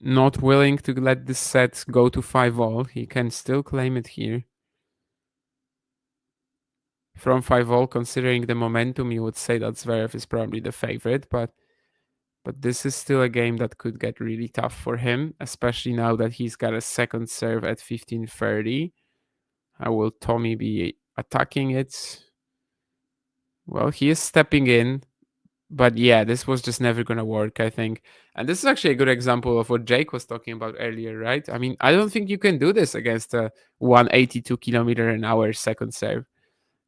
not willing to let this set go to 5-all. He can still claim it here. From 5-all, considering the momentum, you would say that Zverev is probably the favorite, but this is still a game that could get really tough for him, especially now that he's got a second serve at 15-30. How will Tommy be attacking it? Well, he is stepping in, but yeah, this was just never going to work, I think. And this is actually a good example of what Jake was talking about earlier, right? I mean, I don't think you can do this against a 182 kilometer an hour second serve.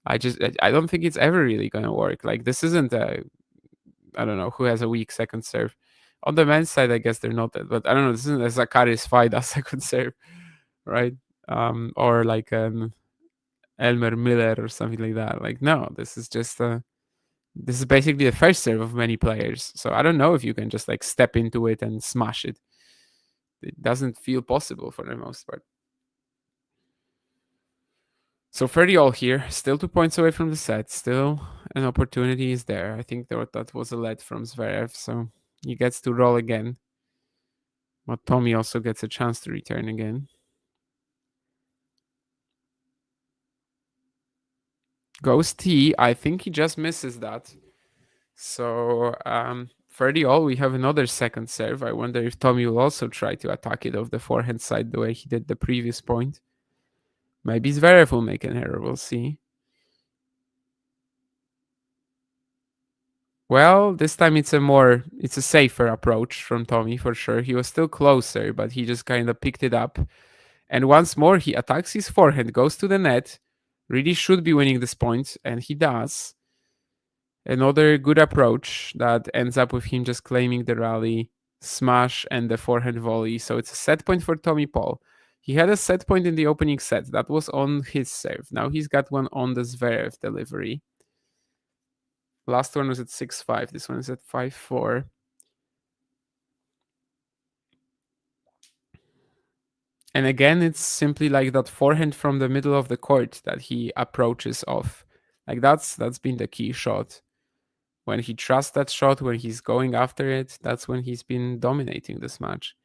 I don't think it's ever really going to work. Like, this isn't I don't know who has a weak second serve. On the men's side, I guess they're not that, but I don't know. This isn't a Zakaris Faida second serve, right? Or like Elmer Miller or something like that. Like, no, this is just a This is basically the first serve of many players. So I don't know if you can just like step into it and smash it. It doesn't feel possible for the most part. So 30 all here, still 2 points away from the set. Still an opportunity is there. I think that was a lead from Zverev, so he gets to roll again. But Tommy also gets a chance to return again. Goes T. I think he just misses that. So 30 all, we have another second serve. I wonder if Tommy will also try to attack it off the forehand side the way he did the previous point. Maybe Zverev will make an error. We'll see. Well, this time it's a safer approach from Tommy for sure. He was still closer, but he just kind of picked it up. And once more, he attacks his forehand, goes to the net. Really should be winning this point, and he does. Another good approach that ends up with him just claiming the rally, smash, and the forehand volley. So it's a set point for Tommy Paul. He had a set point in the opening set. That was on his serve. Now he's got one on the Zverev delivery. Last one was at 6-5. This one is at 5-4. And again, it's simply like that forehand from the middle of the court that he approaches off. Like that's been the key shot. When he trusts that shot, when he's going after it, that's when he's been dominating this match.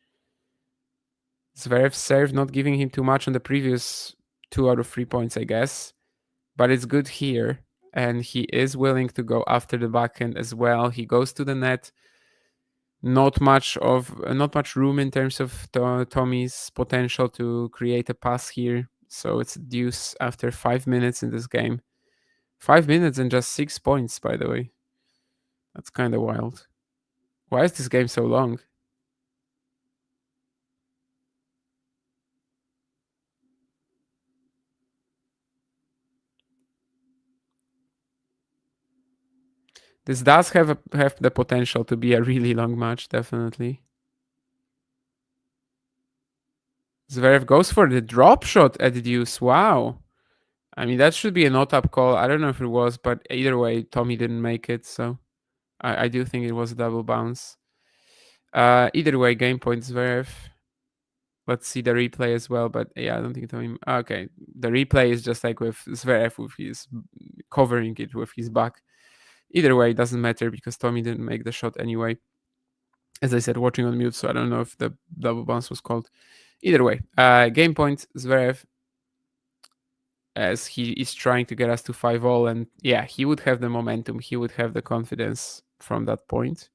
Zverev's serve not giving him too much on the previous 2 out of 3 points, I guess. But it's good here. And he is willing to go after the backhand as well. He goes to the net. Not much room in terms of Tommy's potential to create a pass here. So it's a deuce after 5 minutes in this game. 5 minutes and just 6 points, by the way. That's kind of wild. Why is this game so long? This does have the potential to be a really long match, definitely. Zverev goes for the drop shot at deuce. Wow. I mean, that should be a no-tap call. I don't know if it was, but either way, Tommy didn't make it, so I do think it was a double bounce. Either way, game point Zverev. Let's see the replay as well, but yeah, I don't think Tommy... Okay, the replay is just like with Zverev, with his covering it with his back. Either way, it doesn't matter because Tommy didn't make the shot anyway. As I said, watching on mute, so I don't know if the double bounce was called. Either way, game point Zverev, as he is trying to get us to 5-all, and yeah, he would have the momentum, he would have the confidence from that point.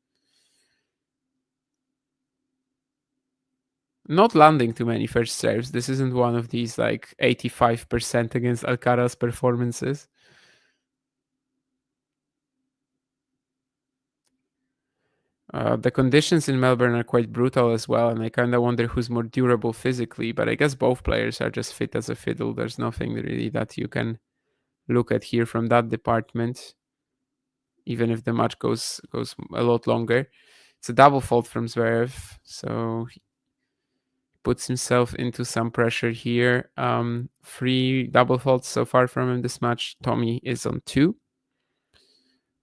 Not landing too many first serves. This isn't one of these like 85% against Alcaraz performances. The conditions in Melbourne are quite brutal as well, and I kind of wonder who's more durable physically, but I guess both players are just fit as a fiddle. There's nothing really that you can look at here from that department, even if the match goes a lot longer. It's a double fault from Zverev, so he puts himself into some pressure here. 3 double faults so far from him this match. Tommy is on 2.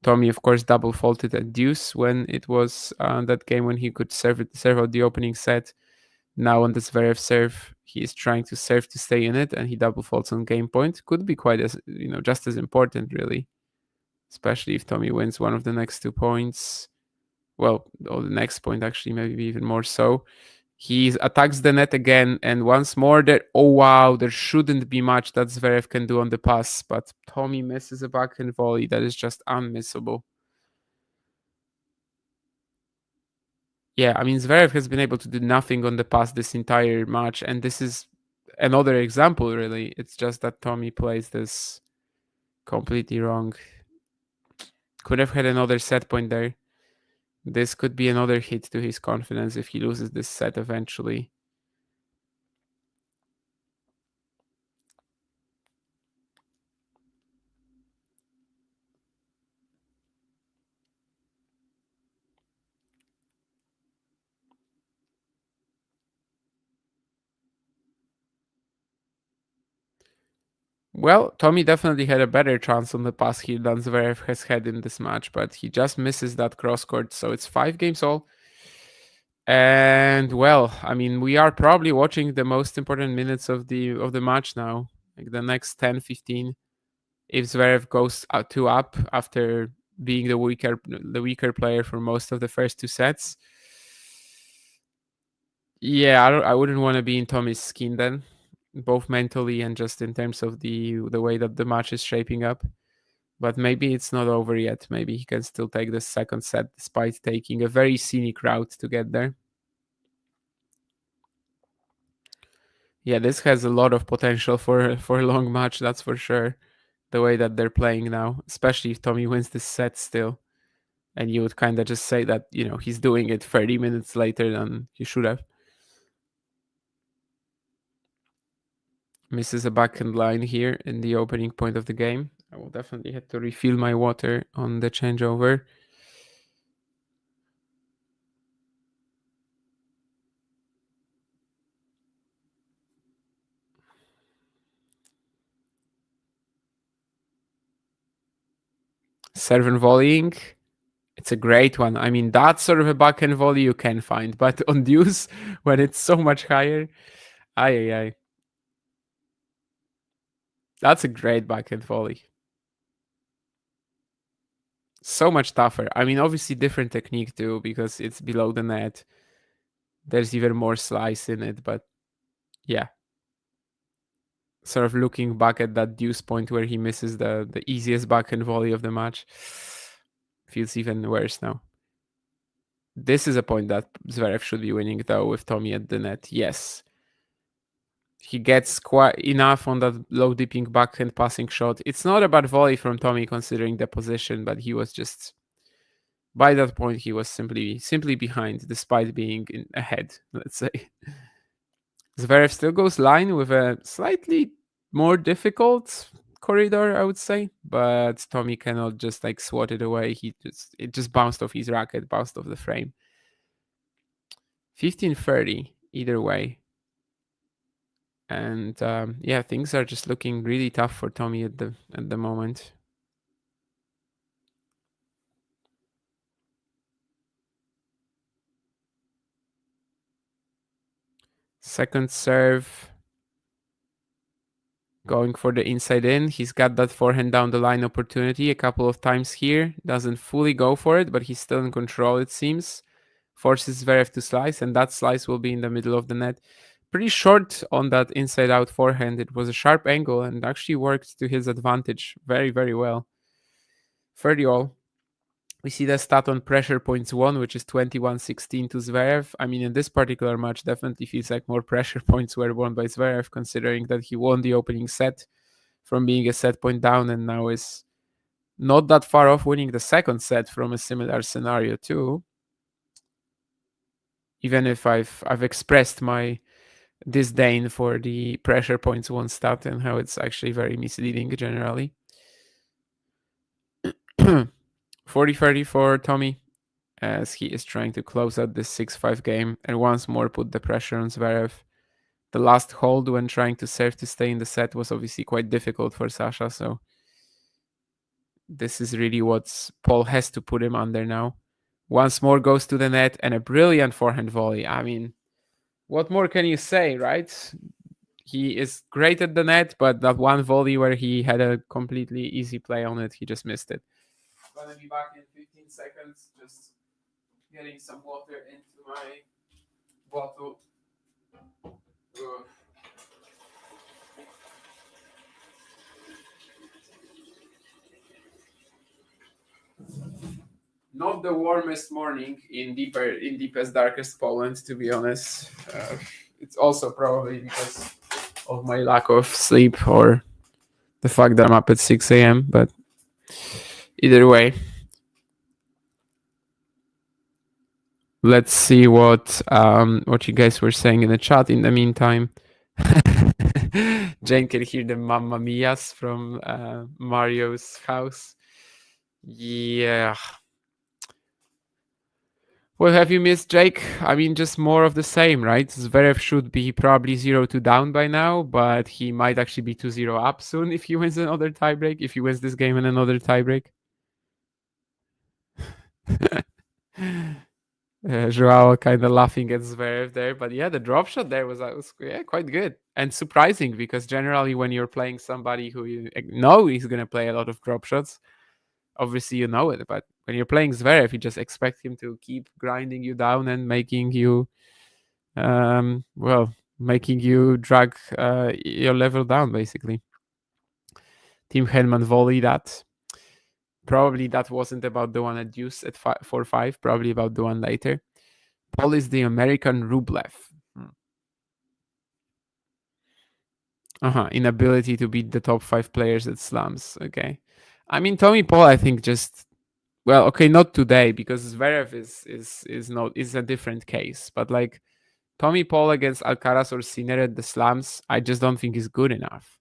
Tommy, of course, double faulted at deuce when it was that game when he could serve out the opening set. Now on the Zverev serve, he is trying to serve to stay in it, and he double faults on game point. Could be quite as just as important, really, especially if Tommy wins one of the next 2 points. Well, or the next point actually, maybe even more so. He attacks the net again, and once more there. Oh wow, there shouldn't be much that Zverev can do on the pass, but Tommy misses a backhand volley that is just unmissable. Yeah, I mean, Zverev has been able to do nothing on the pass this entire match, and this is another example, really. It's just that Tommy plays this completely wrong. Could have had another set point there. This could be another hit to his confidence if he loses this set eventually. Well, Tommy definitely had a better chance on the pass here than Zverev has had in this match, but he just misses that cross court, so it's 5 games all. And well, I mean, we are probably watching the most important minutes of the match now, like the next 10, 15. If Zverev goes 2 up after being the weaker player for most of the first 2 sets. Yeah, I wouldn't want to be in Tommy's skin then, both mentally and just in terms of the way that the match is shaping up. But maybe it's not over yet. Maybe he can still take the second set despite taking a very scenic route to get there. Yeah, this has a lot of potential for a long match, that's for sure. The way that they're playing now, especially if Tommy wins this set still. And you would kind of just say that, he's doing it 30 minutes later than he should have. Misses a backhand line here in the opening point of the game. I will definitely have to refill my water on the changeover. Serve and volleying. It's a great one. I mean, that's sort of a backhand volley you can find, but on deuce, when it's so much higher, ay. That's a great backhand volley. So much tougher. I mean, obviously different technique too, because it's below the net. There's even more slice in it, but yeah. Sort of looking back at that deuce point where he misses the easiest backhand volley of the match, feels even worse now. This is a point that Zverev should be winning, though, with Tommy at the net. Yes. He gets quite enough on that low dipping backhand passing shot. It's not a bad volley from Tommy considering the position, but he was just, by that point, he was simply behind despite being ahead, let's say. Zverev still goes line with a slightly more difficult corridor, I would say, but Tommy cannot just like swat it away. It just bounced off his racket, bounced off the frame. 15-30 either way. And yeah, things are just looking really tough for Tommy at the moment. Second serve, going for the inside in. He's got that forehand down the line opportunity a couple of times here. Doesn't fully go for it, but he's still in control, it seems. Forces Zverev to slice, and that slice will be in the middle of the net. Pretty short on that inside out forehand. It was a sharp angle and actually worked to his advantage very, very well. 30 all. We see the stat on pressure points won, which is 21-16 to Zverev. I mean, in this particular match, definitely feels like more pressure points were won by Zverev, considering that he won the opening set from being a set point down and now is not that far off winning the second set from a similar scenario too. Even if I've expressed my disdain for the pressure points won stat and how it's actually very misleading generally. 40-30 for Tommy as he is trying to close out this 6-5 game and once more put the pressure on Zverev. The last hold when trying to serve to stay in the set was obviously quite difficult for Sasha, so this is really what Paul has to put him under now. Once more goes to the net and a brilliant forehand volley. I mean, what more can you say, right? He is great at the net, but that one volley where he had a completely easy play on it, he just missed it. Gonna be back in 15 seconds, just getting some water into my bottle. Ugh. Not the warmest morning in deepest, darkest Poland, to be honest. It's also probably because of my lack of sleep or the fact that I'm up at 6 a.m. But either way, let's see what you guys were saying in the chat in the meantime. Jane can hear the Mamma Mias from Mario's house. Yeah. What have you missed, Jake? I mean, just more of the same, right? Zverev should be probably 0-2 down by now, but he might actually be 2-0 up soon if he wins another tiebreak, if he wins this game in another tiebreak. Joao kind of laughing at Zverev there, but yeah, the drop shot there was quite good and surprising, because generally when you're playing somebody who you know he's going to play a lot of drop shots, obviously you know it, but when you're playing Zverev, you just expect him to keep grinding you down and making you drag your level down, basically. Team Henman volley that. Probably that wasn't about the one at deuce at 4-5, probably about the one later. Paul is the American Rublev. Inability to beat the top 5 players at slams. Okay. I mean, Tommy Paul, I think just, well, okay, not today, because Zverev is a different case. But like Tommy Paul against Alcaraz or Sinner at the slams, I just don't think is good enough.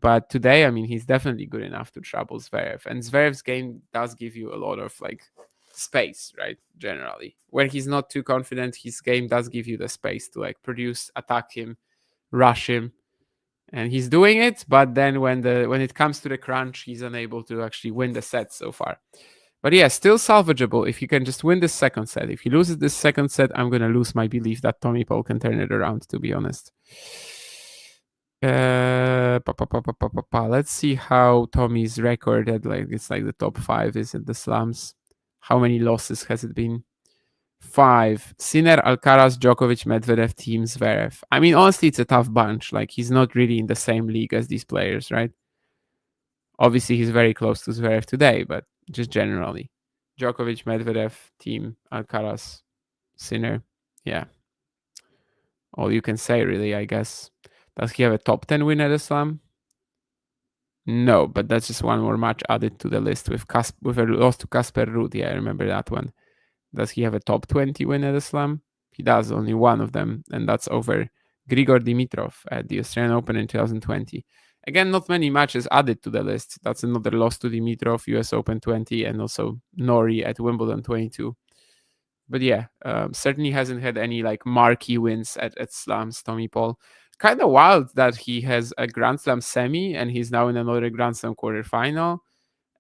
But today, I mean, he's definitely good enough to trouble Zverev. And Zverev's game does give you a lot of like space, right? Generally, when he's not too confident, his game does give you the space to like produce, attack him, rush him, and he's doing it. But then when it comes to the crunch, he's unable to actually win the set so far. But yeah, still salvageable if you can just win this second set. If he loses this second set, I'm gonna lose my belief that Tommy Paul can turn it around, to be honest. Let's see how Tommy's record at it's like the top 5 is in the slams. How many losses has it been? 5. Sinner, Alcaraz, Djokovic, Medvedev, Team Zverev. I mean, honestly, it's a tough bunch. Like, he's not really in the same league as these players, right? Obviously, he's very close to Zverev today, but just generally. Djokovic, Medvedev, Team, Alcaraz, Sinner. Yeah. All you can say, really, I guess. Does he have a top 10 win at a slam? No, but that's just one more match added to the list with a loss to Casper Ruud. Yeah, I remember that one. Does he have a top 20 win at a slam? He does, only one of them, and that's over Grigor Dimitrov at the Australian Open in 2020. Again, not many matches added to the list. That's another loss to Dimitrov, US Open 20, and also Nori at Wimbledon 22. But yeah, certainly hasn't had any like marquee wins at slams, Tommy Paul. Kind of wild that he has a Grand Slam semi and he's now in another Grand Slam quarterfinal,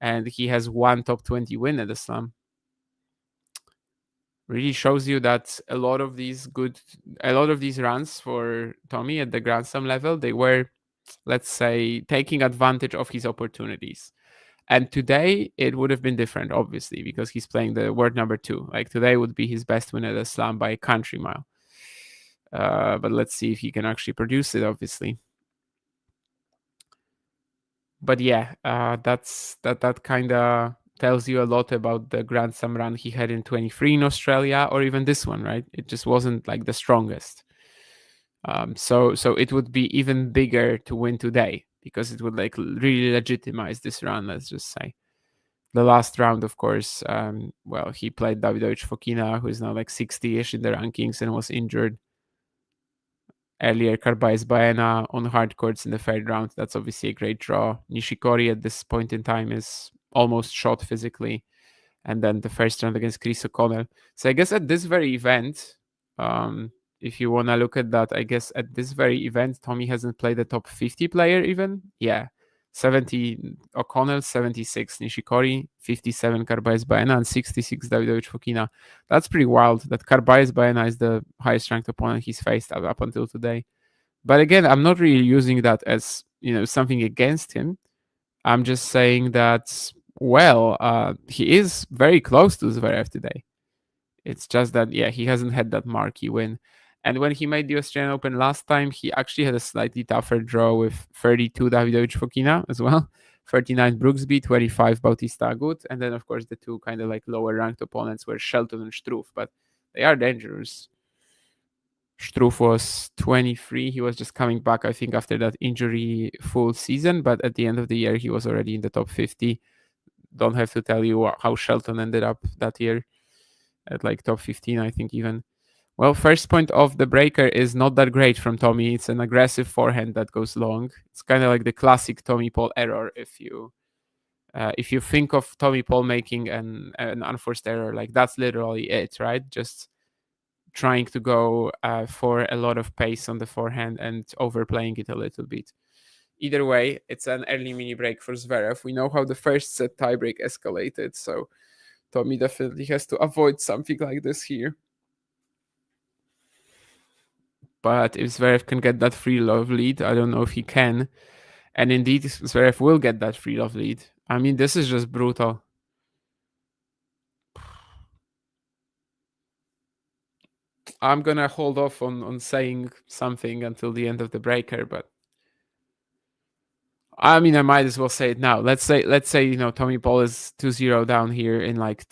and he has one top 20 win at the slam. Really shows you that a lot of these runs for Tommy at the Grand Slam level, they were, let's say, taking advantage of his opportunities. And today it would have been different, obviously, because he's playing the world number 2. Like, today would be his best win at a slam by a country mile. But let's see if he can actually produce it, obviously. But yeah, that kind of tells you a lot about the Grand Slam run he had in 23 in Australia, or even this one, right? It just wasn't like the strongest. So it would be even bigger to win today, because it would like really legitimize this run, let's just say. The last round, of course, he played Davidovich Fokina, who is now like 60-ish in the rankings and was injured. Earlier, Carballes Baena on hard courts in the third round. That's obviously a great draw. Nishikori at this point in time is almost shot physically. And then the first round against Chris O'Connell. So I guess at this very event, if you want to look at that, I guess at this very event, Tommy hasn't played a top 50 player even. Yeah. 70 O'Connell, 76 Nishikori, 57 Carballes Baena, and 66 Davidovich Fokina. That's pretty wild that Carballes Baena is the highest ranked opponent he's faced up until today. But again, I'm not really using that as, something against him. I'm just saying that, he is very close to Zverev today. It's just that, he hasn't had that marquee win. And when he made the Australian Open last time, he actually had a slightly tougher draw with 32 Davidovich Fokina as well, 39 Brooksby, 25 Bautista Agut, and then, of course, the two kind of like lower ranked opponents were Shelton and Struff, but they are dangerous. Struff was 23. He was just coming back, I think, after that injury full season, but at the end of the year, he was already in the top 50. Don't have to tell you how Shelton ended up that year at like top 15, I think, even. Well, first point of the breaker is not that great from Tommy. It's an aggressive forehand that goes long. It's kind of like the classic Tommy Paul error if you If you think of Tommy Paul making an unforced error, like that's literally it, right? Just trying to go for a lot of pace on the forehand and overplaying it a little bit. Either way, it's an early mini break for Zverev. We know how the first set tiebreak escalated, so Tommy definitely has to avoid something like this here. But if Zverev can get that free love lead, I don't know if he can. And indeed, Zverev will get that free love lead. I mean, this is just brutal. I'm gonna hold off on saying something until the end of the breaker, but I mean, I might as well say it now. Let's say Tommy Paul is 2-0 down here in like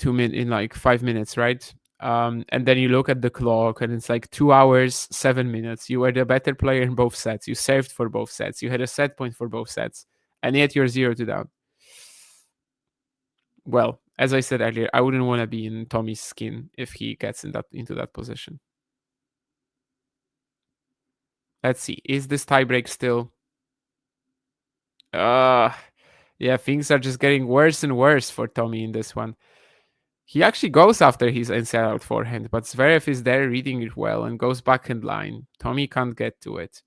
5 minutes, right? And then you look at the clock and it's like 2 hours, 7 minutes. You were the better player in both sets. You served for both sets. You had a set point for both sets, and yet you're 0-2 down. Well, as I said earlier, I wouldn't want to be in Tommy's skin if he gets into that position. Let's see. Is this tiebreak still? Yeah, things are just getting worse and worse for Tommy in this one. He actually goes after his inside out forehand, but Zverev is there reading it well and goes backhand line. Tommy can't get to it.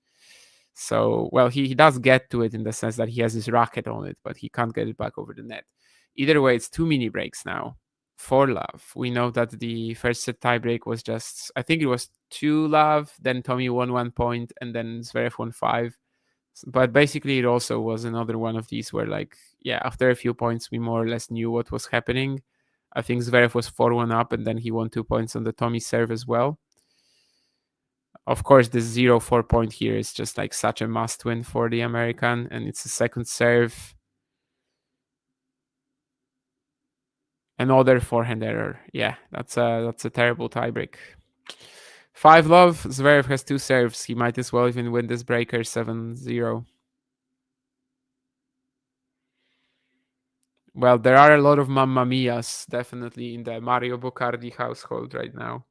So, well, he does get to it in the sense that he has his racket on it, but he can't get it back over the net. Either way, it's 2 mini breaks now. 4-love. We know that the first set tiebreak was just, I think it was 2-love, then Tommy won 1 point, and then Zverev won 5. But basically, it also was another one of these where, like, yeah, after a few points, we more or less knew what was happening. I think Zverev was 4-1 up, and then he won 2 points on the Tommy serve as well. Of course, this 0-4 point here is just like such a must win for the American, and it's a second serve. Another forehand error. Yeah, that's a terrible tiebreak. 5-love. Zverev has 2 serves. He might as well even win this breaker 7-0. Well, there are a lot of Mamma Mias definitely in the Mario Boccardi household right now.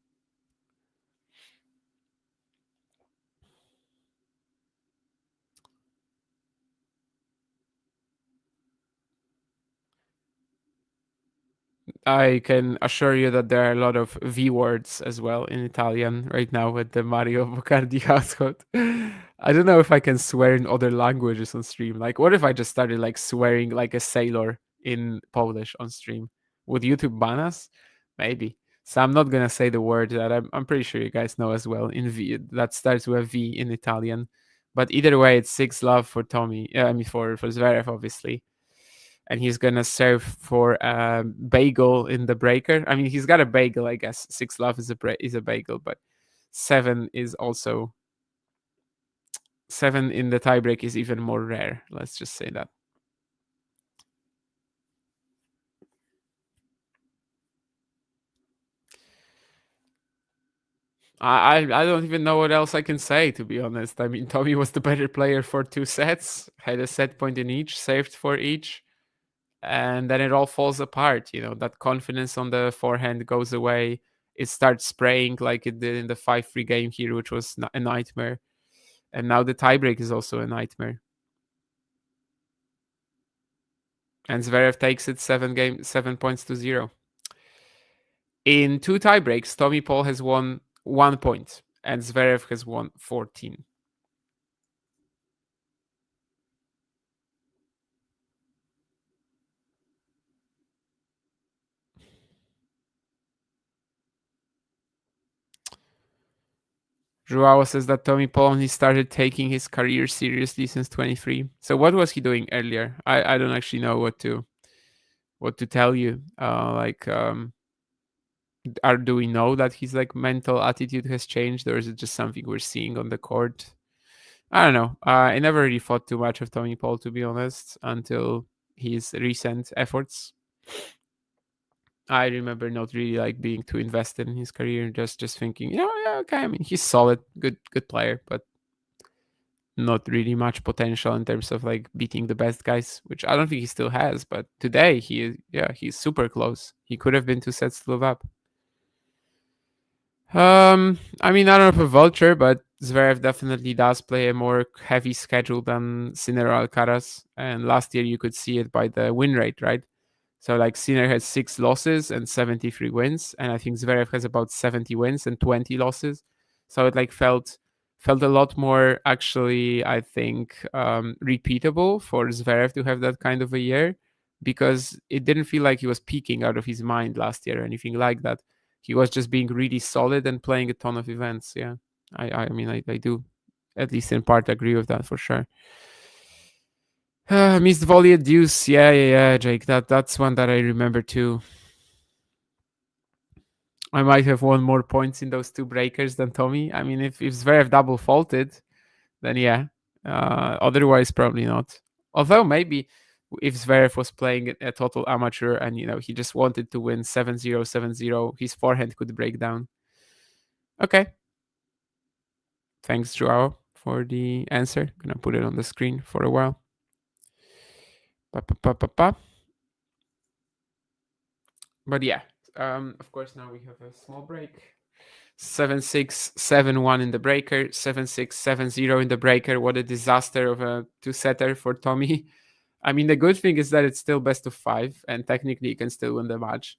I can assure you that there are a lot of V words as well in Italian right now with the Mario Boccardi household. I don't know if I can swear in other languages on stream. Like, what if I just started like swearing like a sailor in Polish on stream? Would YouTube ban us? Maybe. So I'm not gonna say the word that I'm pretty sure you guys know as well in V that starts with a V in Italian. But either way, it's 6-love for Tommy. I mean for Zverev, obviously. And he's gonna serve for a bagel in the breaker. I mean, he's got a bagel, I guess. 6-love is a bagel, but 7 is also 7 in the tiebreak is even more rare. Let's just say that. I don't even know what else I can say, to be honest. I mean, Tommy was the better player for 2 sets, had a set point in each, saved for each. And then it all falls apart. You know, that confidence on the forehand goes away. It starts spraying like it did in the 5-3 game here, which was a nightmare. And now the tiebreak is also a nightmare. And Zverev takes it 7 points to 0. In 2 tiebreaks, Tommy Paul has won 1 point, and Zverev has won 14. Joao says that Tommy Paul only started taking his career seriously since 23. So what was he doing earlier? I don't actually know what to tell you. Do we know that his like mental attitude has changed, or is it just something we're seeing on the court? I don't know. I never really thought too much of Tommy Paul, to be honest, until his recent efforts. I remember not really like being too invested in his career, just thinking, yeah, okay. I mean, he's solid, good player, but not really much potential in terms of like beating the best guys, which I don't think he still has. But today, he's super close. He could have been 2 sets to live up. I mean, I don't know if a vulture, but Zverev definitely does play a more heavy schedule than Sinner or Alcaraz, and last year you could see it by the win rate, right? So like Sinner has 6 losses and 73 wins, and I think Zverev has about 70 wins and 20 losses. So it like felt a lot more actually, I think, repeatable for Zverev to have that kind of a year, because it didn't feel like he was peaking out of his mind last year or anything like that. He was just being really solid and playing a ton of events. Yeah, I mean, I do, at least in part, agree with that for sure. Missed volley at deuce. Yeah, Jake. That's one that I remember too. I might have won more points in those 2 breakers than Tommy. I mean, if Zverev double faulted, then yeah. Otherwise, probably not. Although maybe if Zverev was playing a total amateur and he just wanted to win 7-0, 7-0, his forehand could break down. Okay. Thanks, Joao, for the answer. Gonna put it on the screen for a while. But yeah, of course, now we have a small break. 7-6, 7-1 in the breaker, 7-6, 7-0 in the breaker. What a disaster of a 2-setter for Tommy. I mean, the good thing is that it's still best of 5, and technically he can still win the match.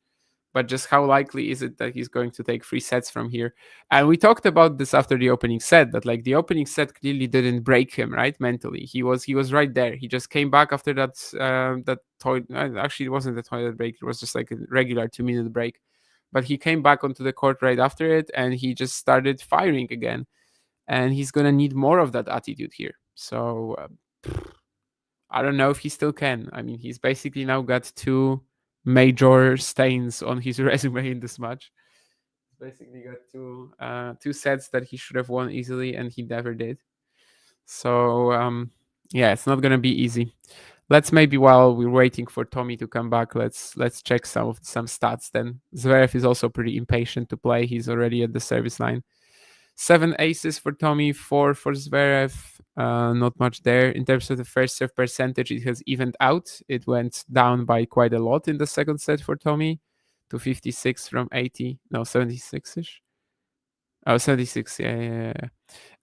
But just how likely is it that he's going to take 3 sets from here? And we talked about this after the opening set, that like the opening set clearly didn't break him, right? Mentally, he was right there. He just came back after that actually, it wasn't a toilet break. It was just like a regular 2-minute break. But he came back onto the court right after it, and he just started firing again. And he's gonna need more of that attitude here. So I don't know if he still can. I mean, he's basically now got 2 major stains on his resume in this match. He's basically got 2 sets that he should have won easily, and he never did. So yeah, it's not gonna be easy. Let's maybe, while we're waiting for Tommy to come back, let's check some stats. Then Zverev is also pretty impatient to play. He's already at the service line. 7 aces for Tommy, 4 for Zverev. Not much there. In terms of the first serve percentage, it has evened out. It went down by quite a lot in the second set for Tommy, to 56 from 80. No, 76-ish. Oh, 76. Yeah.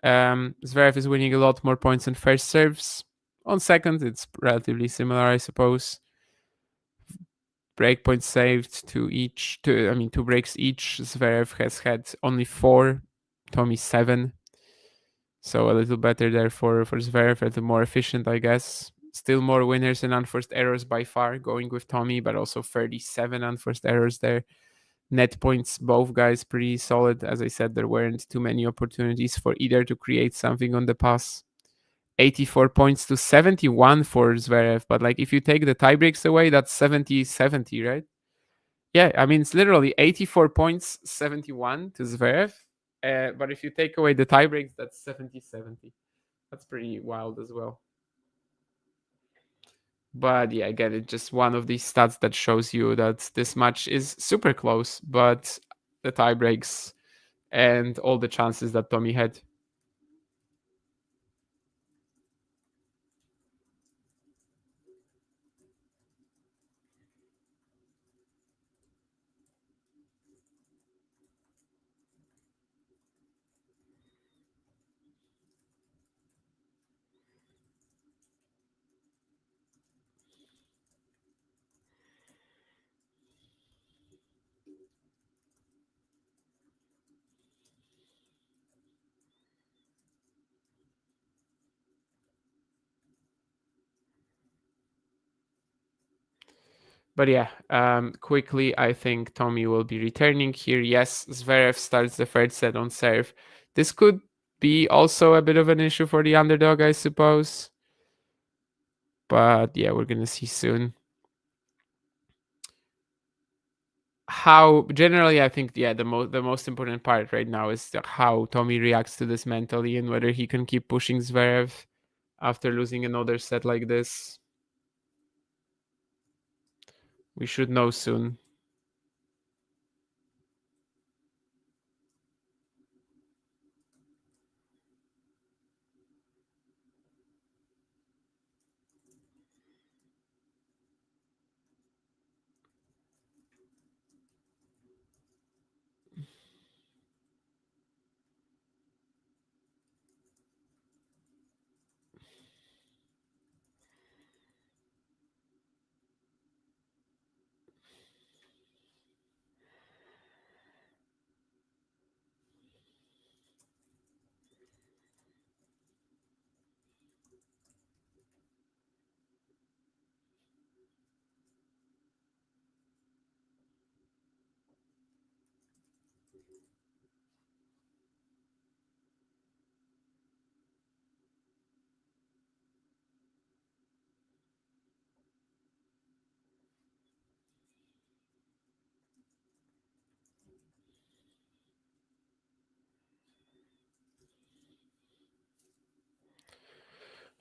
Zverev is winning a lot more points in first serves. On second, it's relatively similar, I suppose. Breakpoints saved to each. 2 breaks each. Zverev has had only 4. Tommy 7. So a little better there for Zverev, a little more efficient, I guess. Still more winners and unforced errors by far, going with Tommy, but also 37 unforced errors there. Net points, both guys pretty solid. As I said, there weren't too many opportunities for either to create something on the pass. 84 points to 71 for Zverev, but like if you take the tiebreaks away, that's 70-70, right? Yeah, I mean, it's literally 84 points, 71 to Zverev. But if you take away the tiebreaks, that's 70-70. That's pretty wild as well. But yeah, again, it's just one of these stats that shows you that this match is super close, but the tiebreaks and all the chances that Tommy had. But yeah, quickly, I think Tommy will be returning here. Yes, Zverev starts the third set on serve. This could be also a bit of an issue for the underdog, I suppose. But yeah, we're going to see soon. How generally, I think, yeah, the most important part right now is how Tommy reacts to this mentally, and whether he can keep pushing Zverev after losing another set like this. We should know soon.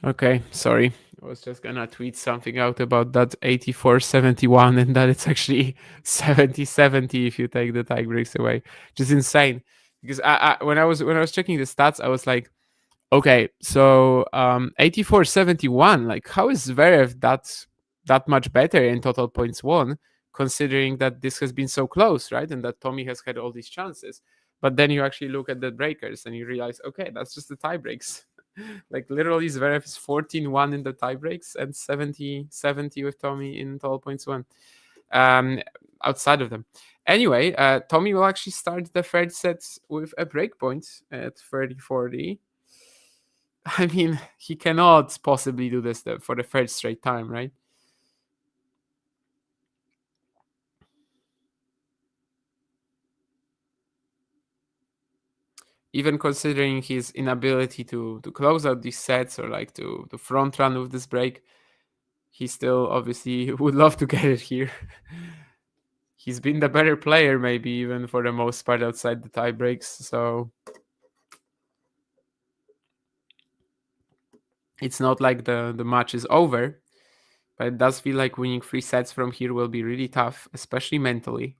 Okay, sorry. I was just gonna tweet something out about that 84-71 and that it's actually 70-70 if you take the tie breaks away. Just insane. Because when I was checking the stats, I was like, okay, so 84-71, like how is Zverev that much better in total points won, considering that this has been so close, right? And that Tommy has had all these chances. But then you actually look at the breakers and you realize, okay, that's just the tie breaks. Like literally Zverev is 14-1 in the tie breaks and 70-70 with Tommy in total points won. Outside of them. Anyway, Tommy will actually start the third set with a break point at 30-40. I mean, he cannot possibly do this for the third straight time, right? Even considering his inability to close out these sets or like to front run with this break, he still obviously would love to get it here. He's been the better player, maybe even for the most part outside the tie breaks. So it's not like the match is over, but it does feel like winning 3 sets from here will be really tough, especially mentally.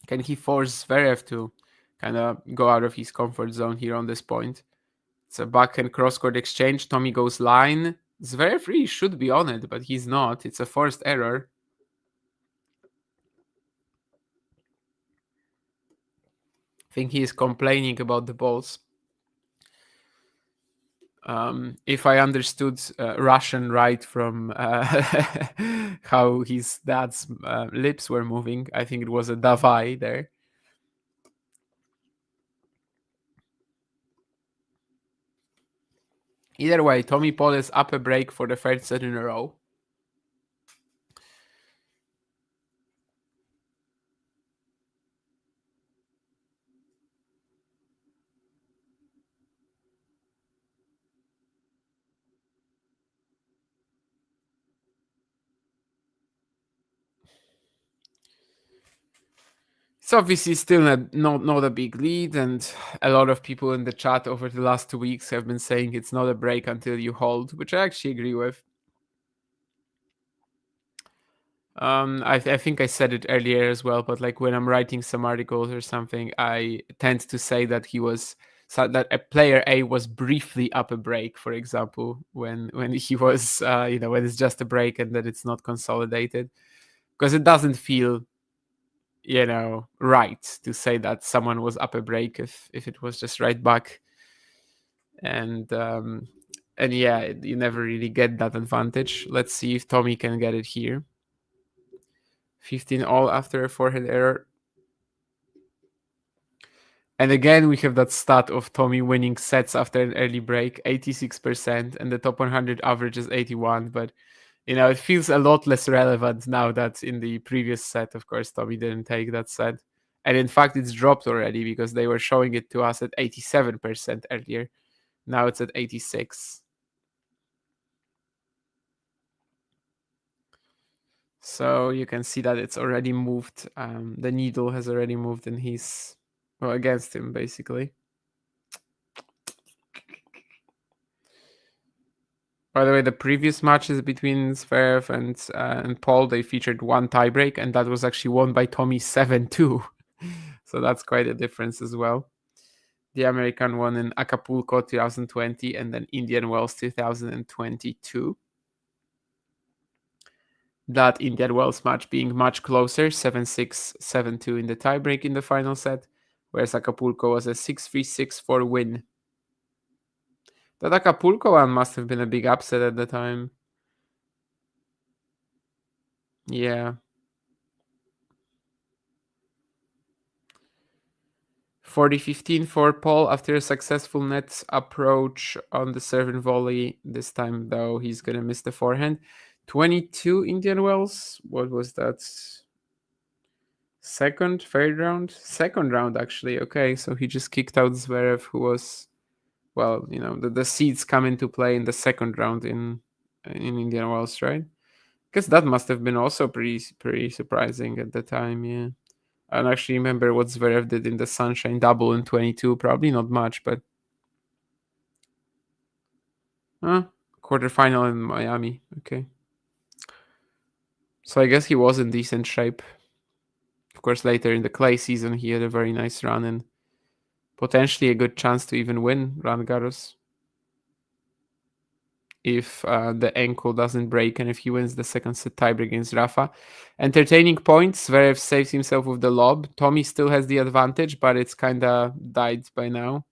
Can he force Zverev to kind of go out of his comfort zone here on this point? It's a backhand cross-court exchange. Tommy goes line. Zverev really should be on it, but he's not. It's a forced error. I think he is complaining about the balls. If I understood Russian right from how his dad's lips were moving, I think it was a davai there. Either way, Tommy Paul is up a break for the third set in a row. It's obviously still not a big lead, and a lot of people in the chat over the last 2 weeks have been saying it's not a break until you hold, which I actually agree with. I think I said it earlier as well, but like when I'm writing some articles or something, I tend to say that that a player A was briefly up a break, for example, when he was when it's just a break and that it's not consolidated, because it doesn't feel right to say that someone was up a break if it was just right back. And yeah, you never really get that advantage. Let's see if Tommy can get it here. 15 all after a forehand error. And again, we have that stat of Tommy winning sets after an early break, 86%, and the top 100 average is 81. But it feels a lot less relevant now that in the previous set, of course, Tommy didn't take that set. And in fact, it's dropped already because they were showing it to us at 87% earlier. Now it's at 86. So you can see that it's already moved. The needle has already moved in against him, basically. By the way, the previous matches between Zverev and Paul, they featured one tiebreak, and that was actually won by Tommy 7-2. So that's quite a difference as well. The American won in Acapulco 2020 and then Indian Wells 2022. That Indian Wells match being much closer, 7-6, 7-2 in the tiebreak in the final set, whereas Acapulco was a 6-3, 6-4 win. That Acapulco one must have been a big upset at the time. Yeah. 40-15 for Paul after a successful net approach on the serve and volley. This time, though, he's going to miss the forehand. 22 Indian Wells. What was that? Third round? Second round, actually. Okay, so he just kicked out Zverev, who was, well, the seeds come into play in the second round in Indian Wells, right? Guess that must have been also pretty surprising at the time, yeah. I don't actually remember what Zverev did in the Sunshine Double in 22. Probably not much, but quarterfinal in Miami. Okay. So I guess he was in decent shape. Of course, later in the clay season, he had a very nice run and potentially a good chance to even win Roland Garros if the ankle doesn't break and if he wins the second set tiebreak against Rafa. Entertaining points. Zverev saves himself with the lob. Tommy still has the advantage, but it's kind of died by now.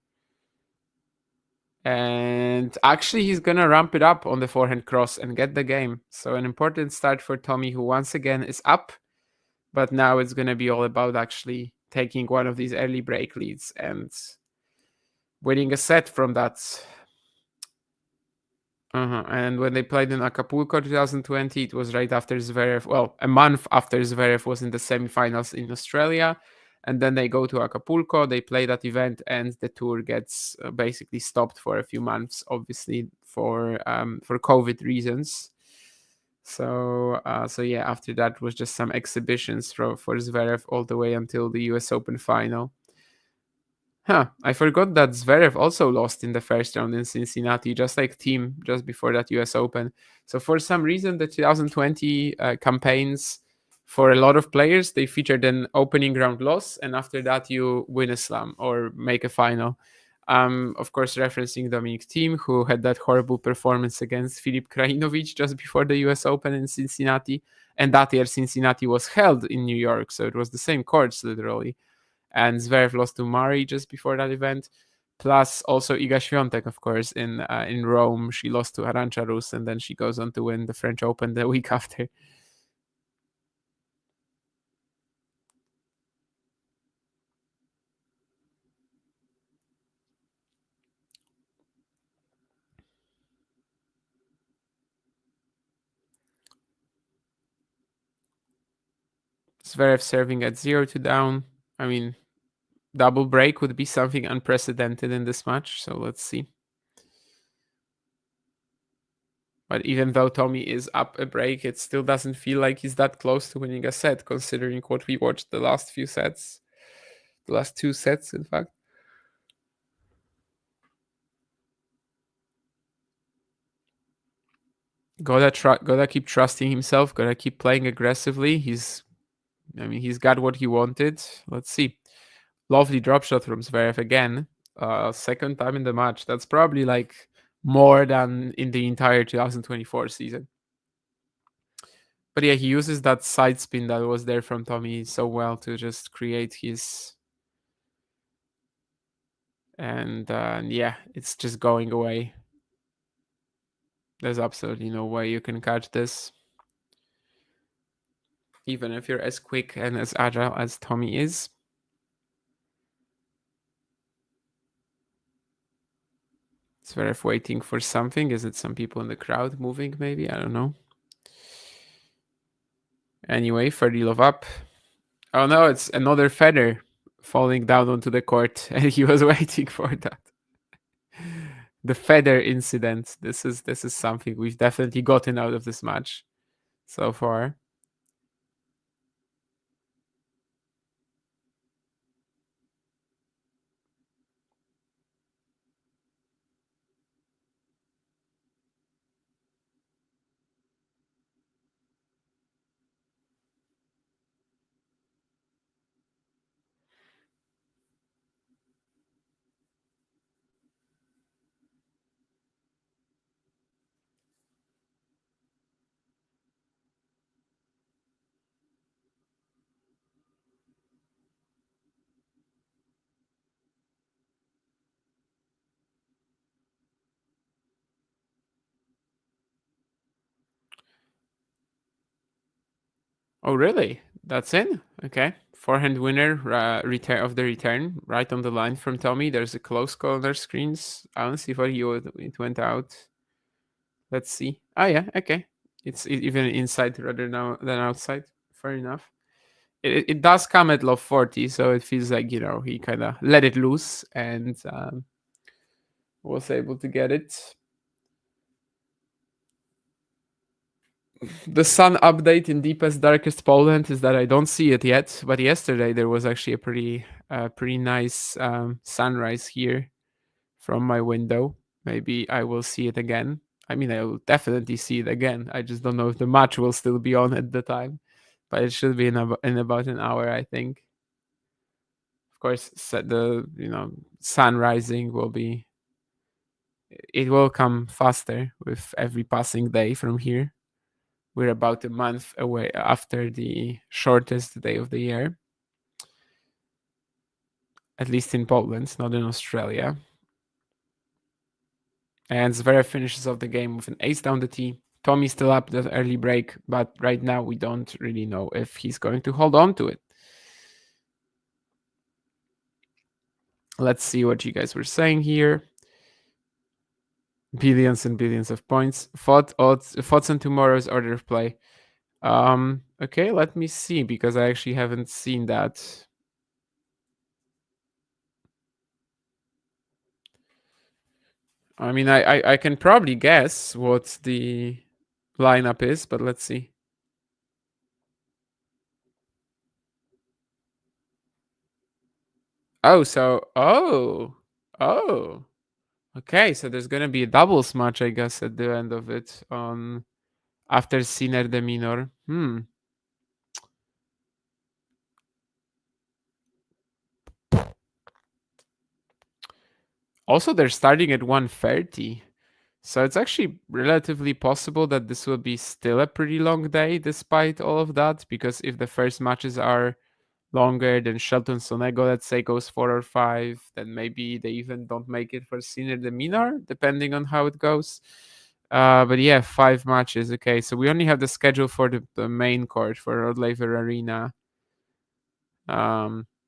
And actually, he's going to ramp it up on the forehand cross and get the game. So an important start for Tommy, who once again is up. But now it's going to be all about actually taking one of these early break leads and winning a set from that. And when they played in Acapulco 2020, it was right after Zverev, well, a month after Zverev was in the semifinals in Australia. And then they go to Acapulco, they play that event, and the tour gets basically stopped for a few months, obviously for COVID reasons. So yeah, after that was just some exhibitions for Zverev all the way until the US Open final. I forgot that Zverev also lost in the first round in Cincinnati, just like Thiem, just before that US Open. So for some reason, the 2020 campaigns, for a lot of players, they featured an opening round loss, and after that you win a slam or make a final. Of course, referencing Dominic Thiem, who had that horrible performance against Filip Krajinovic just before the US Open in Cincinnati. And that year, Cincinnati was held in New York, so it was the same courts, literally. And Zverev lost to Murray just before that event. Plus, also Iga Świątek, of course, in Rome. She lost to Arantxa Rus, and then she goes on to win the French Open the week after. Zverev serving at 0-2 down. I mean, double break would be something unprecedented in this match, so let's see. But even though Tommy is up a break, it still doesn't feel like he's that close to winning a set, considering what we watched the last few sets. The last two sets, in fact. Gotta keep trusting himself. Gotta keep playing aggressively. He's got what he wanted. Let's see. Lovely drop shot from Zverev again. Second time in the match. That's probably like more than in the entire 2024 season. But yeah, he uses that side spin that was there from Tommy so well to just create his. And yeah, it's just going away. There's absolutely no way you can catch this. Even if you're as quick and as agile as Tommy is. Zverev waiting for something. Is it some people in the crowd moving maybe? I don't know. Anyway, Ferdilov up. Oh no, it's another Federer falling down onto the court, and he was waiting for that. The Federer incident. This is something we've definitely gotten out of this match so far. Oh, really? That's in? Okay. Forehand winner, return of the return, right on the line from Tommy. There's a close call on their screens. I don't see what it went out. Let's see. Oh, yeah. Okay. It's even inside rather than outside. Fair enough. It does come at low 40, so it feels like, he kind of let it loose and was able to get it. The sun update in deepest, darkest Poland is that I don't see it yet. But yesterday there was actually a pretty nice sunrise here from my window. Maybe I will see it again. I mean, I will definitely see it again. I just don't know if the match will still be on at the time, but it should be in about an hour, I think. Of course, the sun rising will be. It will come faster with every passing day from here. We're about a month away after the shortest day of the year, at least in Poland, not in Australia. And Zverev finishes off the game with an ace down the tee. Tommy's still up the early break, but right now we don't really know if he's going to hold on to it. Let's see what you guys were saying here. Billions and billions of points. Thoughts on tomorrow's order of play. Okay, let me see, because I actually haven't seen that. I mean, I can probably guess what the lineup is, but let's see. Oh, okay, so there's gonna be a doubles match, I guess, at the end of it on after Sinner de Minor. Also, they're starting at 1:30. So it's actually relatively possible that this will be still a pretty long day despite all of that, because if the first matches are longer than Shelton Sonego, let's say, goes 4 or 5, then maybe they even don't make it for Senior de Minor, depending on how it goes. But yeah, 5 matches. Okay, so we only have the schedule for the main court for Rod Laver Arena.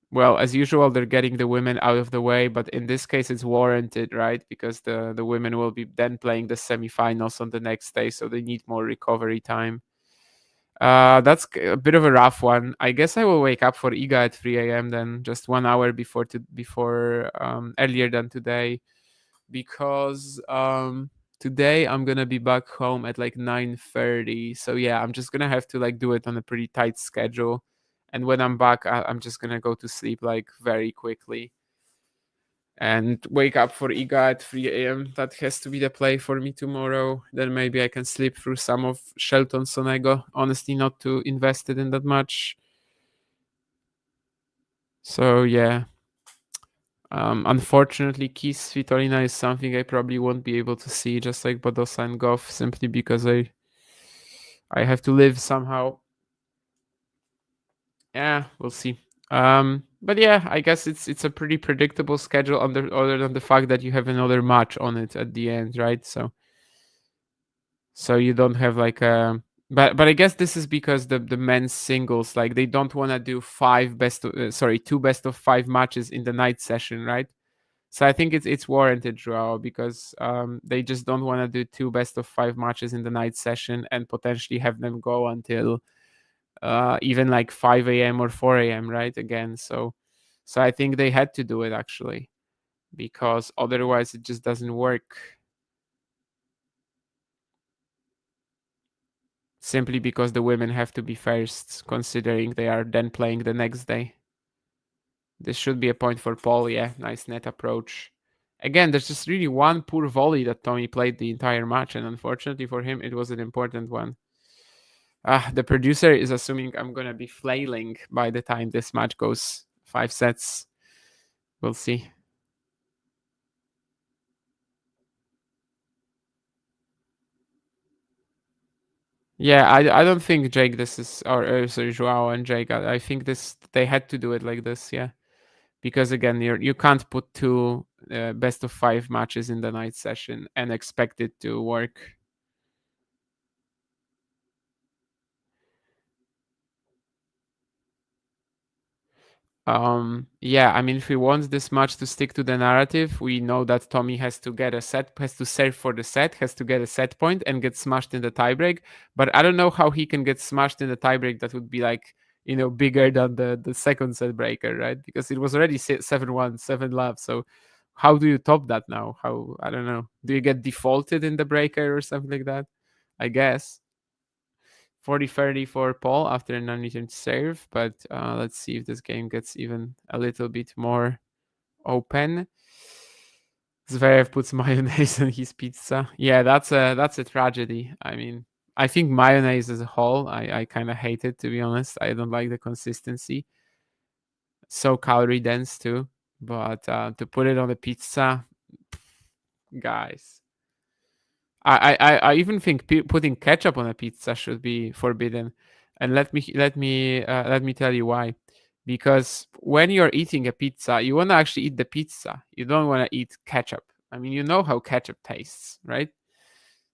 Well, as usual, they're getting the women out of the way, but in this case, it's warranted, right? Because the women will be then playing the semifinals on the next day, so they need more recovery time. That's a bit of a rough one. I guess I will wake up for Iga at 3 a.m. then, just 1 hour before earlier than today, because today I'm gonna be back home at like 9:30. So yeah, I'm just gonna have to like do it on a pretty tight schedule. And when I'm back, I'm just gonna go to sleep like very quickly and wake up for Iga at 3 a.m. That has to be the play for me tomorrow. Then maybe I can sleep through some of Shelton Sonego. Honestly, not too invested in that much. So yeah. Unfortunately, Keith Svitolina is something I probably won't be able to see, just like Badosa and Goff, simply because I have to live somehow. Yeah, we'll see. But yeah, I guess it's a pretty predictable schedule other than the fact that you have another match on it at the end, right? So you don't have like a but I guess this is because the men's singles, like, they don't want to do 2 best of 5 matches in the night session, right? So I think it's warranted, Joao, because they just don't want to do 2 best of 5 matches in the night session and potentially have them go until even like 5 a.m. or 4 a.m. right again. So I think they had to do it, actually, because otherwise it just doesn't work. Simply because the women have to be first, considering they are then playing the next day. This should be a point for Paul. Yeah, nice net approach. Again, there's just really one poor volley that Tommy played the entire match, and unfortunately for him, it was an important one. The producer is assuming I'm gonna be flailing by the time this match goes 5 sets. We'll see. Yeah, I don't think Jake this is or sorry, Joao and Jake. I think they had to do it like this, yeah, because again, you can't put 2 best of 5 matches in the night session and expect it to work. Yeah, I mean, if we want this match to stick to the narrative, we know that Tommy has to serve for the set, has to get a set point and get smashed in the tiebreak. But I don't know how he can get smashed in the tiebreak that would be like, bigger than the second set breaker, right? Because it was already 7-1, 7-love. So how do you top that now? I don't know. Do you get defaulted in the breaker or something like that? I guess. 40-30 for Paul after a non-return serve, but let's see if this game gets even a little bit more open. Zverev puts mayonnaise on his pizza. Yeah, that's a tragedy. I mean, I think mayonnaise as a whole, I kind of hate it, to be honest. I don't like the consistency. So calorie dense too. But to put it on a pizza, guys. I even think putting ketchup on a pizza should be forbidden, and let me tell you why. Because when you're eating a pizza, you want to actually eat the pizza. You don't want to eat ketchup. I mean, you know how ketchup tastes, right?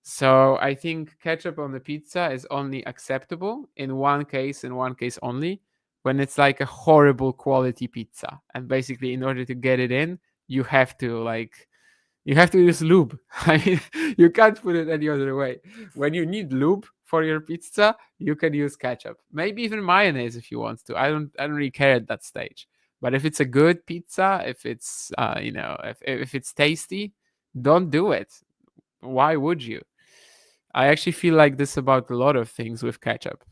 So I think ketchup on the pizza is only acceptable in one case, and one case only, when it's like a horrible quality pizza, and basically in order to get it in, you have to use lube. I mean, you can't put it any other way. When you need lube for your pizza, you can use ketchup. Maybe even mayonnaise if you want to. I don't really care at that stage. But if it's a good pizza, if it's if it's tasty, don't do it. Why would you? I actually feel like this about a lot of things with ketchup.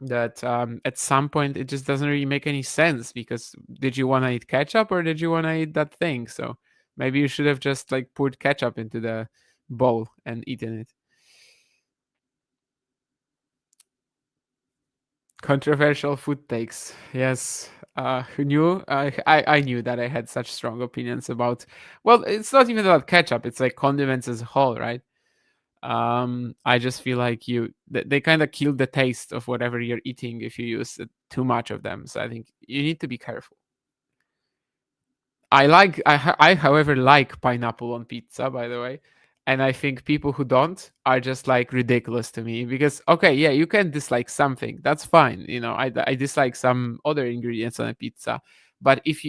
That at some point it just doesn't really make any sense, because did you want to eat ketchup or did you want to eat that thing? So maybe you should have just like poured ketchup into the bowl and eaten it. Controversial food takes. Yes. Who knew? I knew that I had such strong opinions about. Well, it's not even about ketchup. It's like condiments as a whole, right? I just feel like they kind of kill the taste of whatever you're eating if you use too much of them. So I think you need to be careful. I however like pineapple on pizza, by the way, and I think people who don't are just like ridiculous to me, because okay, yeah, you can dislike something, that's fine. I dislike some other ingredients on a pizza, but if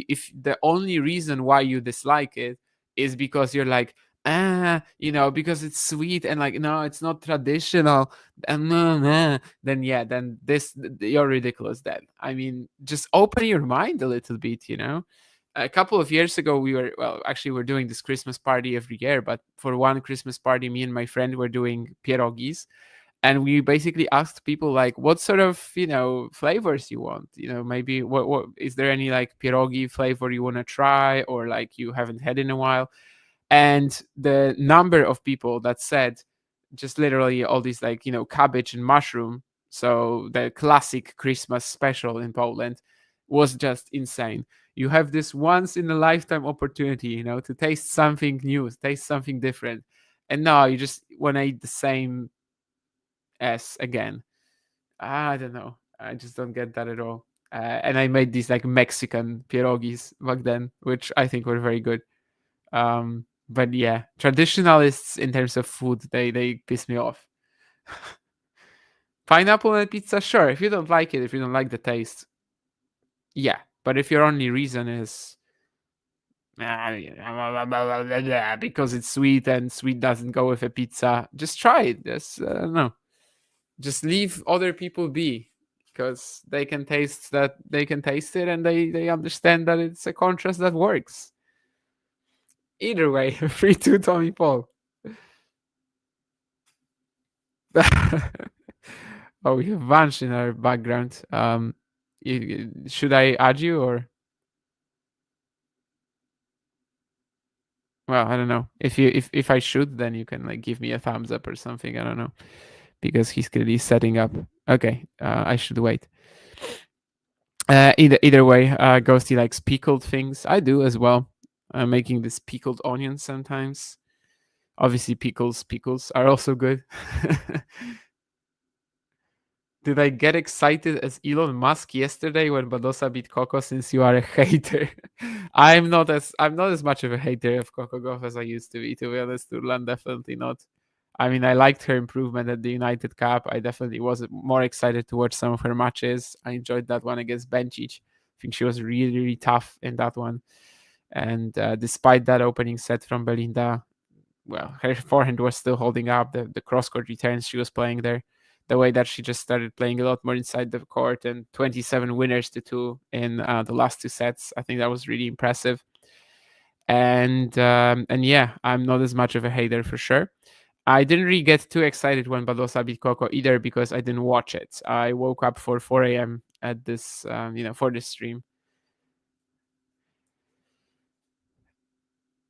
the only reason why you dislike it is because you're like, because it's sweet and like, no, it's not traditional, and then yeah, then you're ridiculous. Then I mean, just open your mind a little bit. A couple of years ago, we're doing this Christmas party every year, but for one Christmas party, me and my friend were doing pierogis, and we basically asked people like, what sort of flavors you want. Maybe what is there any like pierogi flavor you want to try, or like you haven't had in a while. And the number of people that said just literally all these like cabbage and mushroom, so the classic Christmas special in Poland, was just insane. You have this once in a lifetime opportunity, to taste something new, taste something different. And now you just want to eat the same as again. I don't know. I just don't get that at all. And I made these like Mexican pierogis back then, which I think were very good. But yeah, traditionalists in terms of food, they piss me off. Pineapple on a pizza, sure. If you don't like it, if you don't like the taste, yeah. But if your only reason is because it's sweet and sweet doesn't go with a pizza, just try it. Just no, just leave other people be, because they can taste it, and they understand that it's a contrast that works. Either way, 3-2 Tommy Paul. Oh, we have Vansh in our background. Should I add you, or? Well, I don't know. If I should, then you can like give me a thumbs up or something. I don't know, because he's clearly setting up. Okay, I should wait. Either way, Ghosty likes pickled things. I do as well. I'm making this pickled onion sometimes. Obviously, pickles are also good. Did I get excited as Elon Musk yesterday when Badosa beat Coco, since you are a hater? I'm not as much of a hater of Coco Gauff as I used to be honest, Urlan, definitely not. I mean, I liked her improvement at the United Cup. I definitely was more excited to watch some of her matches. I enjoyed that one against Bencic. I think she was really, really tough in that one. And despite that opening set from Belinda, well, her forehand was still holding up. The cross-court returns she was playing there, the way that she just started playing a lot more inside the court, and 27 winners to 2 in the last 2 sets. I think that was really impressive. And yeah, I'm not as much of a hater for sure. I didn't really get too excited when Badosa beat Coco either because I didn't watch it. I woke up for 4 a.m. at this, for this stream.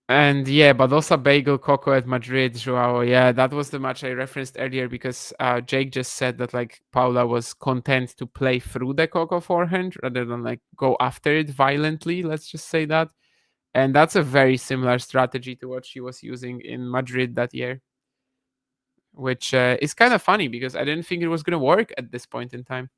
And yeah, Badosa Bagel, Coco at Madrid, Joao. Yeah, that was the match I referenced earlier because Jake just said that like Paula was content to play through the Coco forehand rather than like go after it violently. Let's just say that. And that's a very similar strategy to what she was using in Madrid that year, which is kind of funny because I didn't think it was going to work at this point in time.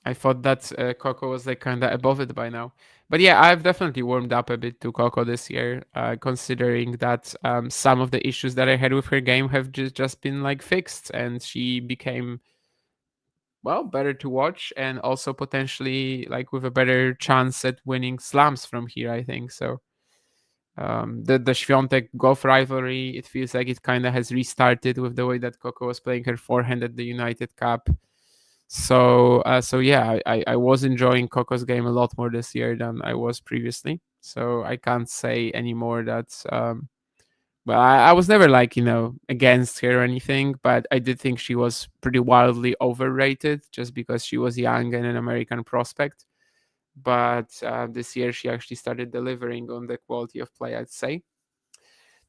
I thought that Coco was like kind of above it by now. But yeah, I've definitely warmed up a bit to Coco this year, considering that some of the issues that I had with her game have just been like fixed, and she became, well, better to watch, and also potentially like with a better chance at winning slams from here, I think. So the Świątek golf rivalry, it feels like it kind of has restarted with the way that Coco was playing her forehand at the United Cup. So yeah, I was enjoying Coco's game a lot more this year than I was previously. So I can't say anymore that. Well, I was never like against her or anything, but I did think she was pretty wildly overrated just because she was young and an American prospect. But this year she actually started delivering on the quality of play, I'd say.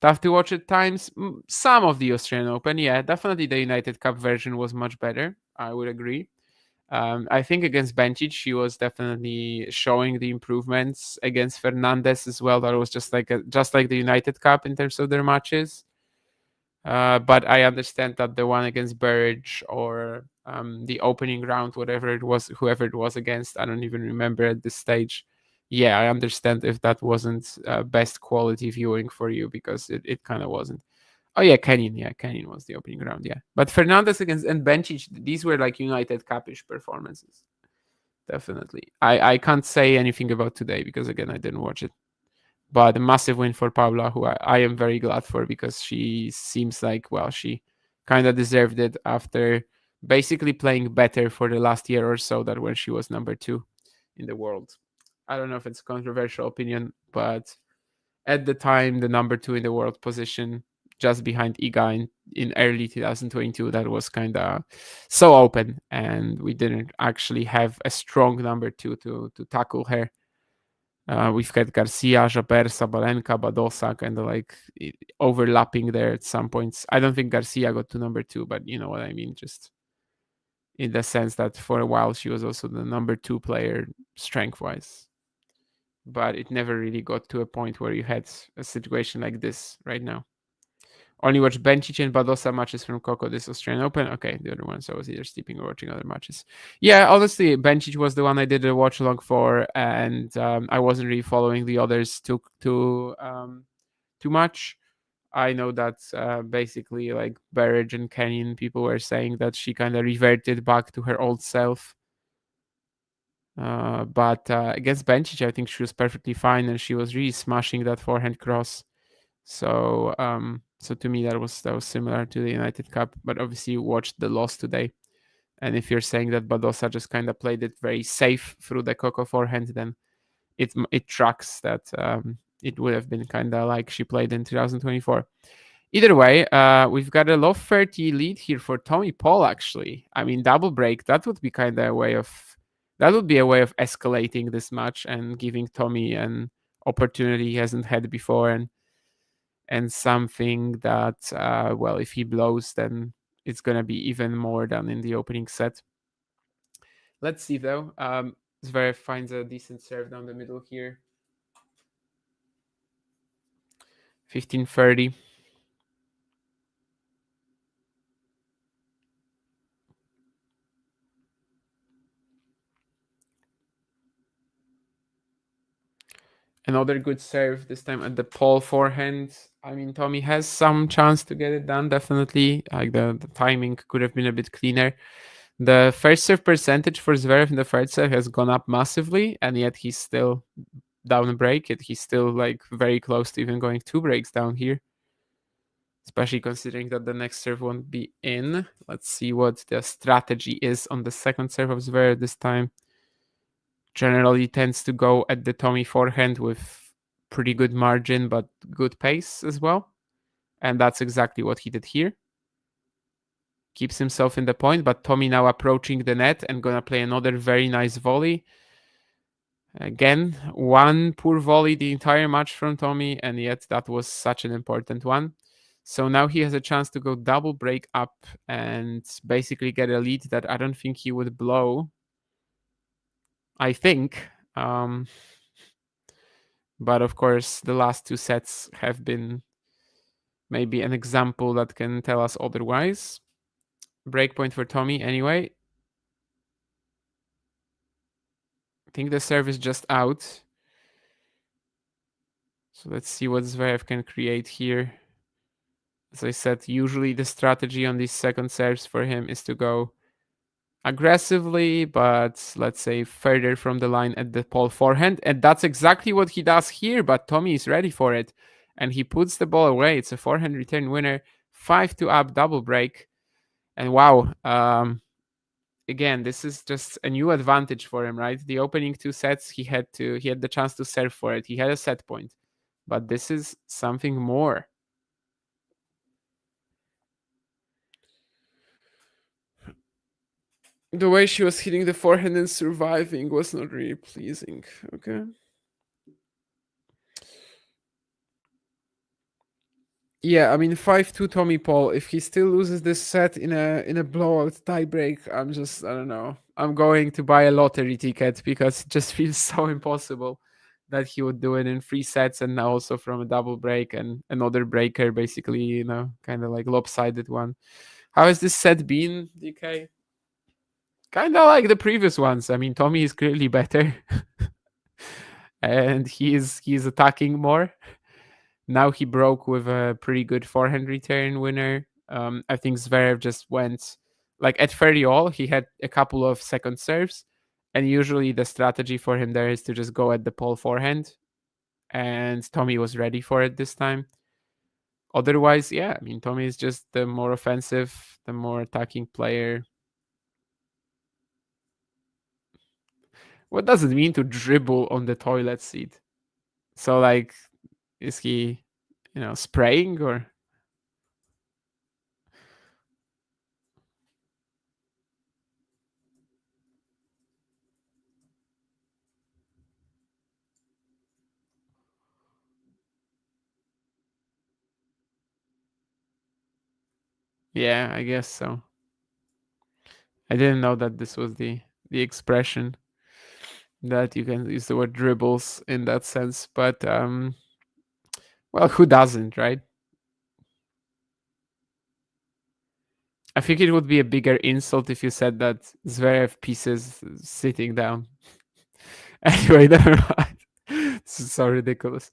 Tough to watch at times. Some of the Australian Open, yeah, definitely the United Cup version was much better. I would agree. I think against Bencic, she was definitely showing the improvements. Against Fernandez as well, that was just like the United Cup in terms of their matches. But I understand that the one against Burridge or the opening round, whatever it was, whoever it was against, I don't even remember at this stage. Yeah, I understand if that wasn't best quality viewing for you because it kind of wasn't. Oh yeah, Kenyon. Yeah, Kenyon was the opening round. Yeah, but Fernandez against and Bencic, these were like United Cup-ish performances. Definitely. I can't say anything about today because again I didn't watch it. But a massive win for Paula, who I am very glad for because she seems like, well, she kind of deserved it after basically playing better for the last year or so than when she was number 2 in the world. I don't know if it's a controversial opinion, but at the time, the number 2 in the world position, just behind Iga in early 2022, that was kind of so open, and we didn't actually have a strong number 2 to tackle her. We've got Garcia, Jaber, Sabalenka, Badosa kind of like overlapping there at some points. I don't think Garcia got to number 2, but you know what I mean, just in the sense that for a while she was also the number 2 player strength-wise. But it never really got to a point where you had a situation like this right now. Only watch Bencic and Badosa matches from Coco this Australian Open. Okay, the other ones I was either sleeping or watching other matches. Yeah, honestly, Bencic was the one I did a watch along for, and I wasn't really following the others too much. I know that basically like Burridge and Kenyon, people were saying that she kind of reverted back to her old self. But against Bencic, I think she was perfectly fine, and she was really smashing that forehand cross. So to me that was similar to the United Cup, but obviously you watched the loss today. And if you're saying that Badosa just kind of played it very safe through the Coco forehand, then it tracks that it would have been kind of like she played in 2024. Either way, we've got a low 30 lead here for Tommy Paul. Actually, I mean, double break, that would be kind of a way of escalating this match and giving Tommy an opportunity he hasn't had before, and something that, well, if he blows, then it's going to be even more than in the opening set. Let's see, though. Zverev finds a decent serve down the middle here. 15-30. Another good serve, this time at the Paul forehand. I mean, Tommy has some chance to get it done, definitely. Like the timing could have been a bit cleaner. The first serve percentage for Zverev in the third set has gone up massively, and yet he's still down a break. He's still like very close to even going 2 breaks down here. Especially considering that the next serve won't be in. Let's see what the strategy is on the second serve of Zverev this time. generally tends to go at the Tommy forehand with pretty good margin, but good pace as well. And that's exactly what he did here. Keeps himself in the point, but Tommy now approaching the net and gonna play another very nice volley. Again, one poor volley the entire match from Tommy, and yet that was such an important one. So now he has a chance to go double break up and basically get a lead that I don't think he would blow. I think. But of course, the last two sets have been maybe an example that can tell us otherwise. Breakpoint for Tommy anyway. I think the serve is just out. So let's see what Zverev can create here. As I said, usually the strategy on these second serves for him is to go aggressively, but let's say further from the line at the Paul forehand. And that's exactly what he does here, but Tommy is ready for it. And he puts the ball away. It's a forehand return winner. 5-2 up double break. And wow, again, this is just a new advantage for him, right? The opening two sets, he had the chance to serve for it. He had a set point. But this is something more. The way she was hitting the forehand and surviving was not really pleasing. Okay. Yeah, I mean 5-2 Tommy Paul. If he still loses this set in a blowout tiebreak, I don't know. I'm going to buy a lottery ticket because it just feels so impossible that he would do it in 3 sets and now also from a double break and another breaker, basically, kind of like lopsided one. How has this set been, DK? Kind of like the previous ones. I mean, Tommy is clearly better. And he's attacking more. Now he broke with a pretty good forehand return winner. I think Zverev just went like at 30 all. He had a couple of second serves, and usually the strategy for him there is to just go at the Paul forehand. And Tommy was ready for it this time. Otherwise, yeah, I mean, Tommy is just the more offensive, the more attacking player. What does it mean to dribble on the toilet seat? So, like, is he, spraying or? Yeah, I guess so. I didn't know that this was the expression that you can use the word dribbles in that sense, but well, who doesn't, right? I think it would be a bigger insult if you said that Zverev pieces sitting down. Anyway, never mind. This is so ridiculous.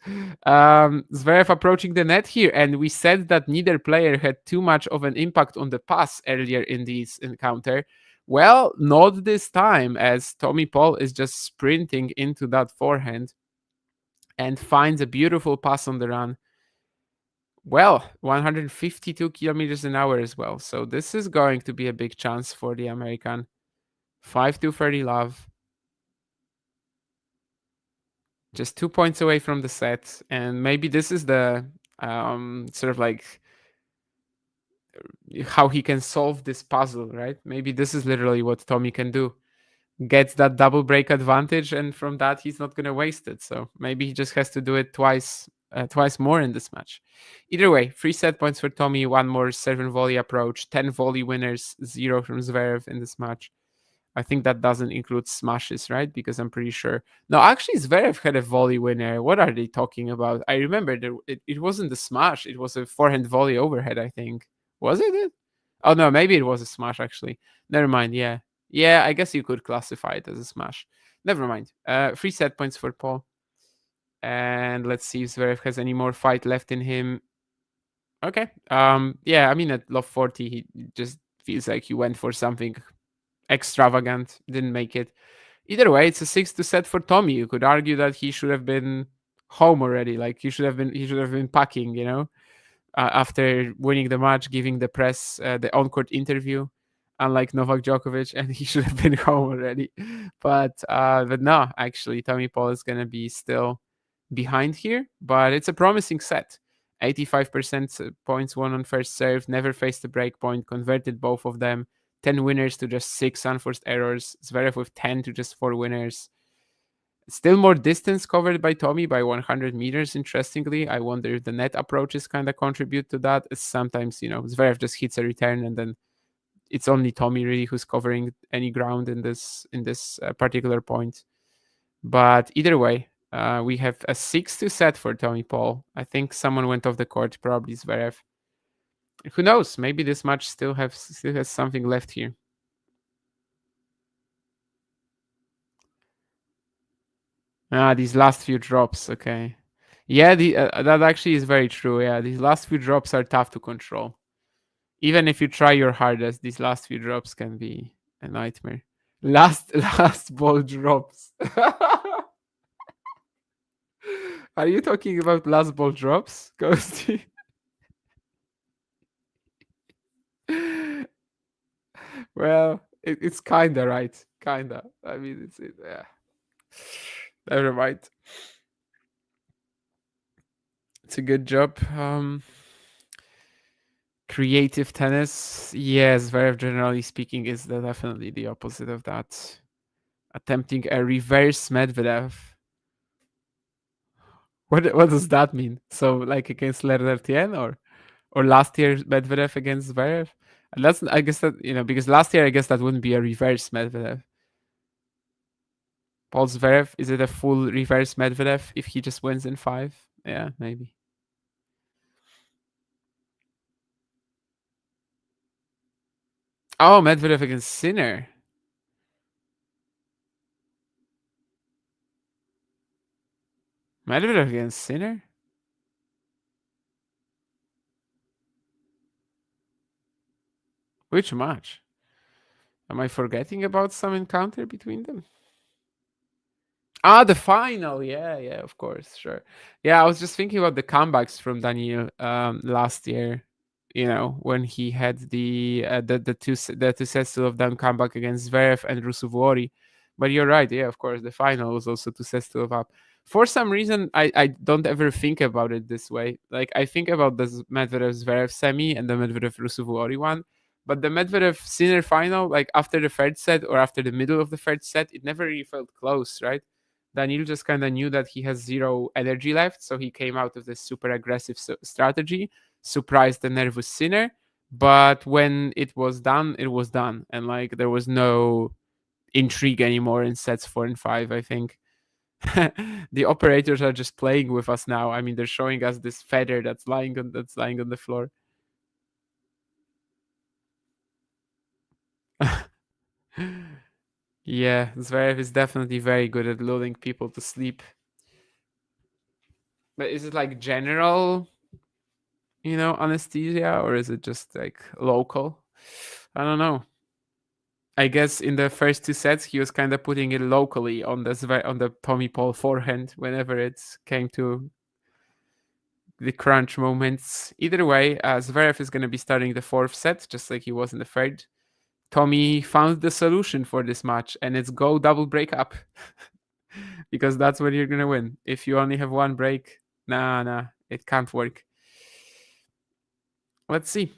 Zverev approaching the net here, and we said that neither player had too much of an impact on the pass earlier in this encounter. Well, not this time, as Tommy Paul is just sprinting into that forehand and finds a beautiful pass on the run. Well, 152 kilometers an hour as well. So this is going to be a big chance for the American. 5-2 Freddie Love. Just 2 points away from the set. And maybe this is the sort of like how he can solve this puzzle, right? Maybe this is literally what Tommy can do. Gets that double break advantage, and from that he's not going to waste it. So maybe he just has to do it twice more in this match. Either way, 3 set points for Tommy, 1 more serve and volley approach, 10 volley winners, 0 from Zverev in this match. I think that doesn't include smashes, right? Because I'm pretty sure. No, actually, Zverev had a volley winner. What are they talking about? I remember it wasn't the smash. It was a forehand volley overhead, I think. Was it? Oh, no, maybe it was a smash, actually. Never mind, yeah. Yeah, I guess you could classify it as a smash. Never mind. 3 set points for Paul. And let's see if Zverev has any more fight left in him. Okay. Yeah, I mean, at love 40, he just feels like he went for something extravagant, didn't make it. Either way, it's a 6-2 set for Tommy. You could argue that he should have been home already. Like he should have been packing, after winning the match, giving the press the on-court interview. unlike Novak Djokovic, and he should have been home already. But no, actually, Tommy Paul is gonna be still behind here, but it's a promising set. 85% points won on first serve, never faced a break point, converted both of them. 10 winners to just 6 unforced errors. Zverev with 10 to just 4 winners. Still more distance covered by Tommy by 100 meters, interestingly. I wonder if the net approaches kind of contribute to that. It's sometimes, Zverev just hits a return and then it's only Tommy really who's covering any ground in this particular point. But either way, we have a 6-2 set for Tommy Paul. I think someone went off the court, probably Zverev. Who knows? Maybe this match still has something left here. These last few drops. Okay. Yeah, that actually is very true. Yeah, these last few drops are tough to control. Even if you try your hardest, these last few drops can be a nightmare. Last ball drops. Are you talking about last ball drops, Ghosty? Well, it's kinda right. Kinda. I mean, yeah. Never mind. It's a good job. Creative tennis. Yes, Zverev, generally speaking, is definitely the opposite of that. Attempting a reverse Medvedev. What does that mean? So, like against Lerner or last year Medvedev against Zverev? And that's, I guess that, because last year I guess that wouldn't be a reverse Medvedev. Paul Zverev, is it a full reverse Medvedev if he just wins in 5? Yeah, maybe. Oh, Medvedev against Sinner. Medvedev against Sinner? Which match? Am I forgetting about some encounter between them? The final. Yeah, of course, sure. Yeah, I was just thinking about the comebacks from Daniil last year. When he had the two sets to have done comeback against Zverev and Rusuvuori. But you're right. Yeah, of course, the final was also 2 sets to have up. For some reason, I don't ever think about it this way. Like I think about the Medvedev Zverev semi and the Medvedev Rusuvuori one. But the Medvedev Sinner final, like after the third set or after the middle of the third set, it never really felt close, right? Daniil just kind of knew that he has 0 energy left, so he came out of this super aggressive strategy, surprised the nervous Sinner. But when it was done, it was done, and like there was no intrigue anymore in sets 4 and 5. I think the operators are just playing with us now. I mean, they're showing us this feather that's lying on the floor. Yeah, Zverev is definitely very good at lulling people to sleep. But is it like general, anesthesia, or is it just like local? I don't know. I guess in the first 2 sets, he was kind of putting it locally on the Tommy Paul forehand whenever it came to the crunch moments. Either way, Zverev is going to be starting the 4th set, just like he was in the 3rd. Tommy found the solution for this match, and it's go double break up. Because that's when you're going to win. If you only have 1 break, nah, it can't work. Let's see.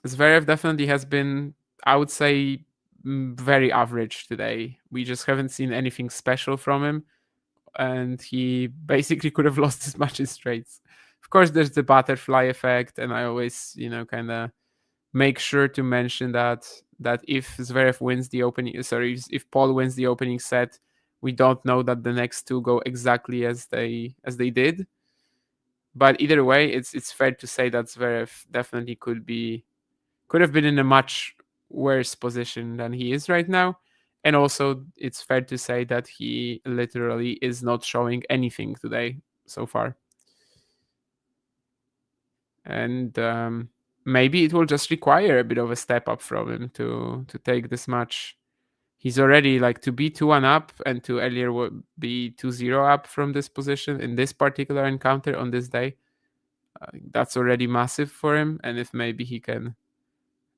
Zverev definitely has been, I would say, very average today. We just haven't seen anything special from him. And he basically could have lost his match in straights. Of course, there's the butterfly effect. And I always, kind of make sure to mention that if Zverev wins the opening, if Paul wins the opening set, we don't know that the next 2 go exactly as they did. But either way, it's fair to say that Zverev definitely could have been in a much worse position than he is right now. And also, it's fair to say that he literally is not showing anything today so far. And maybe it will just require a bit of a step up from him to take this match. He's already like to be 2-1 up and to earlier be 2-0 up from this position in this particular encounter on this day. That's already massive for him. And if maybe he can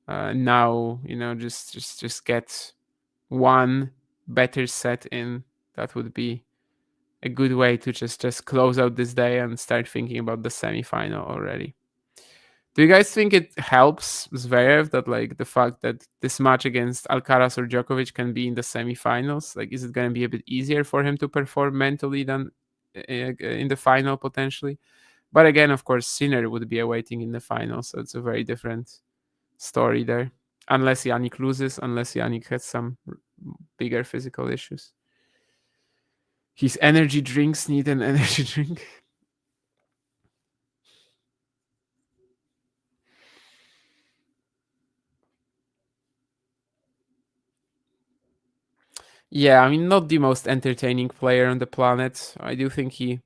Now, just get one better set in. That would be a good way to just close out this day and start thinking about the semifinal already. Do you guys think it helps Zverev that like the fact that this match against Alcaraz or Djokovic can be in the semifinals? Like, is it going to be a bit easier for him to perform mentally than in the final potentially? But again, of course, Sinner would be awaiting in the final, so it's a very different story there. Unless Yannick loses, unless Yannick has some bigger physical issues. His energy drinks need an energy drink. Yeah, I mean, not the most entertaining player on the planet. I do think he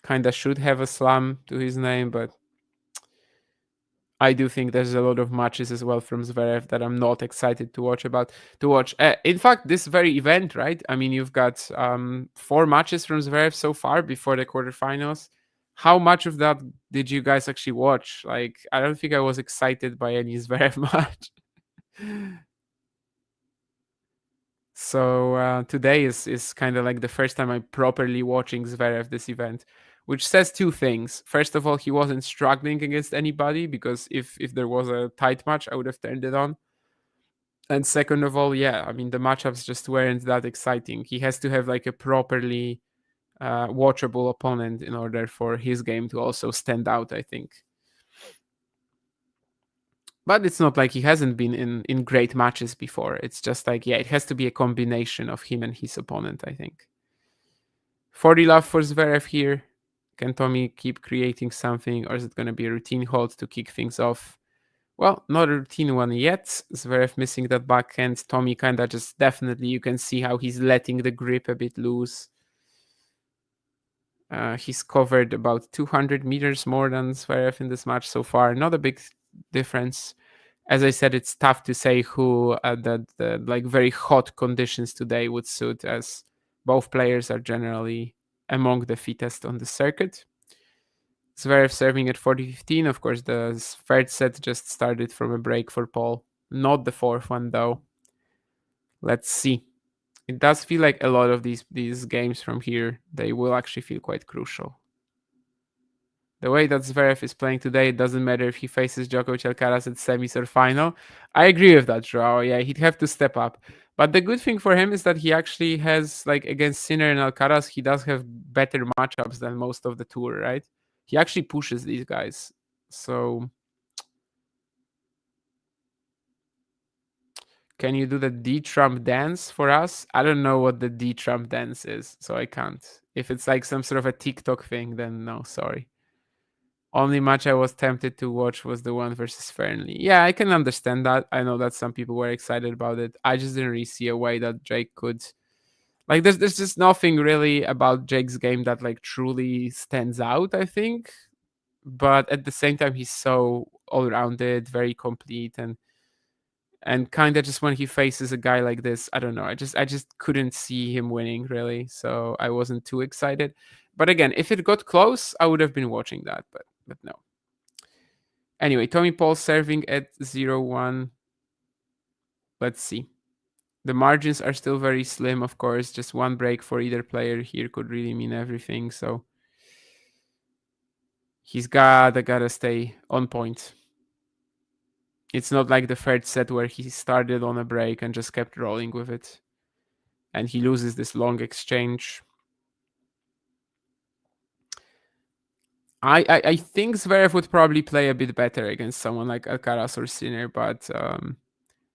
kind of should have a slam to his name, but I do think there's a lot of matches as well from Zverev that I'm not excited to watch. In fact, this very event, right? I mean, you've got 4 matches from Zverev so far before the quarterfinals. How much of that did you guys actually watch? Like, I don't think I was excited by any Zverev match. So today is kind of like the first time I'm properly watching Zverev this event, which says 2 things. First of all, he wasn't struggling against anybody, because if there was a tight match, I would have turned it on. And second of all, yeah, I mean, the matchups just weren't that exciting. He has to have like a properly watchable opponent in order for his game to also stand out, I think. But it's not like he hasn't been in great matches before. It's just like, yeah, it has to be a combination of him and his opponent, I think. 40 love for Zverev here. Can Tommy keep creating something, or is it going to be a routine hold to kick things off? Well, not a routine one yet. Zverev missing that backhand. Tommy kind of just definitely, you can see how he's letting the grip a bit loose. He's covered about 200 meters more than Zverev in this match so far. Not a big difference. As I said, it's tough to say who the like very hot conditions today would suit, as both players are generally among the fittest on the circuit. Zverev serving at 40-15. Of course, the third set just started from a break for Paul. Not the fourth one, though. Let's see. It does feel like a lot of these games from here, they will actually feel quite crucial. The way that Zverev is playing today, it doesn't matter if he faces Djokovic, Alcaraz at semis or final. I agree with that, Joao. Yeah, he'd have to step up. But the good thing for him is that he actually has, like, against Sinner and Alcaraz, he does have better matchups than most of the tour, right? He actually pushes these guys. So can you do the D-Trump dance for us? I don't know what the D-Trump dance is, so I can't. If it's like some sort of a TikTok thing, then no, sorry. Only match I was tempted to watch was the one versus Fernley. Yeah, I can understand that. I know that some people were excited about it. I just didn't really see a way that Jake could... Like, there's just nothing really about Jake's game that, like, truly stands out, I think. But at the same time, he's so all-rounded, very complete, and kind of just when he faces a guy like this, I don't know. I just couldn't see him winning, really. So I wasn't too excited. But again, if it got close, I would have been watching that, but no. Anyway, Tommy Paul serving at 0-1. Let's see. The margins are still very slim, of course. Just one break for either player here could really mean everything. So he's gotta stay on point. It's not like the third set where he started on a break and just kept rolling with it. And he loses this long exchange. I think Zverev would probably play a bit better against someone like Alcaraz or Sinner, but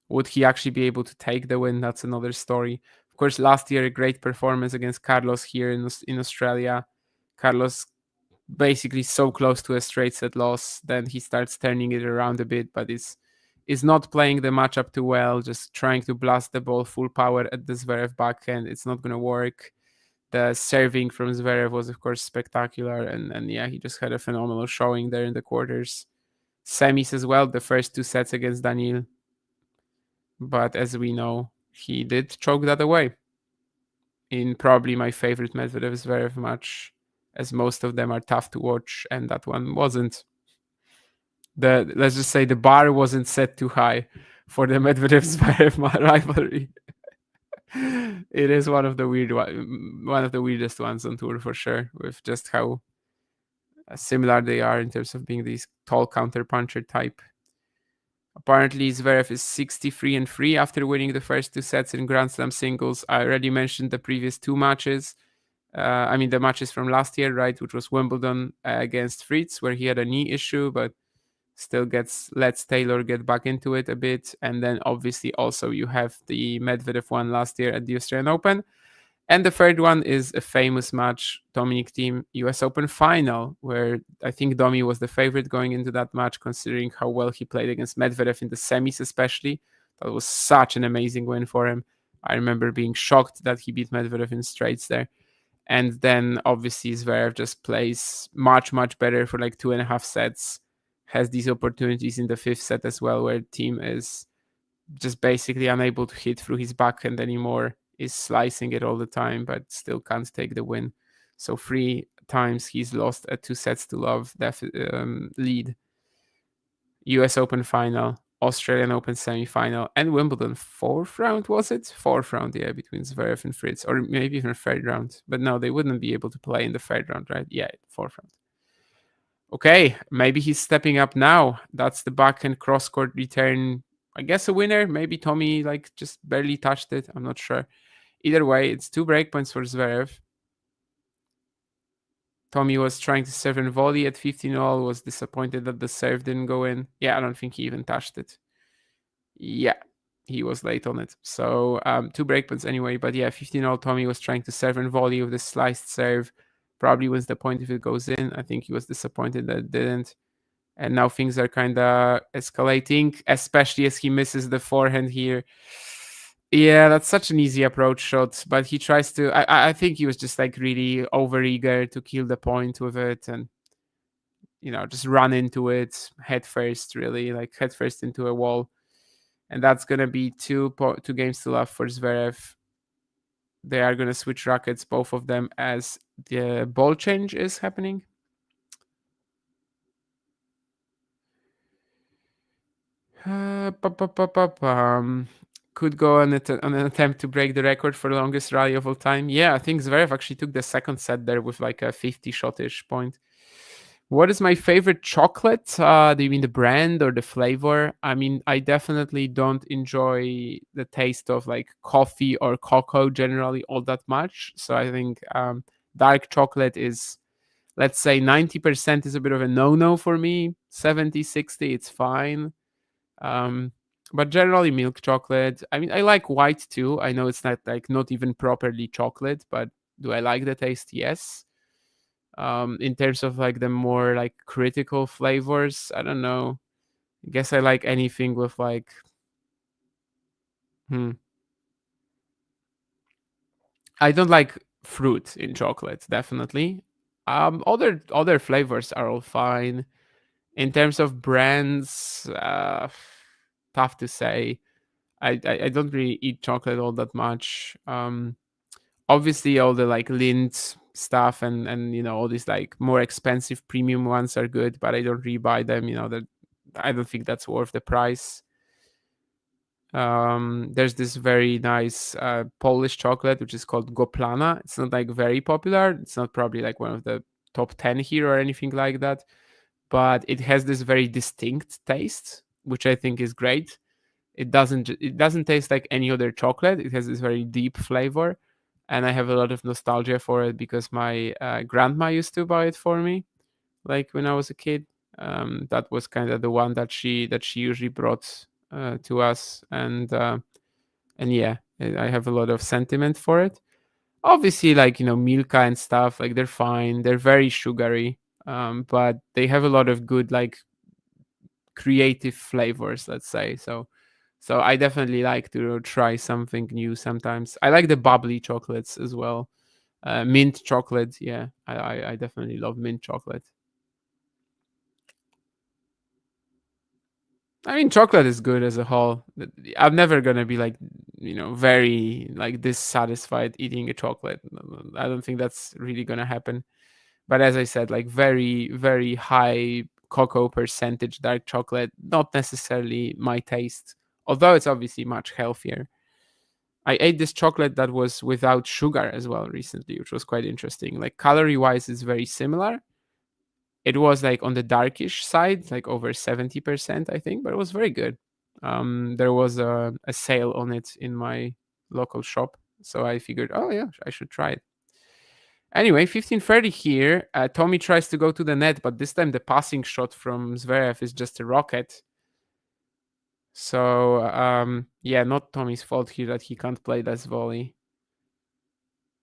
would he actually be able to take the win? That's another story. Of course, last year, a great performance against Carlos here in Australia. Carlos basically so close to a straight set loss. Then he starts turning it around a bit, but is not playing the matchup too well, just trying to blast the ball full power at the Zverev backhand. It's not going to work. The serving from Zverev was, of course, spectacular. And yeah, he just had a phenomenal showing there in the quarters. Semis as well, the first 2 sets against Daniil. But as we know, he did choke that away in probably my favorite Medvedev Zverev match, as most of them are tough to watch, and that one wasn't. let's just say the bar wasn't set too high for the Medvedev-Zverev rivalry. It is one of the weirdest ones on tour for sure, with just how similar they are in terms of being these tall counter-puncher type. Apparently, Zverev is 63-3 after winning the first 2 sets in Grand Slam singles. I already mentioned the previous 2 matches. The matches from last year, right, which was Wimbledon against Fritz, where he had a knee issue, but still lets Taylor get back into it a bit. And then obviously also you have the Medvedev one last year at the Australian Open. And the third one is a famous match, Dominic Thiem US Open final, where I think Domi was the favorite going into that match, considering how well he played against Medvedev in the semis especially. That was such an amazing win for him. I remember being shocked that he beat Medvedev in straights there. And then obviously Zverev just plays much, much better for like 2.5 sets. Has these opportunities in the 5th set as well, where Thiem is just basically unable to hit through his backhand anymore, is slicing it all the time, but still can't take the win. So 3 times he's lost a 2 sets to love lead. US Open final, Australian Open semi-final, and Wimbledon 4th round, was it? 4th round, yeah, between Zverev and Fritz, or maybe even 3rd round. But no, they wouldn't be able to play in the 3rd round, right? Yeah, 4th round. Okay, maybe he's stepping up now. That's the backhand cross-court return. I guess a winner. Maybe Tommy just barely touched it. I'm not sure. Either way, it's 2 breakpoints for Zverev. Tommy was trying to serve and volley at 15-all, was disappointed that the serve didn't go in. Yeah, I don't think he even touched it. Yeah, he was late on it. So 2 breakpoints anyway. But yeah, 15-all, Tommy was trying to serve and volley with the sliced serve. Probably wins the point if it goes in. I think he was disappointed that it didn't. And now things are kind of escalating, especially as he misses the forehand here. Yeah, that's such an easy approach shot, but he tries to... I think he was just really overeager to kill the point with it and, just run into it head first, really, head first into a wall. And that's going to be 2 games to love for Zverev. They are going to switch rackets, both of them, as the ball change is happening. Could go on an attempt to break the record for the longest rally of all time. Yeah, I think Zverev actually took the 2nd set there with a 50-shot-ish point. What is my favorite chocolate? Do you mean the brand or the flavor? I definitely don't enjoy the taste of coffee or cocoa generally all that much. So I think dark chocolate is, let's say 90% is a bit of a no-no for me. 70, 60, it's fine. But generally milk chocolate. I like white too. I know it's not not even properly chocolate, but do I like the taste? Yes. In terms of the more critical flavors, I don't know. I guess I like anything with I don't like fruit in chocolate, definitely. Other flavors are all fine. In terms of brands, tough to say. I don't really eat chocolate all that much. Obviously all the Lindt stuff and all these more expensive premium ones are good, but I don't really buy them. That I don't think that's worth the price. There's this very nice Polish chocolate which is called Goplana. It's not very popular. It's not probably one of the top 10 here or anything like that, but it has this very distinct taste, which I think is great. It doesn't taste like any other chocolate. It has this very deep flavor, and I have a lot of nostalgia for it because my grandma used to buy it for me, when I was a kid. That was kind of the one that she usually brought to us, and yeah, I have a lot of sentiment for it. Obviously, Milka and stuff, they're fine. They're very sugary, but they have a lot of good creative flavors, let's say. So I definitely like to try something new sometimes. I like the bubbly chocolates as well. Mint chocolate, yeah. I definitely love mint chocolate. Chocolate is good as a whole. I'm never gonna be very dissatisfied eating a chocolate. I don't think that's really gonna happen. But as I said, very, very high cocoa percentage dark chocolate. Not necessarily my taste, although it's obviously much healthier. I ate this chocolate that was without sugar as well recently, which was quite interesting. Like calorie-wise, it's very similar. It was like on the darkish side, like over 70%, I think, but it was very good. There was a sale on it in my local shop, so I figured, oh yeah, I should try it. Anyway, 15:30 here. Tommy tries to go to the net, but this time the passing shot from Zverev is just a rocket. So, yeah, not Tommy's fault here that he can't play this volley.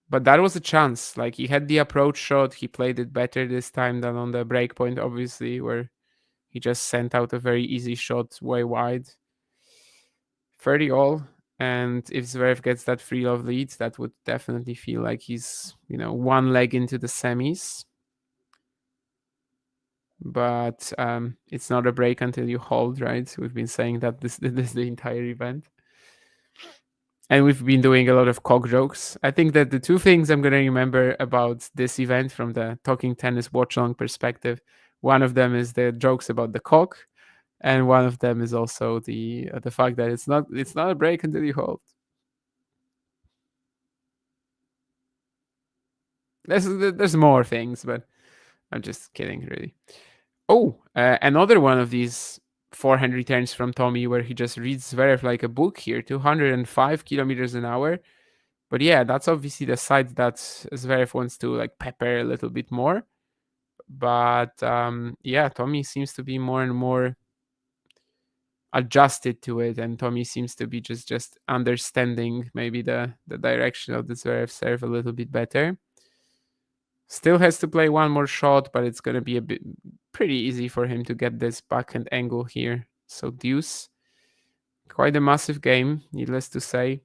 But that was a chance. Like, he had the approach shot. He played it better this time than on the break point, obviously, where he just sent out a very easy shot way wide. 30 all. And if Zverev gets that free love lead, that would definitely feel like he's, one leg into the semis. But it's not a break until you hold, right? We've been saying that this the entire event. And we've been doing a lot of cock jokes. I think that the two things I'm going to remember about this event from the Talking Tennis watch-along perspective, one of them is the jokes about the cock, and one of them is also the fact that it's not a break until you hold. There's more things, but I'm just kidding, really. Oh, another one of these forehand returns from Tommy where he just reads Zverev like a book here, 205 kilometers an hour. But yeah, that's obviously the side that Zverev wants to like pepper a little bit more. But yeah, Tommy seems to be more and more adjusted to it, and Tommy seems to be just understanding maybe the direction of the Zverev serve a little bit better. Still has to play one more shot, but it's going to be pretty easy for him to get this backhand angle here. So deuce. Quite a massive game, needless to say.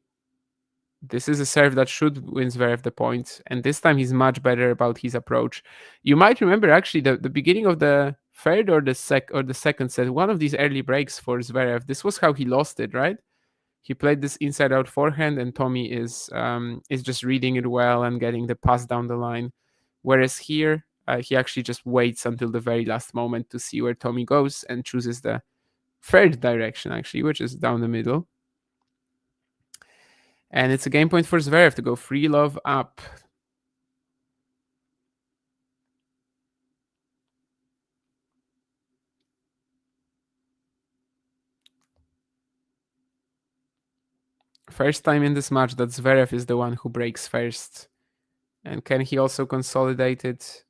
This is a serve that should win Zverev the point, and this time he's much better about his approach. You might remember actually the beginning of the third or the second set, one of these early breaks for Zverev. This was how he lost it, right? He played this inside-out forehand, and Tommy is just reading it well and getting the pass down the line. Whereas here, he actually just waits until the very last moment to see where Tommy goes and chooses the third direction, actually, which is down the middle. And it's a game point for Zverev to go 3-love up. First time in this match that Zverev is the one who breaks first. And can he also consolidate it?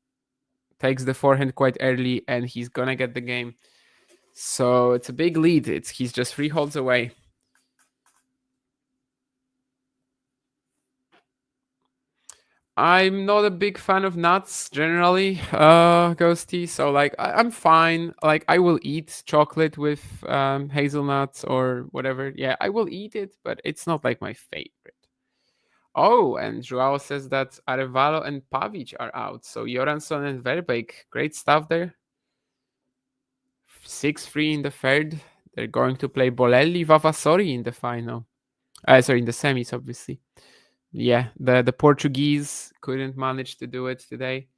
Takes the forehand quite early, and he's gonna get the game. So it's a big lead. He's just 3 holds away. I'm not a big fan of nuts generally, Ghosty. So like I'm fine. Like I will eat chocolate with hazelnuts or whatever. Yeah, I will eat it, but it's not like my favorite. Oh, and Joao says that Arevalo and Pavic are out. So Joransson and Verbeek, great stuff there. 6-3 in the third. They're going to play Bolelli, Vavasori in the final. Sorry, in the semis, obviously. Yeah, the Portuguese couldn't manage to do it today.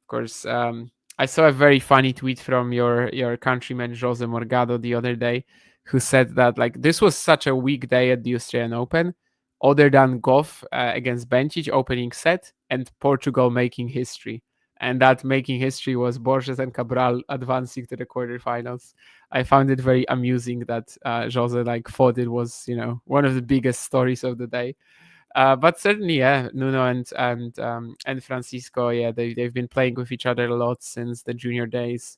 Of course, I saw a very funny tweet from your countryman Jose Morgado the other day, who said that like this was such a weak day at the Australian Open, other than Goff against Bencic opening set and Portugal making history. And that making history was Borges and Cabral advancing to the quarterfinals. I found it very amusing that Jose like thought it was one of the biggest stories of the day. But certainly, yeah, Nuno and Francisco, yeah, they've been playing with each other a lot since the junior days.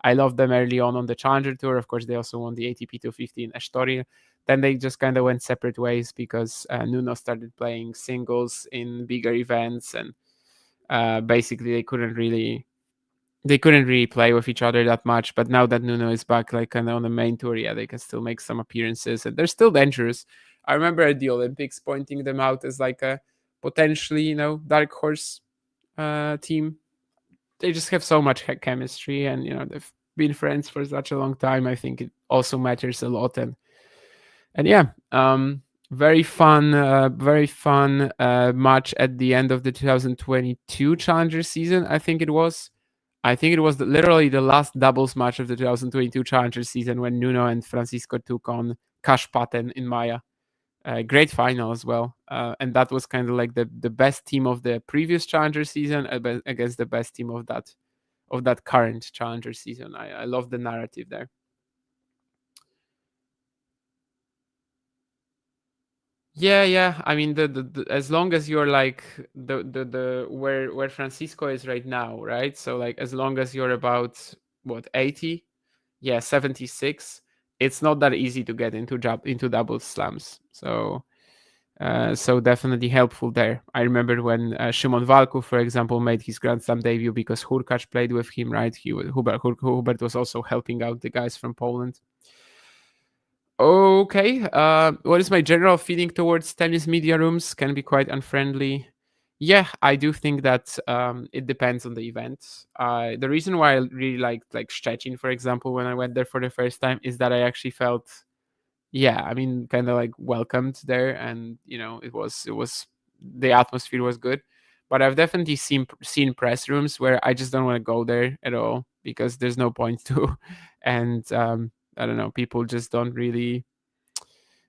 I loved them early on the Challenger Tour. Of course, they also won the ATP 250 in Estoril. Then they just kind of went separate ways because Nuno started playing singles in bigger events, and basically they couldn't really play with each other that much. But now that Nuno is back, like kind of on the main tour, yeah, they can still make some appearances, and they're still dangerous. I remember at the Olympics pointing them out as like a potentially, dark horse team. They just have so much chemistry, and they've been friends for such a long time. I think it also matters a lot, and yeah, very fun match at the end of the 2022 Challenger season. I think it was. I think it was literally the last doubles match of the 2022 Challenger season when Nuno and Francisco took on Kash Paten in Maya. Great final as well. And that was kind of like the best team of the previous Challenger season against the best team of that current Challenger season. I love the narrative there. Yeah. I mean, the as long as you're like the where Francisco is right now, right? So like as long as you're about 80, 76, it's not that easy to get into double slams. So definitely helpful there. I remember when Szymon Walków, for example, made his Grand Slam debut because Hurkacz played with him, right? Hubert was also helping out the guys from Poland. Okay, what is my general feeling towards tennis media rooms? Can be quite unfriendly. Yeah, I do think that it depends on the event. The reason why I really liked like Szczecin, for example, when I went there for the first time, is that I actually felt, I mean, kind of like welcomed there, and it was the atmosphere was good. But I've definitely seen press rooms where I just don't want to go there at all because there's no point to, and I don't know, people just don't really.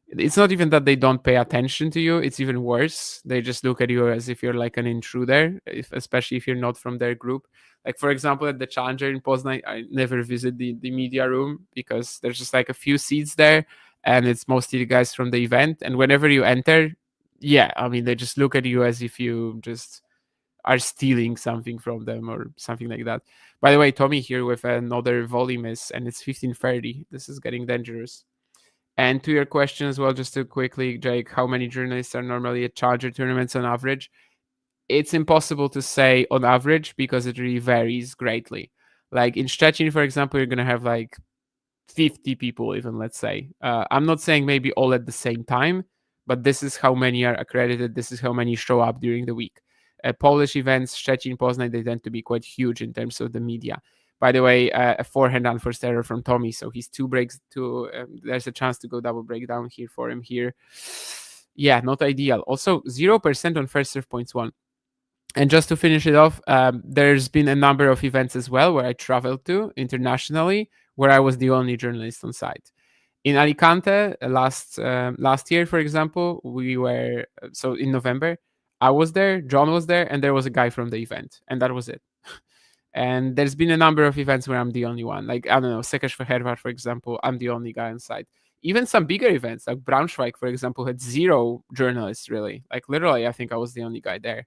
It's not even that they don't pay attention to you, it's even worse. They just look at you as if you're like an intruder, especially if you're not from their group. Like, for example, at the Challenger in Poznan, I never visit the media room because there's just like a few seats there and it's mostly the guys from the event. And whenever you enter, I mean, they just look at you as if you just are stealing something from them or something like that. By the way, Tommy here with another volley miss, and it's 15:30. This is getting dangerous. And to your question as well, just to quickly, Jake, how many journalists are normally at Challenger tournaments on average? It's impossible to say on average because it really varies greatly. Like in Szczecin, for example, you're going to have like 50 people even, let's say. I'm not saying maybe all at the same time, but this is how many are accredited. This is how many show up during the week. Polish events, Szczecin, Poznan, they tend to be quite huge in terms of the media. By the way, a forehand unforced error from Tommy, so he's two breaks to. There's a chance to go double breakdown here for him here. Yeah, not ideal. Also, 0% on first serve points won. And just to finish it off, there's been a number of events as well where I traveled to internationally, where I was the only journalist on site. In Alicante last year, for example, we were so in November. I was there, John was there, and there was a guy from the event, and that was it. And there's been a number of events where I'm the only one. Like, I don't know, Szekes-Fehérvár, for example, I'm the only guy on site. Even some bigger events, like Braunschweig, for example, had 0 journalists, really. Like, literally, I think I was the only guy there.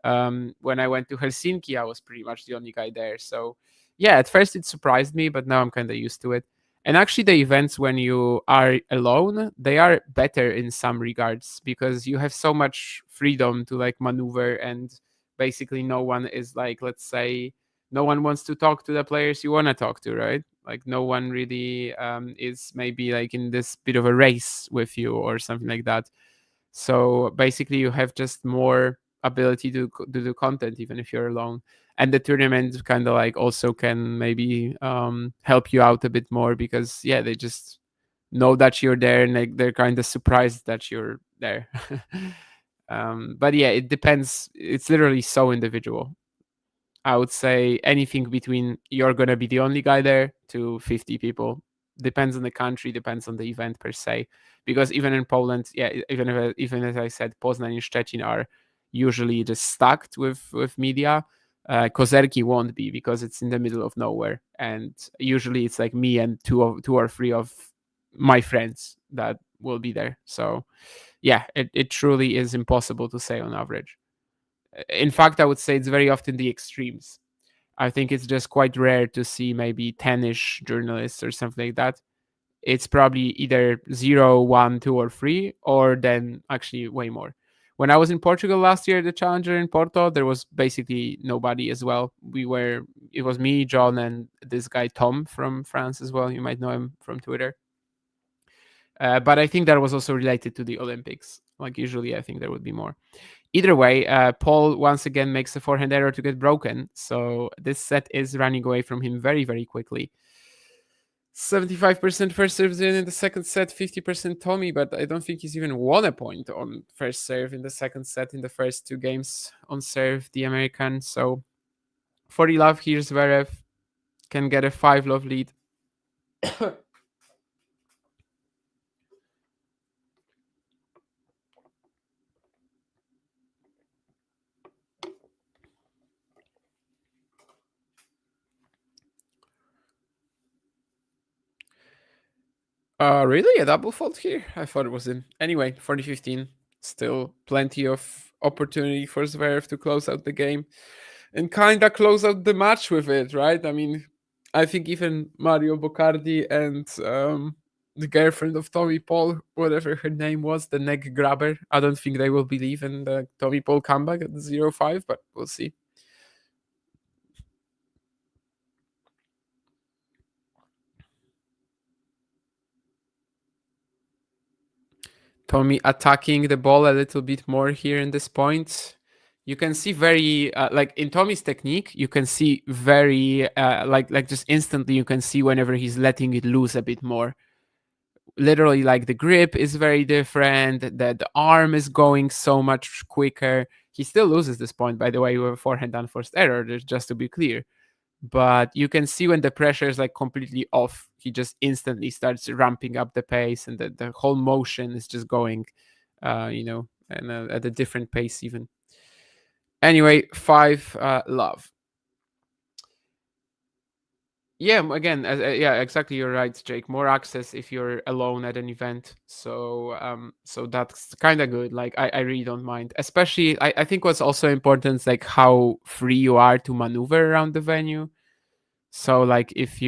When I went to Helsinki, I was pretty much the only guy there. So, yeah, at first it surprised me, but now I'm kind of used to it. And actually, the events when you are alone, they are better in some regards because you have so much freedom to like maneuver, and basically no one is like, let's say, no one wants to talk to the players you want to talk to, right? Like no one really is maybe like in this bit of a race with you or something like that. So basically you have just more ability to do content even if you're alone. And the tournament kind of like also can maybe help you out a bit more because they just know that you're there and they're kind of surprised that you're there. But it depends. It's literally so individual. I would say anything between you're going to be the only guy there to 50 people. Depends on the country, depends on the event per se. Because even in Poland, even as I said, Poznan and Szczecin are usually just stacked with media. Kozerki won't be because it's in the middle of nowhere. And usually it's like me and two or three of my friends that will be there. So it truly is impossible to say on average. In fact, I would say it's very often the extremes. I think it's just quite rare to see maybe 10-ish journalists or something like that. It's probably either 0, 1, 2, or 3, or then actually way more. When I was in Portugal last year, the Challenger in Porto, there was basically nobody as well. It was me, John, and this guy Tom from France as well. You might know him from Twitter. But I think that was also related to the Olympics. Like usually, I think there would be more. Either way, Paul once again makes a forehand error to get broken. So this set is running away from him very, very quickly. 75% first serves in the second set, 50% Tommy, but I don't think he's even won a point on first serve in the second set in the first 2 games on serve, the American. So 40 love here. Zverev can get a 5 love lead. Really? A double fault here? I thought it was in. Anyway, 40-15. Still plenty of opportunity for Zverev to close out the game and kind of close out the match with it, right? I mean, I think even Mario Boccardi and the girlfriend of Tommy Paul, whatever her name was, the neck grabber, I don't think they will believe in the Tommy Paul comeback at 0-5, but we'll see. Tommy attacking the ball a little bit more here in this point. You can see very like in Tommy's technique, you can see very like just instantly you can see whenever he's letting it loose a bit more. Literally, like the grip is very different, the arm is going so much quicker. He still loses this point, by the way, with a forehand unforced error, just to be clear. But you can see when the pressure is like completely off, he just instantly starts ramping up the pace, and the whole motion is just going, and at a different pace even. Anyway, 5 love. Yeah, again, yeah, exactly. You're right, Jake. More access if you're alone at an event. So that's kind of good. Like, I really don't mind. Especially, I think what's also important is like how free you are to maneuver around the venue. So like if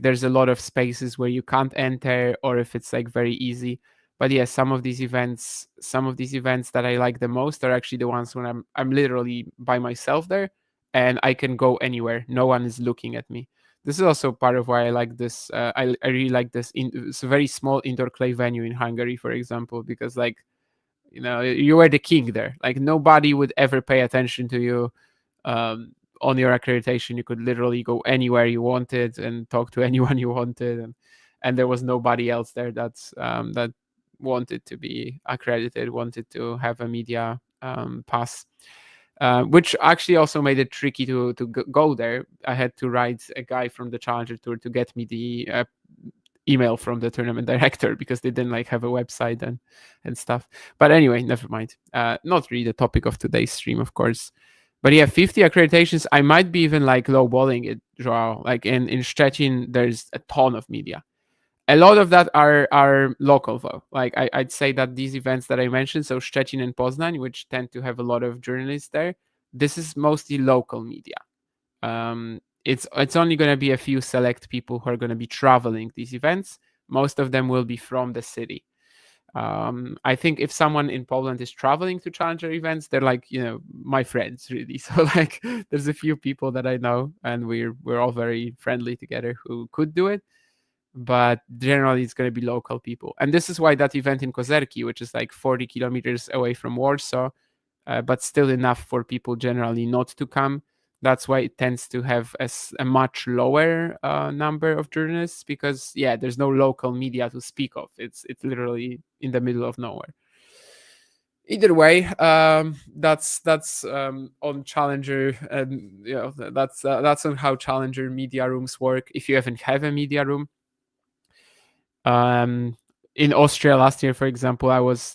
there's a lot of spaces where you can't enter, or if it's like very easy. But yeah, some of these events that I like the most are actually the ones when I'm literally by myself there, and I can go anywhere. No one is looking at me. This is also part of why I like this. I really like this. It's a very small indoor clay venue in Hungary, for example, because like, you were the king there. Like nobody would ever pay attention to you. On your accreditation, you could literally go anywhere you wanted and talk to anyone you wanted, and there was nobody else there that wanted to be accredited, wanted to have a media pass. Which actually also made it tricky to go there. I had to write a guy from the Challenger Tour to get me the email from the tournament director, because they didn't like have a website and stuff. But anyway, never mind. Not really the topic of today's stream, of course. But yeah, 50 accreditations. I might be even like lowballing it, Joao. Like in Szczecin, there's a ton of media. A lot of that are local though. Like I'd say that these events that I mentioned, so Szczecin and Poznań, which tend to have a lot of journalists there, this is mostly local media. It's only going to be a few select people who are going to be traveling these events. Most of them will be from the city. I think if someone in Poland is traveling to Challenger events, they're like, my friends, really. So like, there's a few people that I know, and we're all very friendly together who could do it. But generally, it's going to be local people, and this is why that event in Kozerki, which is like 40 kilometers away from Warsaw, but still enough for people generally not to come. That's why it tends to have a much lower number of journalists, because there's no local media to speak of. It's literally in the middle of nowhere. Either way, that's on Challenger, and that's on how Challenger media rooms work. If you even have a media room, in Austria last year, for example,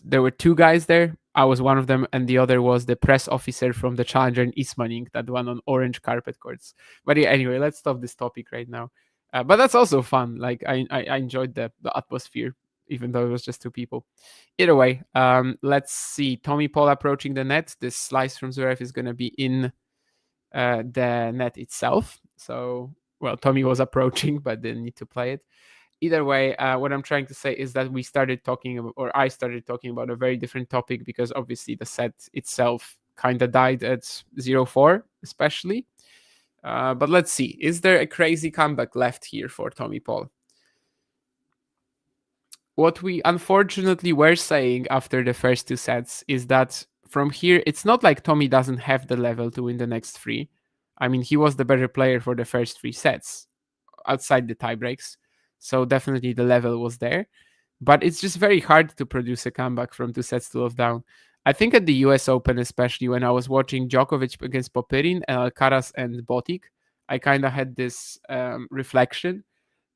there were 2 guys there. I was one of them, and the other was the press officer from the Challenger in Ismaning, that one on orange carpet courts. But yeah, anyway, let's stop this topic right now. But that's also fun. Like I enjoyed the atmosphere, even though it was just 2 people. Either way, let's see. Tommy Paul approaching the net. This slice from Zverev is going to be in the net itself. So, well, Tommy was approaching, but didn't need to play it. Either way, what I'm trying to say is that I started talking about a very different topic, because obviously the set itself kind of died at 0-4, especially. But let's see. Is there a crazy comeback left here for Tommy Paul? What we unfortunately were saying after the first 2 sets is that from here, it's not like Tommy doesn't have the level to win the next 3. I mean, he was the better player for the first 3 sets outside the tiebreaks. So definitely the level was there, but it's just very hard to produce a comeback from 2 sets to love down. I think at the US Open, especially when I was watching Djokovic against Popyrin, Alcaraz and Botic, I kind of had this reflection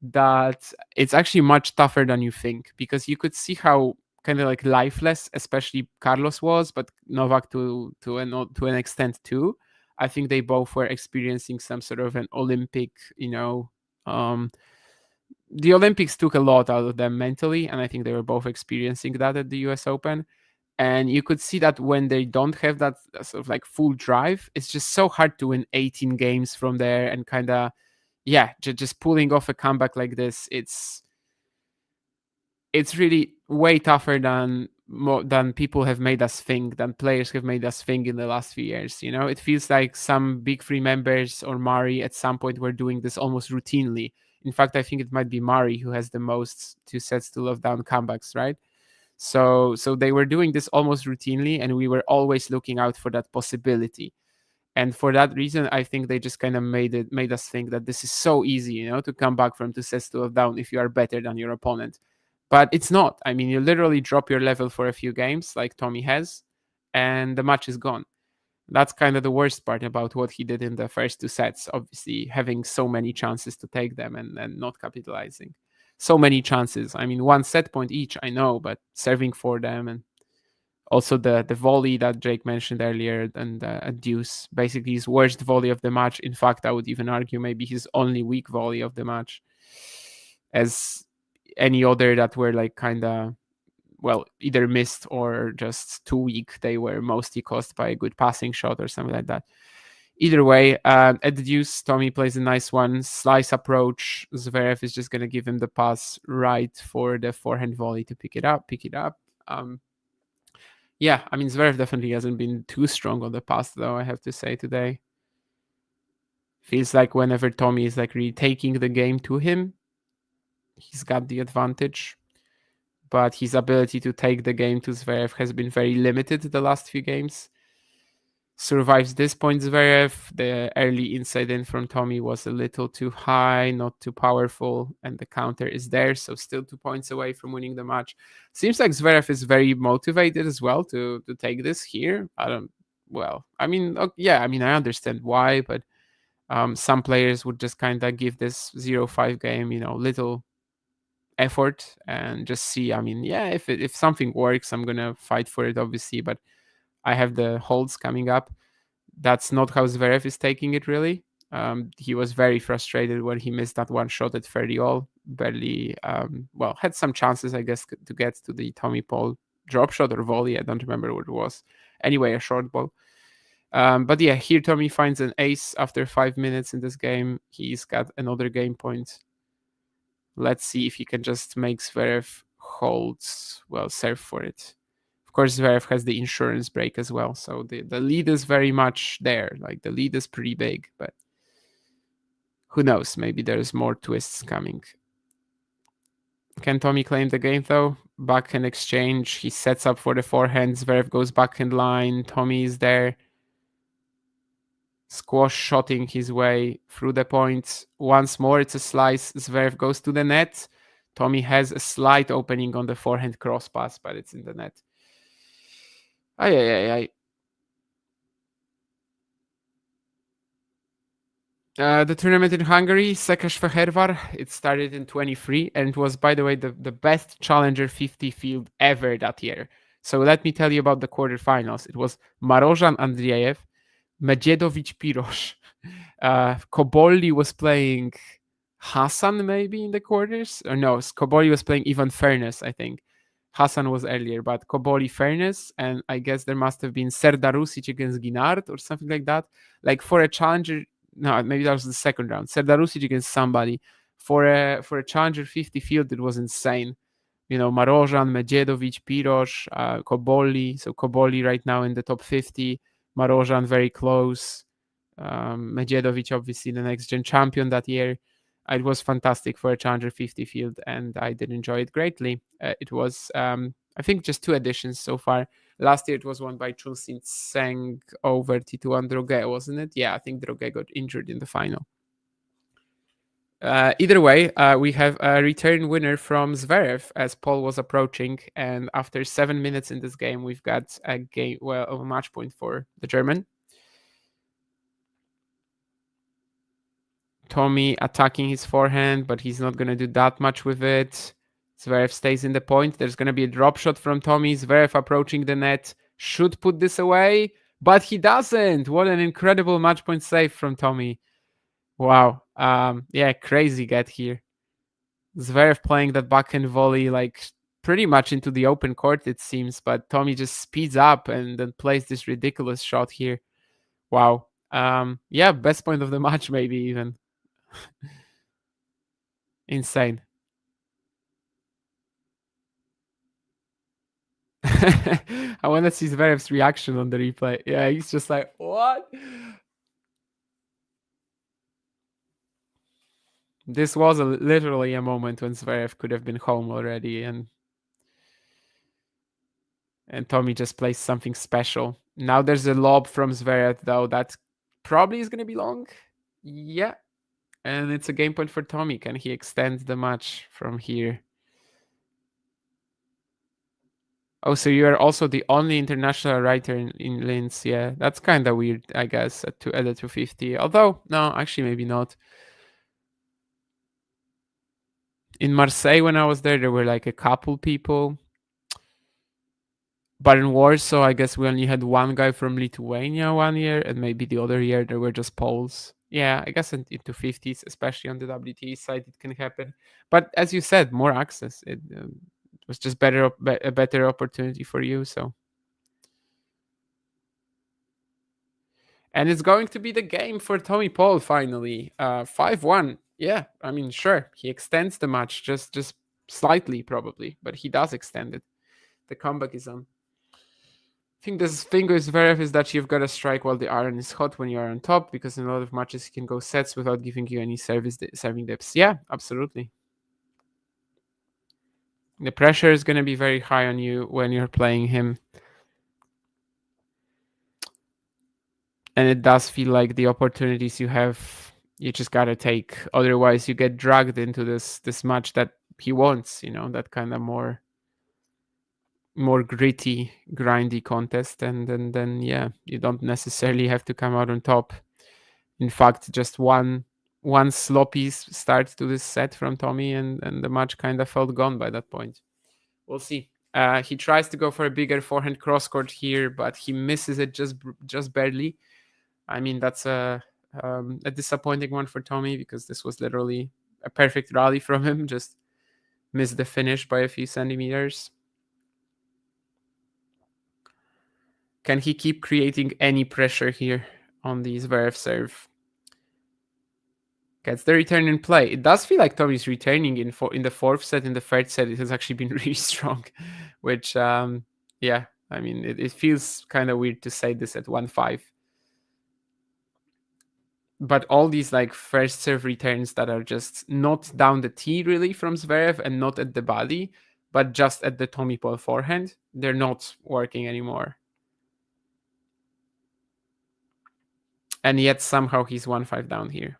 that it's actually much tougher than you think, because you could see how kind of like lifeless, especially Carlos was, but Novak to an extent too. I think they both were experiencing some sort of an Olympic, the Olympics took a lot out of them mentally, and I think they were both experiencing that at the US Open. And you could see that when they don't have that sort of like full drive, it's just so hard to win 18 games from there and kind of, just pulling off a comeback like this. It's really way tougher than people have made us think, than players have made us think in the last few years. It feels like some big three members or Murray at some point were doing this almost routinely. In fact, I think it might be Murray who has the most 2 sets to love down comebacks, right? So they were doing this almost routinely, and we were always looking out for that possibility. And for that reason, I think they just kind of made us think that this is so easy, to come back from 2 sets to love down if you are better than your opponent. But it's not. I mean, you literally drop your level for a few games, like Tommy has, and the match is gone. That's kind of the worst part about what he did in the first 2 sets, obviously having so many chances to take them and not capitalizing. So many chances. I mean, 1 set point each, I know, but serving for them, and also the volley that Jake mentioned earlier, and a deuce, basically his worst volley of the match. In fact, I would even argue maybe his only weak volley of the match, as any other that were like kind of, well, either missed or just too weak. They were mostly caused by a good passing shot or something like that. Either way, at the deuce, Tommy plays a nice one. Slice approach. Zverev is just going to give him the pass right for the forehand volley to pick it up. Yeah, I mean, Zverev definitely hasn't been too strong on the pass, though, I have to say, today. Feels like whenever Tommy is like really taking the game to him, he's got the advantage. But his ability to take the game to Zverev has been very limited the last few games. Survives this point, Zverev. The early inside in from Tommy was a little too high, not too powerful, and the counter is there, so still 2 points away from winning the match. Seems like Zverev is very motivated as well to take this here. I understand why, but some players would just kind of give this 0-5 game, little effort and just see. I mean, if something works, I'm gonna fight for it, obviously, but I have the holds coming up. That's not how Zverev is taking it, really. He was very frustrated when he missed that one shot at 30-all. Barely, had some chances, I guess, to get to the Tommy Paul drop shot or volley. I don't remember what it was. Anyway, a short ball. But yeah, here Tommy finds an ace after 5 minutes in this game. He's got another game point. Let's see if he can just make Zverev serve for it. Of course, Zverev has the insurance break as well, so the lead is very much there. Like, the lead is pretty big, but who knows? Maybe there's more twists coming. Can Tommy claim the game, though? Backhand exchange. He sets up for the forehand. Zverev goes backhand line. Tommy is there, squash shotting his way through the points. Once more, it's a slice. Zverev goes to the net. Tommy has a slight opening on the forehand cross pass, but it's in the net. The tournament in Hungary, Szekesfehérvár, it started in 23, and it was, by the way, the best Challenger 50 field ever that year. So let me tell you about the quarterfinals. It was Marozsan Andreev, Medjedovic Piros. Kobolli was playing Hassan maybe in the quarters. Or no, Kobolli was playing Ivan Fairness, I think. Hassan was earlier, but Kobolli Fairness, and I guess there must have been Serdar Rusic against Ginard or something like that. Like, for a challenger, no, maybe that was the second round. Serdar Rusic against somebody. For a challenger 50 field, it was insane. Marozsan, Medjedovic, Piros, Kobolli. So Kobolli right now in the top 50. Marozsan very close. Medjedovic, obviously the next gen champion that year. It was fantastic for a Challenger 50 field, and I did enjoy it greatly. It was, I think, just 2 editions so far. Last year it was won by Chun-Sin Tseng over Tituan Droguet, wasn't it? Yeah, I think Droguet got injured in the final. Either way, we have a return winner from Zverev as Paul was approaching, and after 7 minutes in this game, we've got a match point for the German. Tommy attacking his forehand, but he's not going to do that much with it. Zverev stays in the point. There's going to be a drop shot from Tommy. Zverev approaching the net. Should put this away, but he doesn't. What an incredible match point save from Tommy. Wow. Yeah, crazy get here. Zverev playing that backhand volley like pretty much into the open court, it seems, but Tommy just speeds up and then plays this ridiculous shot here. Wow. Yeah, best point of the match, maybe even. Insane. I want to see Zverev's reaction on the replay. Yeah, he's just like, what? This was literally a moment when Zverev could have been home already, and Tommy just plays something special. Now there's a lob from Zverev, though, that probably is going to be long. Yeah. And it's a game point for Tommy. Can he extend the match from here? Oh, so you are also the only international writer in Linz. Yeah, that's kind of weird, I guess, at the 250. Although, no, actually, maybe not. In Marseille, when I was there were like a couple people. But in Warsaw, I guess we only had one guy from Lithuania 1 year, and maybe the other year there were just Poles. Yeah, I guess into 50s, especially on the WTA side, it can happen. But as you said, more access. It was just a better opportunity for you. So, and it's going to be the game for Tommy Paul finally. 5-1. Yeah, I mean, sure, he extends the match just slightly probably, but he does extend it. The comeback is on. I think the thing with Zverev is that you've got to strike while the iron is hot when you are on top, because in a lot of matches he can go sets without giving you any serving dips. Yeah, absolutely. The pressure is going to be very high on you when you're playing him. And it does feel like the opportunities you have, you just got to take. Otherwise, you get dragged into this match that he wants, that kind of more gritty, grindy contest, and then yeah, you don't necessarily have to come out on top. In fact, just one sloppy start to this set from Tommy, and the match kind of felt gone by that point. We'll see. He tries to go for a bigger forehand cross court here, but he misses it just barely. I mean, that's a disappointing one for Tommy, because this was literally a perfect rally from him. Just missed the finish by a few centimeters. Can he keep creating any pressure here on the Zverev serve? Gets the return in play. It does feel like Tommy's returning in the fourth set. In the third set, it has actually been really strong, which, yeah, I mean, it feels kind of weird to say this at 1-5. But all these like first serve returns that are just not down the tee really from Zverev and not at the body, but just at the Tommy Paul forehand, they're not working anymore. And yet somehow he's 1-5 down here.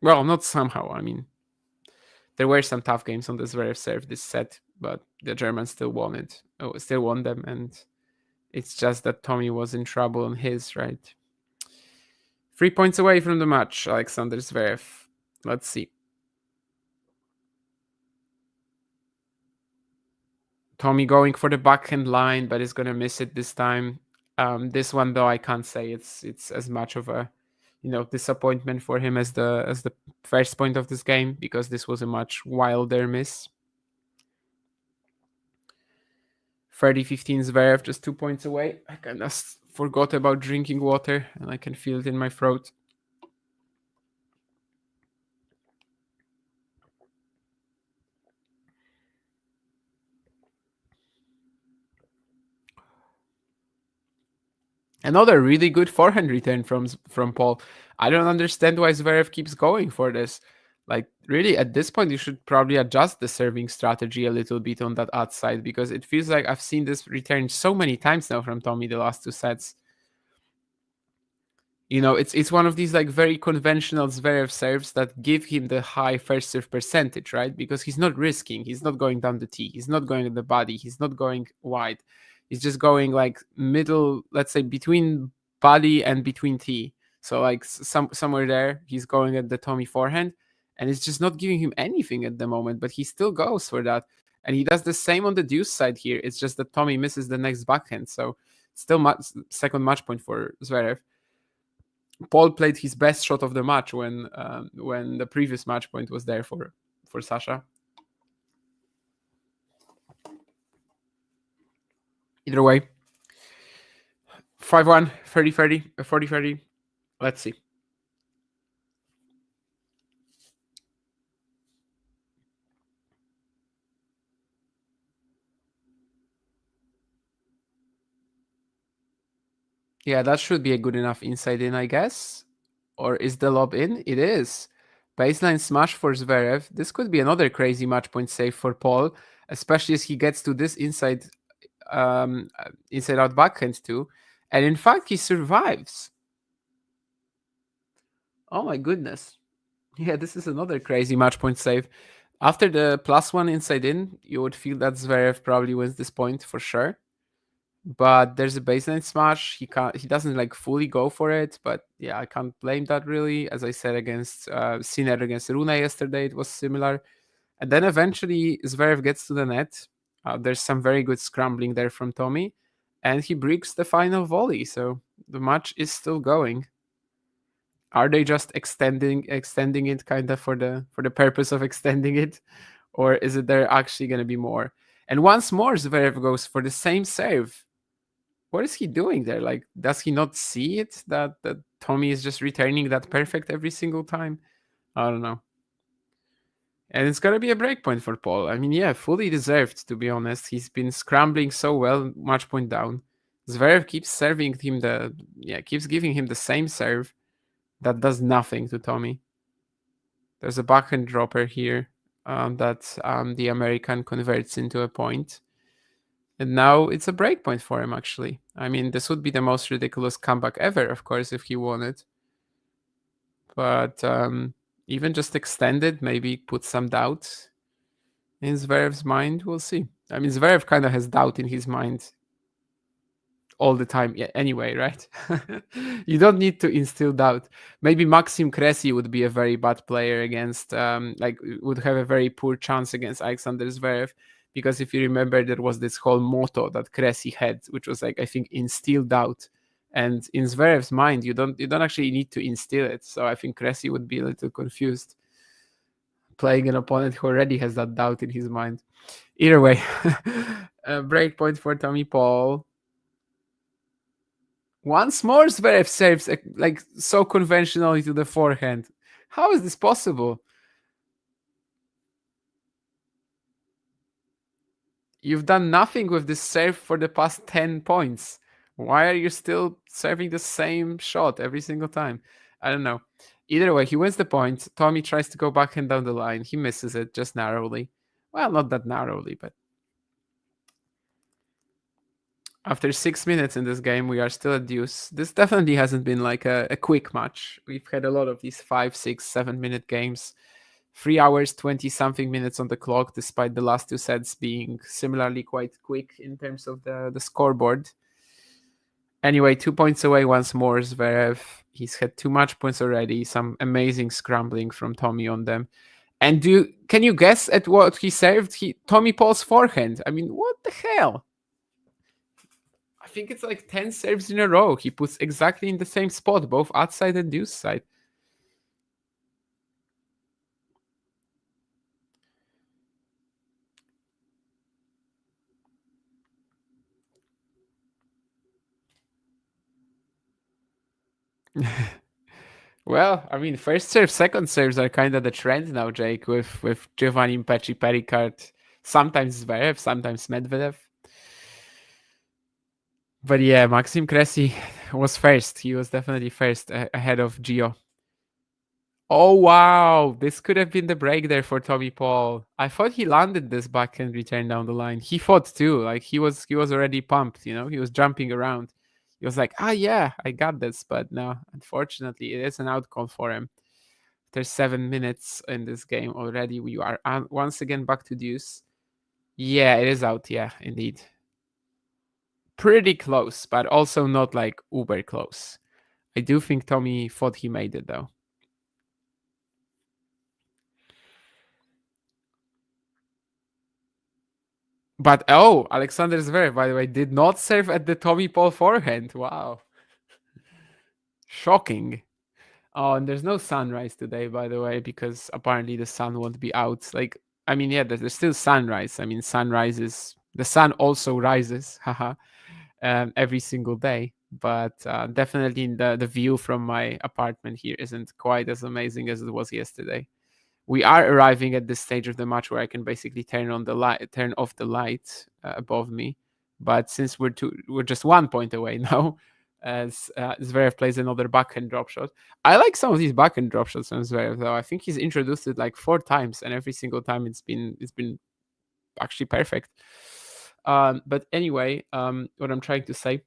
Well, not somehow. I mean, there were some tough games on the Zverev serve this set, but the Germans still won it. Still won them, and it's just that Tommy was in trouble on his, right? 3 points away from the match, Alexander Zverev. Let's see. Tommy going for the backhand line, but is going to miss it this time. This one, though, I can't say it's as much of a disappointment for him as the first point of this game, because this was a much wilder miss. 30-15 Zverev, just 2 points away. I kind of forgot about drinking water, and I can feel it in my throat. Another really good forehand return from Paul. I don't understand why Zverev keeps going for this. Like, really, at this point, you should probably adjust the serving strategy a little bit on that outside, because it feels like I've seen this return so many times now from Tommy the last two sets. You know, it's one of these like very conventional Zverev serves that give him the high first serve percentage, right? Because he's not risking, he's not going down the tee, he's not going at the body, he's not going wide. He's just going like middle, let's say between body and between tee. So like somewhere there, he's going at the Tommy forehand, and it's just not giving him anything at the moment. But he still goes for that, and he does the same on the deuce side here. It's just that Tommy misses the next backhand, so still second match point for Zverev. Paul played his best shot of the match when the previous match point was there for Sasha. Either way, 5-1, 30-30, 40-30. Let's see. Yeah, that should be a good enough inside in, I guess. Or is the lob in? It is. Baseline smash for Zverev. This could be another crazy match point save for Paul, especially as he gets to this inside out backhand too. And in fact, he survives. Oh my goodness. Yeah, this is another crazy match point save. After the +1 inside in, you would feel that Zverev probably wins this point for sure. But there's a baseline smash. He doesn't like fully go for it, but yeah, I can't blame that really. As I said against Sinner against Rune yesterday, it was similar. And then eventually Zverev gets to the net. There's some very good scrambling there from Tommy, and he breaks the final volley. So the match is still going. Are they just extending it kind of for the purpose of extending it, or is it there actually going to be more? And once more, Zverev goes for the same serve. What is he doing there? Like, does he not see it that Tommy is just returning that perfect every single time? I don't know. And it's gonna be a break point for Paul. I mean, yeah, fully deserved, to be honest. He's been scrambling so well, match point down. Zverev keeps serving him keeps giving him the same serve that does nothing to Tommy. There's a backhand dropper here that the American converts into a point. And now it's a break point for him, actually. I mean, this would be the most ridiculous comeback ever, of course, if he won it. But even just extended, maybe put some doubt in Zverev's mind. We'll see. I mean, Zverev kind of has doubt in his mind all the time anyway, right? You don't need to instill doubt. Maybe Maxim Cressy would be a very bad player against, would have a very poor chance against Alexander Zverev. Because if you remember, there was this whole motto that Cressy had, which was like, I think, instill doubt. And in Zverev's mind, you don't actually need to instill it. So I think Cressy would be a little confused playing an opponent who already has that doubt in his mind. Either way, a break point for Tommy Paul. Once more, Zverev serves like so conventionally to the forehand. How is this possible? You've done nothing with this serve for the past 10 points. Why are you still serving the same shot every single time? I don't know. Either way, he wins the point. Tommy tries to go backhand down the line. He misses it just narrowly. Well, not that narrowly, but after 6 minutes in this game, we are still at deuce. This definitely hasn't been like a quick match. We've had a lot of these 5, 6, 7-minute games. 3 hours, 20-something minutes on the clock, despite the last two sets being similarly quite quick in terms of the scoreboard. Anyway, 2 points away once more, Zverev. He's had too much points already. Some amazing scrambling from Tommy on them. And can you guess at what he served? Tommy Paul's forehand. I mean, what the hell? I think it's like 10 serves in a row. He puts exactly in the same spot, both outside and deuce side. Well, I mean, first serve, second serves are kind of the trend now, Jake, with Giovanni Pecci, Pericard, sometimes Zverev, sometimes Medvedev. But yeah, Maxim Cressy was first. He was definitely first ahead of Gio. Oh, wow. This could have been the break there for Tommy Paul. I thought he landed this backhand return down the line. He fought too. Like he was already pumped, you know. He was jumping around. he was like, yeah, I got this. But no, unfortunately, it is an out call for him. There's 7 minutes in this game already. We are once again back to deuce. Yeah, it is out. Yeah, indeed. Pretty close, but also not like uber close. I do think Tommy thought he made it though. But Alexander Zverev, by the way, did not serve at the Tommy Paul forehand. Wow. Shocking. Oh, and there's no sunrise today, by the way, because apparently the sun won't be out. Like, I mean, yeah, there's still sunrise. I mean, sunrise is the sun also rises, haha, every single day. But definitely the view from my apartment here isn't quite as amazing as it was yesterday. We are arriving at this stage of the match where I can basically turn off the light above me. But since we're just 1 point away now, as Zverev plays another backhand drop shot. I like some of these backhand drop shots from Zverev, though. I think he's introduced it like 4 times, and every single time it's been actually perfect. But anyway, what I'm trying to say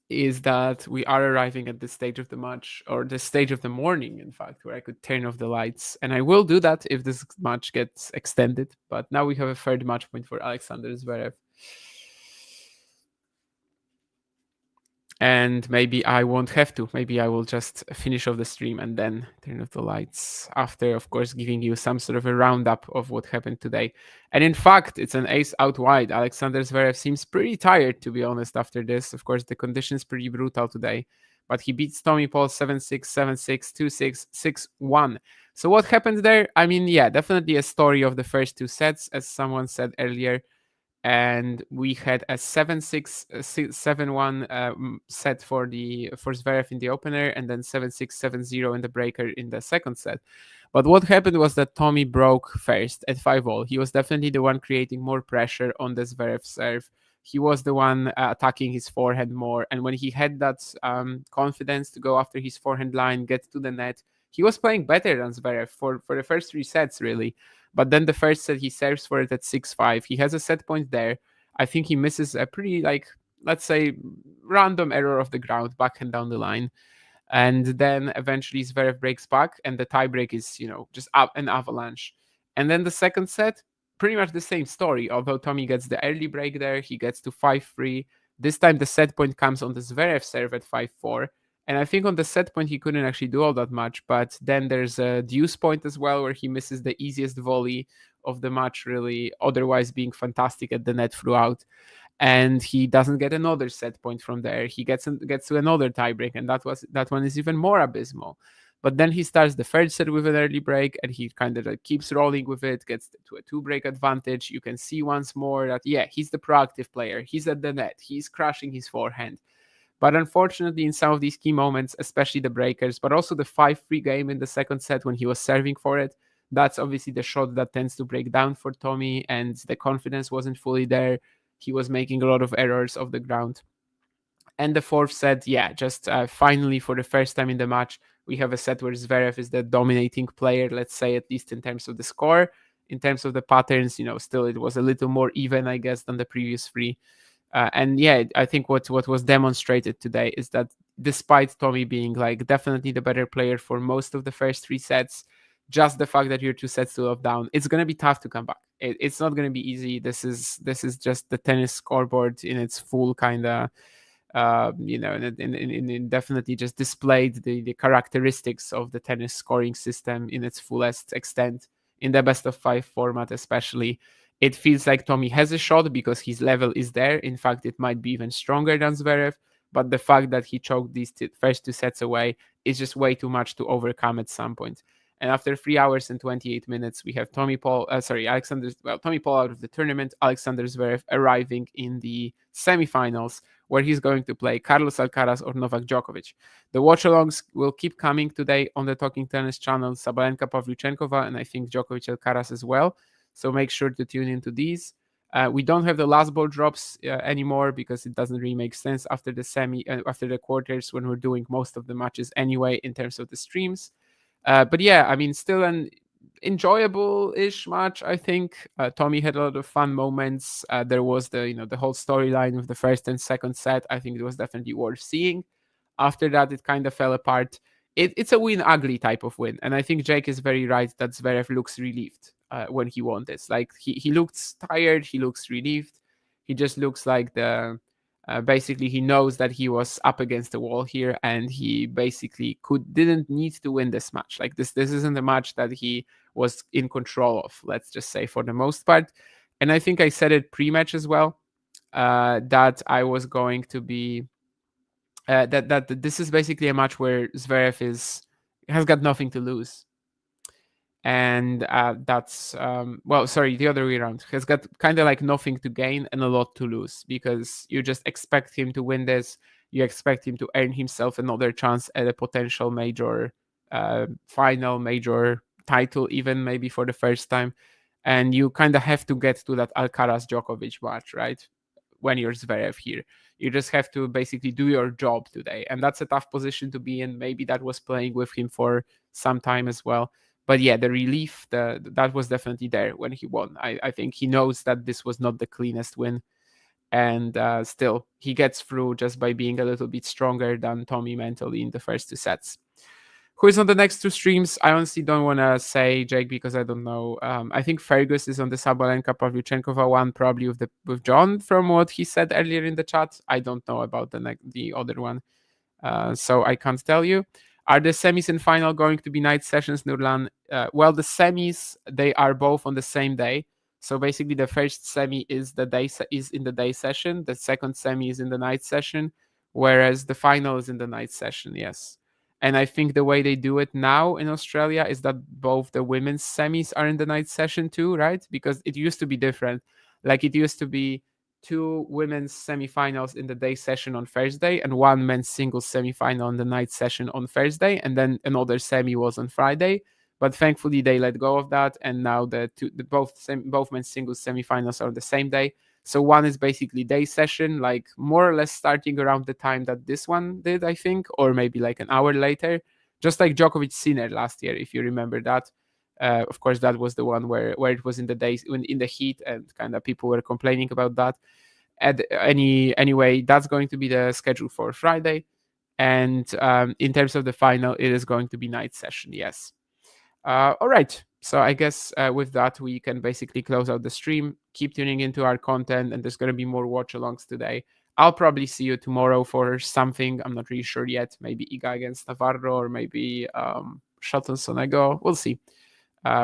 is that we are arriving at this stage of the match, or the stage of the morning, in fact, where I could turn off the lights. And I will do that if this match gets extended. But now we have a third match point for Alexander Zverev. And maybe I won't have to. Maybe I will just finish off the stream and then turn off the lights after, of course, giving you some sort of a roundup of what happened today. And in fact, it's an ace out wide. Alexander Zverev seems pretty tired, to be honest, after this. Of course, the conditions pretty brutal today. But he beats Tommy Paul 7-6, 7-6, 2-6, 6-1. So what happened there? I mean, yeah, definitely a story of the first 2 sets, as someone said earlier. And we had a 7-6, 7-1 set for Zverev in the opener, and then 7-6, 7-0 in the breaker in the second set. But what happened was that Tommy broke first at 5-all. He was definitely the one creating more pressure on the Zverev serve. He was the one attacking his forehand more. And when he had that confidence to go after his forehand line, get to the net, he was playing better than Zverev for the first 3 sets, really. But then the first set, he serves for it at 6-5. He has a set point there. I think he misses a pretty, let's say, random error of the ground, backhand down the line. And then eventually Zverev breaks back, and the tiebreak is, just an avalanche. And then the second set, pretty much the same story. Although Tommy gets the early break there, he gets to 5-3. This time the set point comes on the Zverev serve at 5-4. And I think on the set point, he couldn't actually do all that much. But then there's a deuce point as well, where he misses the easiest volley of the match, really, otherwise being fantastic at the net throughout. And he doesn't get another set point from there. He gets to another tiebreak, and that one is even more abysmal. But then he starts the third set with an early break, and he kind of keeps rolling with it, gets to a 2-break advantage. You can see once more that, yeah, he's the proactive player. He's at the net. He's crushing his forehand. But unfortunately, in some of these key moments, especially the breakers, but also the 5-3 game in the second set when he was serving for it, that's obviously the shot that tends to break down for Tommy, and the confidence wasn't fully there. He was making a lot of errors off the ground. And the fourth set, yeah, just finally for the first time in the match, we have a set where Zverev is the dominating player, let's say, at least in terms of the score. In terms of the patterns, still it was a little more even, I guess, than the previous 3. And yeah, I think what was demonstrated today is that despite Tommy being definitely the better player for most of the first 3 sets, just the fact that you're 2 sets to love down, it's going to be tough to come back. It's not going to be easy. This is just the tennis scoreboard in its full kind of, and definitely just displayed the characteristics of the tennis scoring system in its fullest extent in the best of 5 format, especially. It feels like Tommy has a shot because his level is there. In fact, it might be even stronger than Zverev. But the fact that he choked these first 2 sets away is just way too much to overcome at some point. And after 3 hours and 28 minutes, we have Tommy Paul out of the tournament, Alexander Zverev arriving in the semifinals, where he's going to play Carlos Alcaraz or Novak Djokovic. The watch-alongs will keep coming today on the Talking Tennis channel, Sabalenka, Pavlyuchenkova, and I think Djokovic Alcaraz as well. So make sure to tune into these. We don't have the last ball drops anymore because it doesn't really make sense after the quarters when we're doing most of the matches anyway in terms of the streams. But yeah, I mean, still an enjoyable-ish match, I think. Tommy had a lot of fun moments. There was the whole storyline with the first and second set. I think it was definitely worth seeing. After that, it kind of fell apart. It's a win ugly type of win, and I think Jake is very right that Zverev looks relieved when he won this. Like he looks tired, he looks relieved. He just looks like basically he knows that he was up against the wall here, and he basically didn't need to win this match. Like this isn't a match that he was in control of, let's just say, for the most part. And I think I said it pre-match as well, that I was going to be that this is basically a match where Zverev has got nothing to lose. And that's the other way around. Has got kind of like nothing to gain and a lot to lose, because you just expect him to win this. You expect him to earn himself another chance at a potential major final, major title, even maybe for the first time. And you kind of have to get to that Alcaraz-Djokovic match, right? When you're Zverev here, you just have to basically do your job today, and that's a tough position to be in. Maybe that was playing with him for some time as well. But yeah, the relief, that was definitely there when he won. I think he knows that this was not the cleanest win. And still, he gets through just by being a little bit stronger than Tommy mentally in the first two sets. Who is on the next two streams? I honestly don't want to say, Jake, because I don't know. I think Fergus is on the Sabalenka-Pavlyuchenkova one, probably with John, from what he said earlier in the chat. I don't know about the other one, so I can't tell you. Are the semis and final going to be night sessions, Nurlan? Well, the semis, they are both on the same day. So basically, the first semi is in the day session. The second semi is in the night session, whereas the final is in the night session. Yes, and I think the way they do it now in Australia is that both the women's semis are in the night session too, right? Because it used to be different. Like it used to be 2 women's semifinals in the day session on Thursday and 1 men's singles semifinal in the night session on Thursday, and then another semi was on Friday. But thankfully they let go of that, and now both men's singles semifinals are on the same day. So one is basically day session, like more or less starting around the time that this one did, I think, or maybe like an hour later, just like Djokovic Sinner last year, if you remember that. Of course, that was the one where it was in the days in the heat, and kind of people were complaining about that. Anyway, that's going to be the schedule for Friday. And in terms of the final, it is going to be night session. Yes. All right. So I guess with that, we can basically close out the stream. Keep tuning into our content, and there's going to be more watch-alongs today. I'll probably see you tomorrow for something. I'm not really sure yet. Maybe Iga against Navarro, or maybe Shuttle Sonego. We'll see.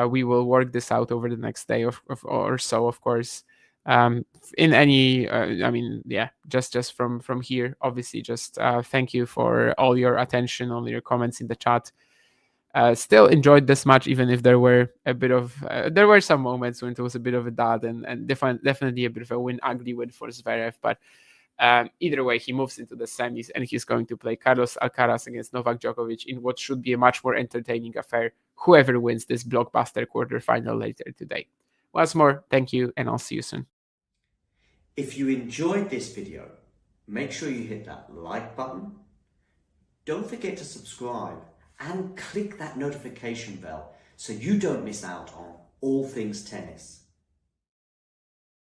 We will work this out over the next day or so, of course. In any, just from here, obviously, just thank you for all your attention, all your comments in the chat. Still enjoyed this match, even if there were there were some moments when it was a bit of a dud, and definitely a bit of a ugly win for Zverev. But either way, he moves into the semis, and he's going to play Carlos Alcaraz against Novak Djokovic in what should be a much more entertaining affair, whoever wins this blockbuster quarterfinal later today. Once more, thank you, and I'll see you soon.
If you enjoyed this video, make sure you hit that like button. Don't forget to subscribe and click that notification bell so you don't miss out on all things tennis.